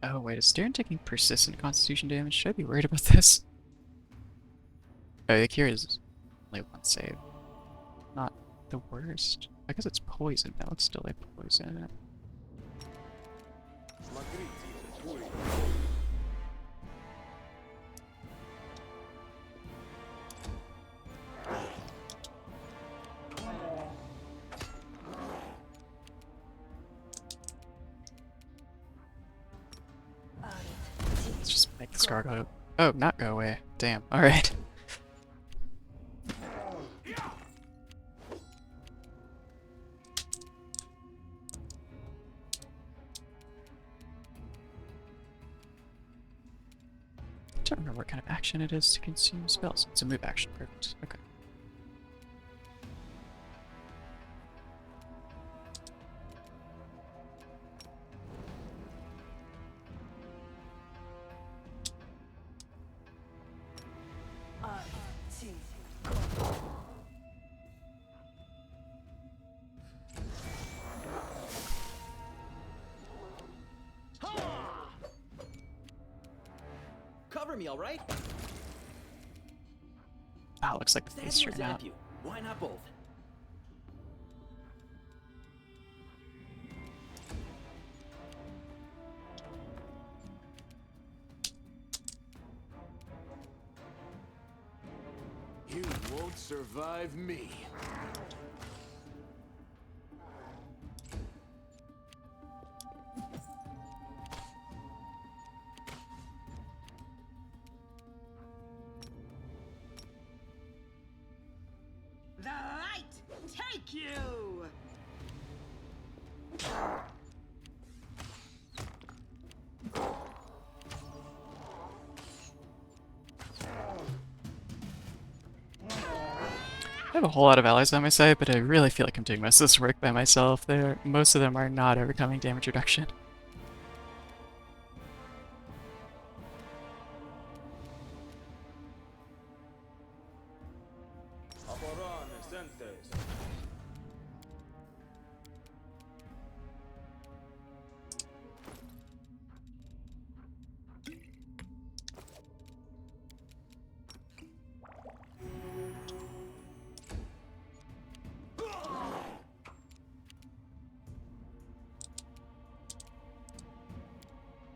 Oh, wait, is Darren taking persistent constitution damage? Should I be worried about this? Oh, the cure is only one save. Not the worst. I guess it's poison. That looks still like poison. Let's just make the scar go. Oh, not go away. Damn. Alright. I don't remember what kind of action it is to consume spells. It's a move action. Perfect. Okay. Cover me, all right? Ah, looks like the face Stab you or turned out. zap you? Why not both? You won't survive me. The light take you! I have a whole lot of allies on my side, but I really feel like I'm doing most of this work by myself. Most of them are not overcoming damage reduction.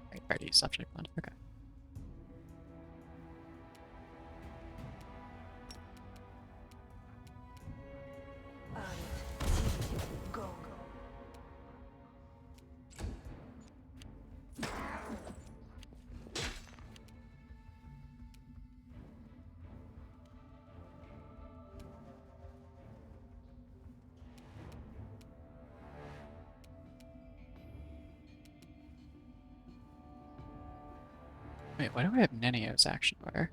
Right, already subject one. Okay. Wait, why do I have Nenio's action bar?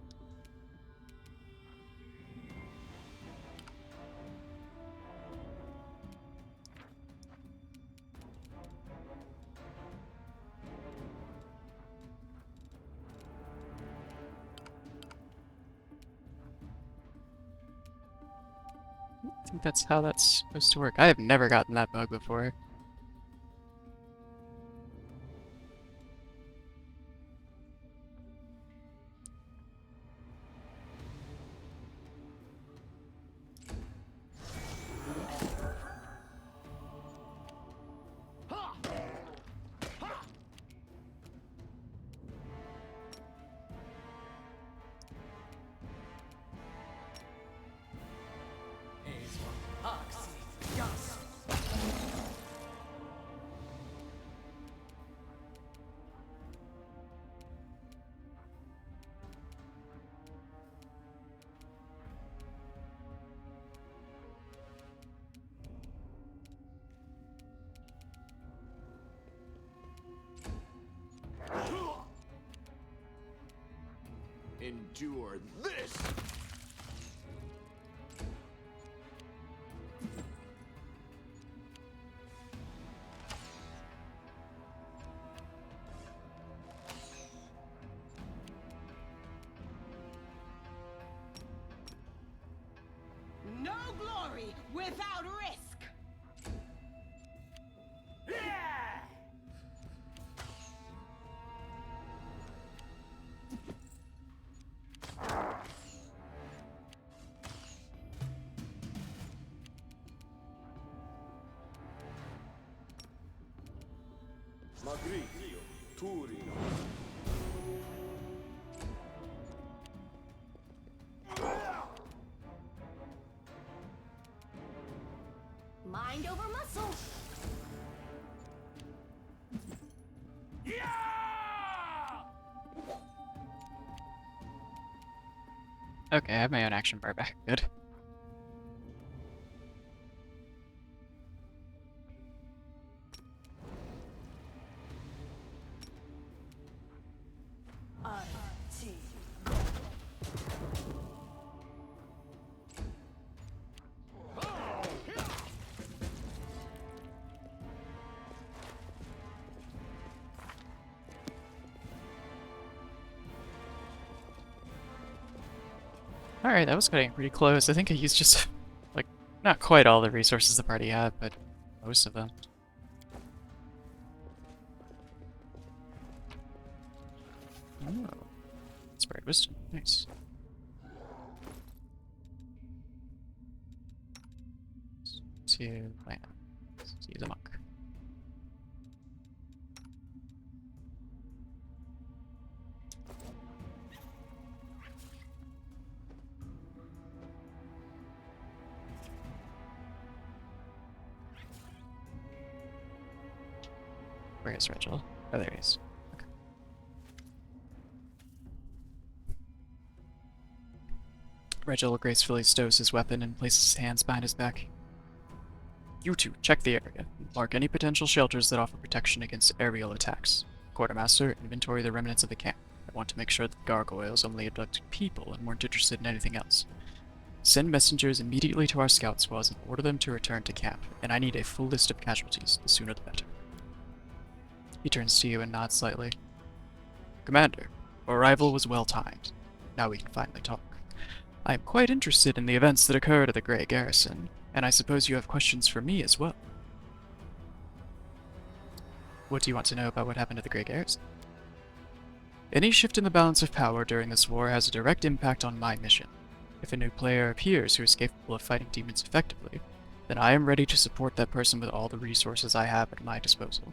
I think that's how that's supposed to work. I have never gotten that bug before. Endure this! No glory without risk! Mind over muscle. Okay, I have my own action bar back. Good. Alright, that was getting pretty close. I think I used just, like, not quite all the resources the party had, but most of them. Oh. Inspired wisdom. Nice. To land. See the monk. Where is Rachel? Oh, there he is. Okay. Rachel gracefully stows his weapon and places his hands behind his back. You two, check the area. Mark any potential shelters that offer protection against aerial attacks. Quartermaster, inventory the remnants of the camp. I want to make sure that the gargoyles only abducted people and weren't interested in anything else. Send messengers immediately to our scout squads and order them to return to camp, and I need a full list of casualties, the sooner the better. He turns to you and nods slightly. Commander, our arrival was well timed. Now we can finally talk. I am quite interested in the events that occurred at the Grey Garrison, and I suppose you have questions for me as well. What do you want to know about what happened at the Grey Garrison? Any shift in the balance of power during this war has a direct impact on my mission. If a new player appears who is capable of fighting demons effectively, then I am ready to support that person with all the resources I have at my disposal.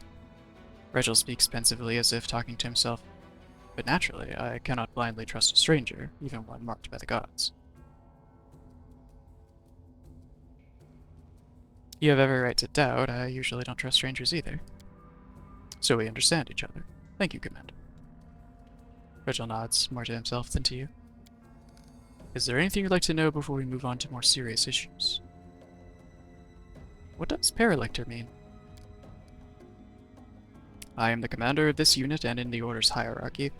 Regil speaks pensively as if talking to himself. But naturally, I cannot blindly trust a stranger, even one marked by the gods. You have every right to doubt. I usually don't trust strangers either. So we understand each other. Thank you, Commander. Regil nods, more to himself than to you. Is there anything you'd like to know before we move on to more serious issues? What does Paralector mean? I am the commander of this unit, and in the Order's hierarchy,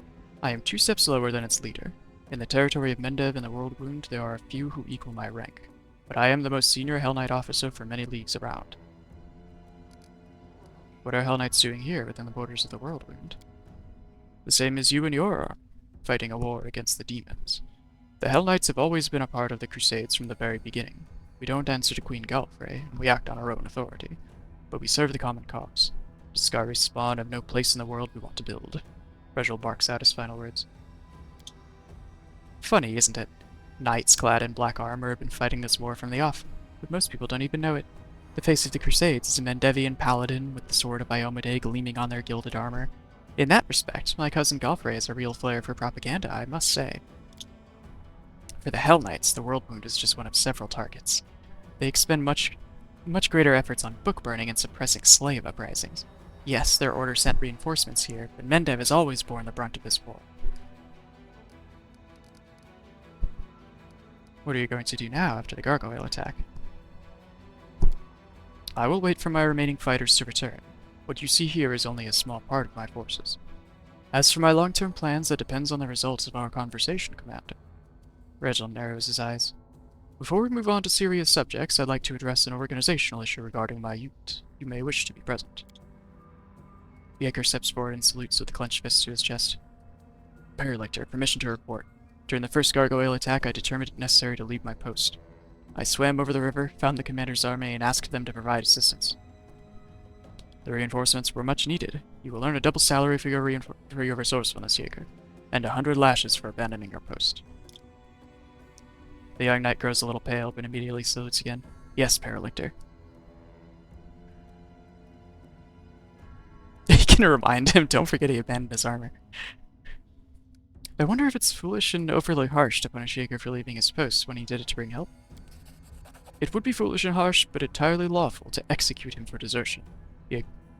I am 2 steps lower than its leader. In the territory of Mendev and the World Wound, there are a few who equal my rank, but I am the most senior Hell Knight officer for many leagues around. What are Hell Knights doing here within the borders of the World Wound? The same as you and your arm, fighting a war against the demons. The Hell Knights have always been a part of the Crusades from the very beginning. We don't answer to Queen Galfrey, and we act on our own authority, but we serve the common cause. Discari's spawn have no place in the world we want to build. Regil barks out his final words. Funny, isn't it? Knights clad in black armor have been fighting this war from the off, but most people don't even know it. The face of the Crusades is a Mendevian paladin with the sword of Iomedae gleaming on their gilded armor. In that respect, my cousin Galfrey has a real flair for propaganda, I must say. For the Hell Knights, the World Wound is just one of several targets. They expend much greater efforts on book burning and suppressing slave uprisings. Yes, their order sent reinforcements here, but Mendev has always borne the brunt of this war. What are you going to do now after the gargoyle attack? I will wait for my remaining fighters to return. What you see here is only a small part of my forces. As for my long-term plans, that depends on the results of our conversation, Commander. Regil narrows his eyes. Before we move on to serious subjects, I'd like to address an organizational issue regarding my unit. You may wish to be present. Yeager steps forward and salutes with a clenched fist to his chest. Paralector, permission to report. During the first gargoyle attack, I determined it necessary to leave my post. I swam over the river, found the commander's army, and asked them to provide assistance. The reinforcements were much needed. You will earn a double salary for your resourcefulness, Yeager, and 100 lashes for abandoning your post. The young knight grows a little pale, but immediately salutes again. Yes, Paralector. He can gonna remind him, don't forget he abandoned his armor. I wonder if it's foolish and overly harsh to punish Jaeger for leaving his post when he did it to bring help. It would be foolish and harsh, but entirely lawful to execute him for desertion.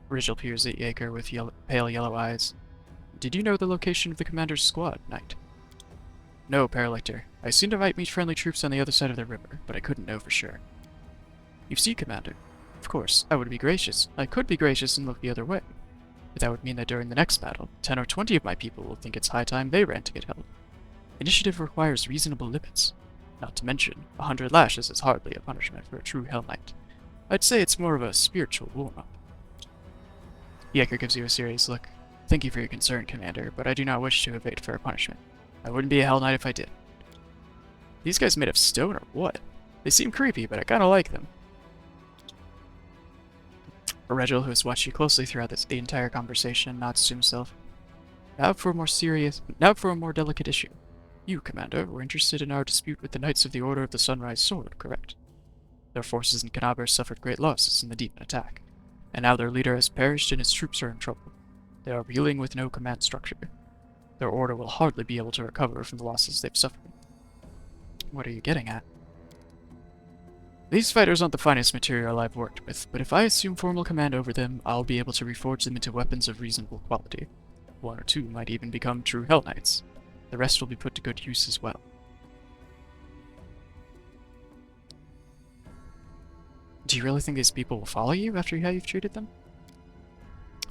Rigel peers at Jaeger with pale yellow eyes. Did you know the location of the commander's squad, Knight? No, Paralictor. I seen to might meet friendly troops on the other side of the river, but I couldn't know for sure. You see, Commander. Of course, I would be gracious. I could be gracious and look the other way. But that would mean that during the next battle, 10 or 20 of my people will think it's high time they ran to get help. Initiative requires reasonable limits. Not to mention, 100 lashes is hardly a punishment for a true Hell Knight. I'd say it's more of a spiritual warm-up. Jaeger gives you a serious look. Thank you for your concern, Commander, but I do not wish to evade fair punishment. I wouldn't be a Hell Knight if I did. These guys made of stone or what? They seem creepy, but I kinda like them. Regil, who has watched you closely throughout the entire conversation, nods to himself. Now for a more delicate issue. You, Commander, were interested in our dispute with the Knights of the Order of the Sunrise Sword, correct? Their forces in Kanaber suffered great losses in the demon attack, and now their leader has perished and his troops are in trouble. They are reeling with no command structure. Their order will hardly be able to recover from the losses they've suffered. What are you getting at? These fighters aren't the finest material I've worked with, but if I assume formal command over them, I'll be able to reforge them into weapons of reasonable quality. 1 or 2 might even become true Hell Knights. The rest will be put to good use as well. Do you really think these people will follow you after how you've treated them?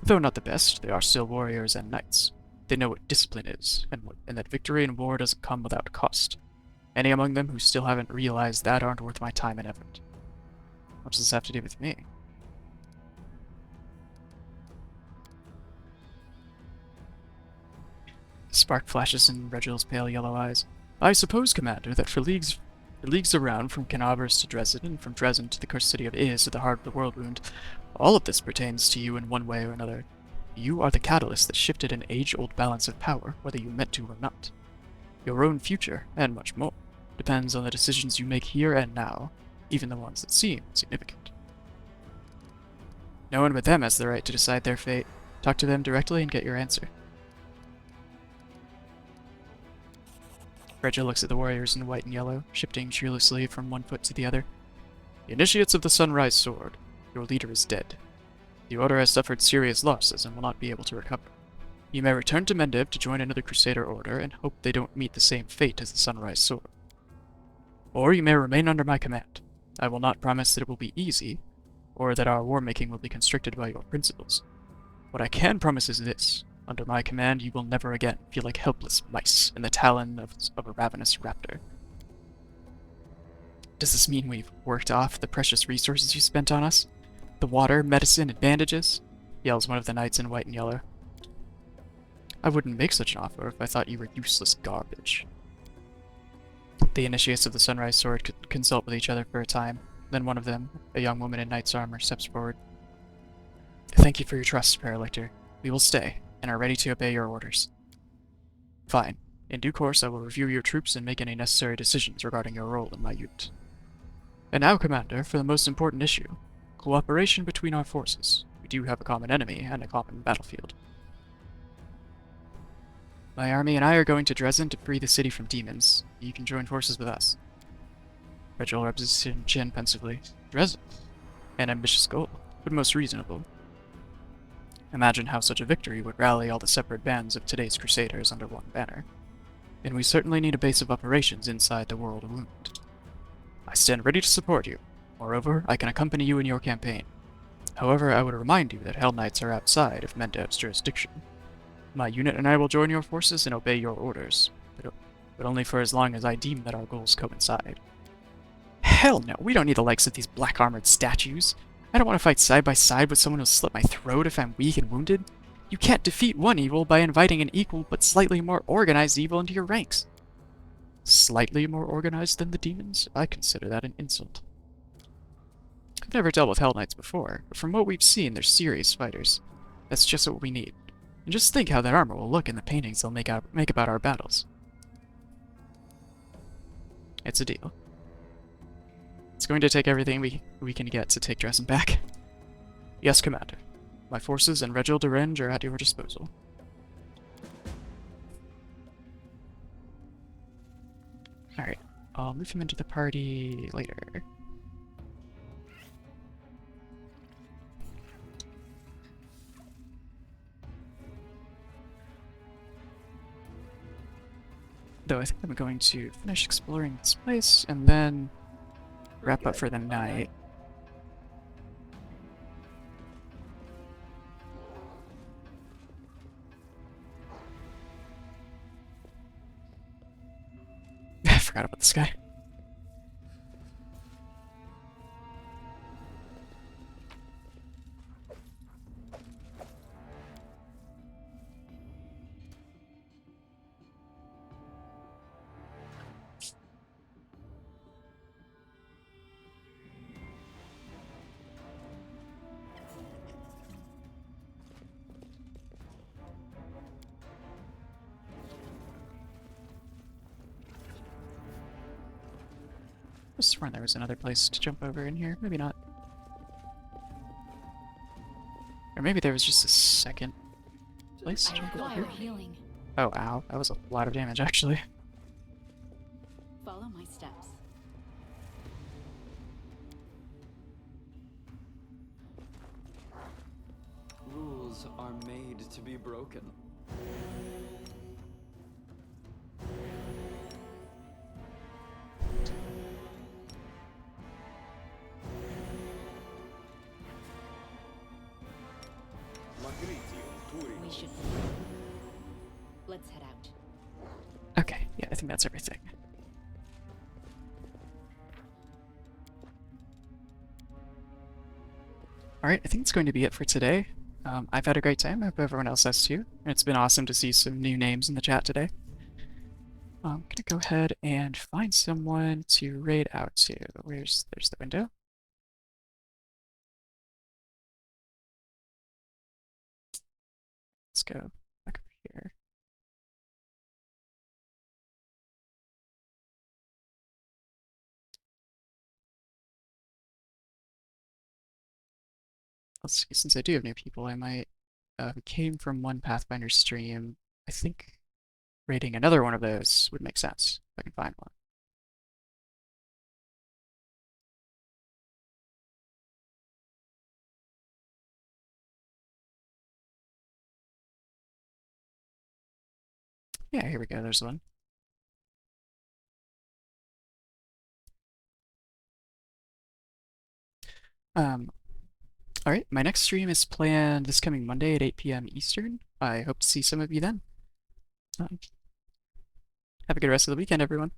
Though not the best, they are still warriors and knights. They know what discipline is, and that victory in war doesn't come without cost. Any among them who still haven't realized that aren't worth my time and effort. What does this have to do with me? A spark flashes in Regil's pale yellow eyes. I suppose, Commander, that for leagues around, from Canavers to Dresden, and from Dresden to the cursed city of Iz at the heart of the world wound, all of this pertains to you in one way or another. You are the catalyst that shifted an age-old balance of power, whether you meant to or not. Your own future, and much more, depends on the decisions you make here and now, even the ones that seem insignificant. No one but them has the right to decide their fate. Talk to them directly and get your answer. Regil looks at the warriors in white and yellow, shifting cheerlessly from one foot to the other. The initiates of the Sunrise Sword, your leader is dead. The Order has suffered serious losses and will not be able to recover. You may return to Mendev to join another Crusader Order and hope they don't meet the same fate as the Sunrise Sword. Or you may remain under my command. I will not promise that it will be easy, or that our war-making will be constricted by your principles. What I can promise is this. Under my command, you will never again feel like helpless mice in the talon of a ravenous raptor. Does this mean we've worked off the precious resources you spent on us? The water, medicine, and bandages? Yells one of the knights in white and yellow. I wouldn't make such an offer if I thought you were useless garbage. The initiates of the Sunrise Sword consult with each other for a time. Then one of them, a young woman in knight's armor, steps forward. Thank you for your trust, Paralictor. We will stay, and are ready to obey your orders. Fine. In due course, I will review your troops and make any necessary decisions regarding your role in my unit. And now, Commander, for the most important issue. Cooperation between our forces. We do have a common enemy and a common battlefield. My army and I are going to Dresden to free the city from demons. You can join forces with us. Regil rubs his chin pensively. Dresden? An ambitious goal, but most reasonable. Imagine how such a victory would rally all the separate bands of today's Crusaders under one banner. And we certainly need a base of operations inside the World Wound. I stand ready to support you. Moreover, I can accompany you in your campaign. However, I would remind you that Hell Knights are outside of Mendev's jurisdiction. My unit and I will join your forces and obey your orders, but only for as long as I deem that our goals coincide. Hell no, we don't need the likes of these black-armored statues. I don't want to fight side by side with someone who'll slit my throat if I'm weak and wounded. You can't defeat one evil by inviting an equal but slightly more organized evil into your ranks. Slightly more organized than the demons? I consider that an insult. I've never dealt with Hell Knights before, but from what we've seen, they're serious fighters. That's just what we need. And just think how that armor will look in the paintings they'll make about our battles. It's a deal. It's going to take everything we can get to take Dresden back. Yes, Commander. My forces and Reginald Renge are at your disposal. Alright, I'll move him into the party later. Though I think I'm going to finish exploring this place and then wrap up for the night. I forgot about this guy. I was sworn there was another place to jump over in here. Maybe not. Or maybe there was just a second place to jump over here. Healing. Oh, ow. That was a lot of damage, actually. Follow my steps. Rules are made to be broken. We should. Let's head out. Okay, yeah, I think that's everything. Alright, I think it's going to be it for today. I've had a great time. I hope everyone else has too. It's been awesome to see some new names in the chat today. I'm gonna go ahead and find someone to raid out to. There's the window. Let's go back over here. Let's see, since I do have new people, I might, who came from one Pathfinder stream, I think raiding another one of those would make sense, if I can find one. Yeah, here we go, there's one. Alright, my next stream is planned this coming Monday at 8 p.m. Eastern. I hope to see some of you then. Have a good rest of the weekend, everyone.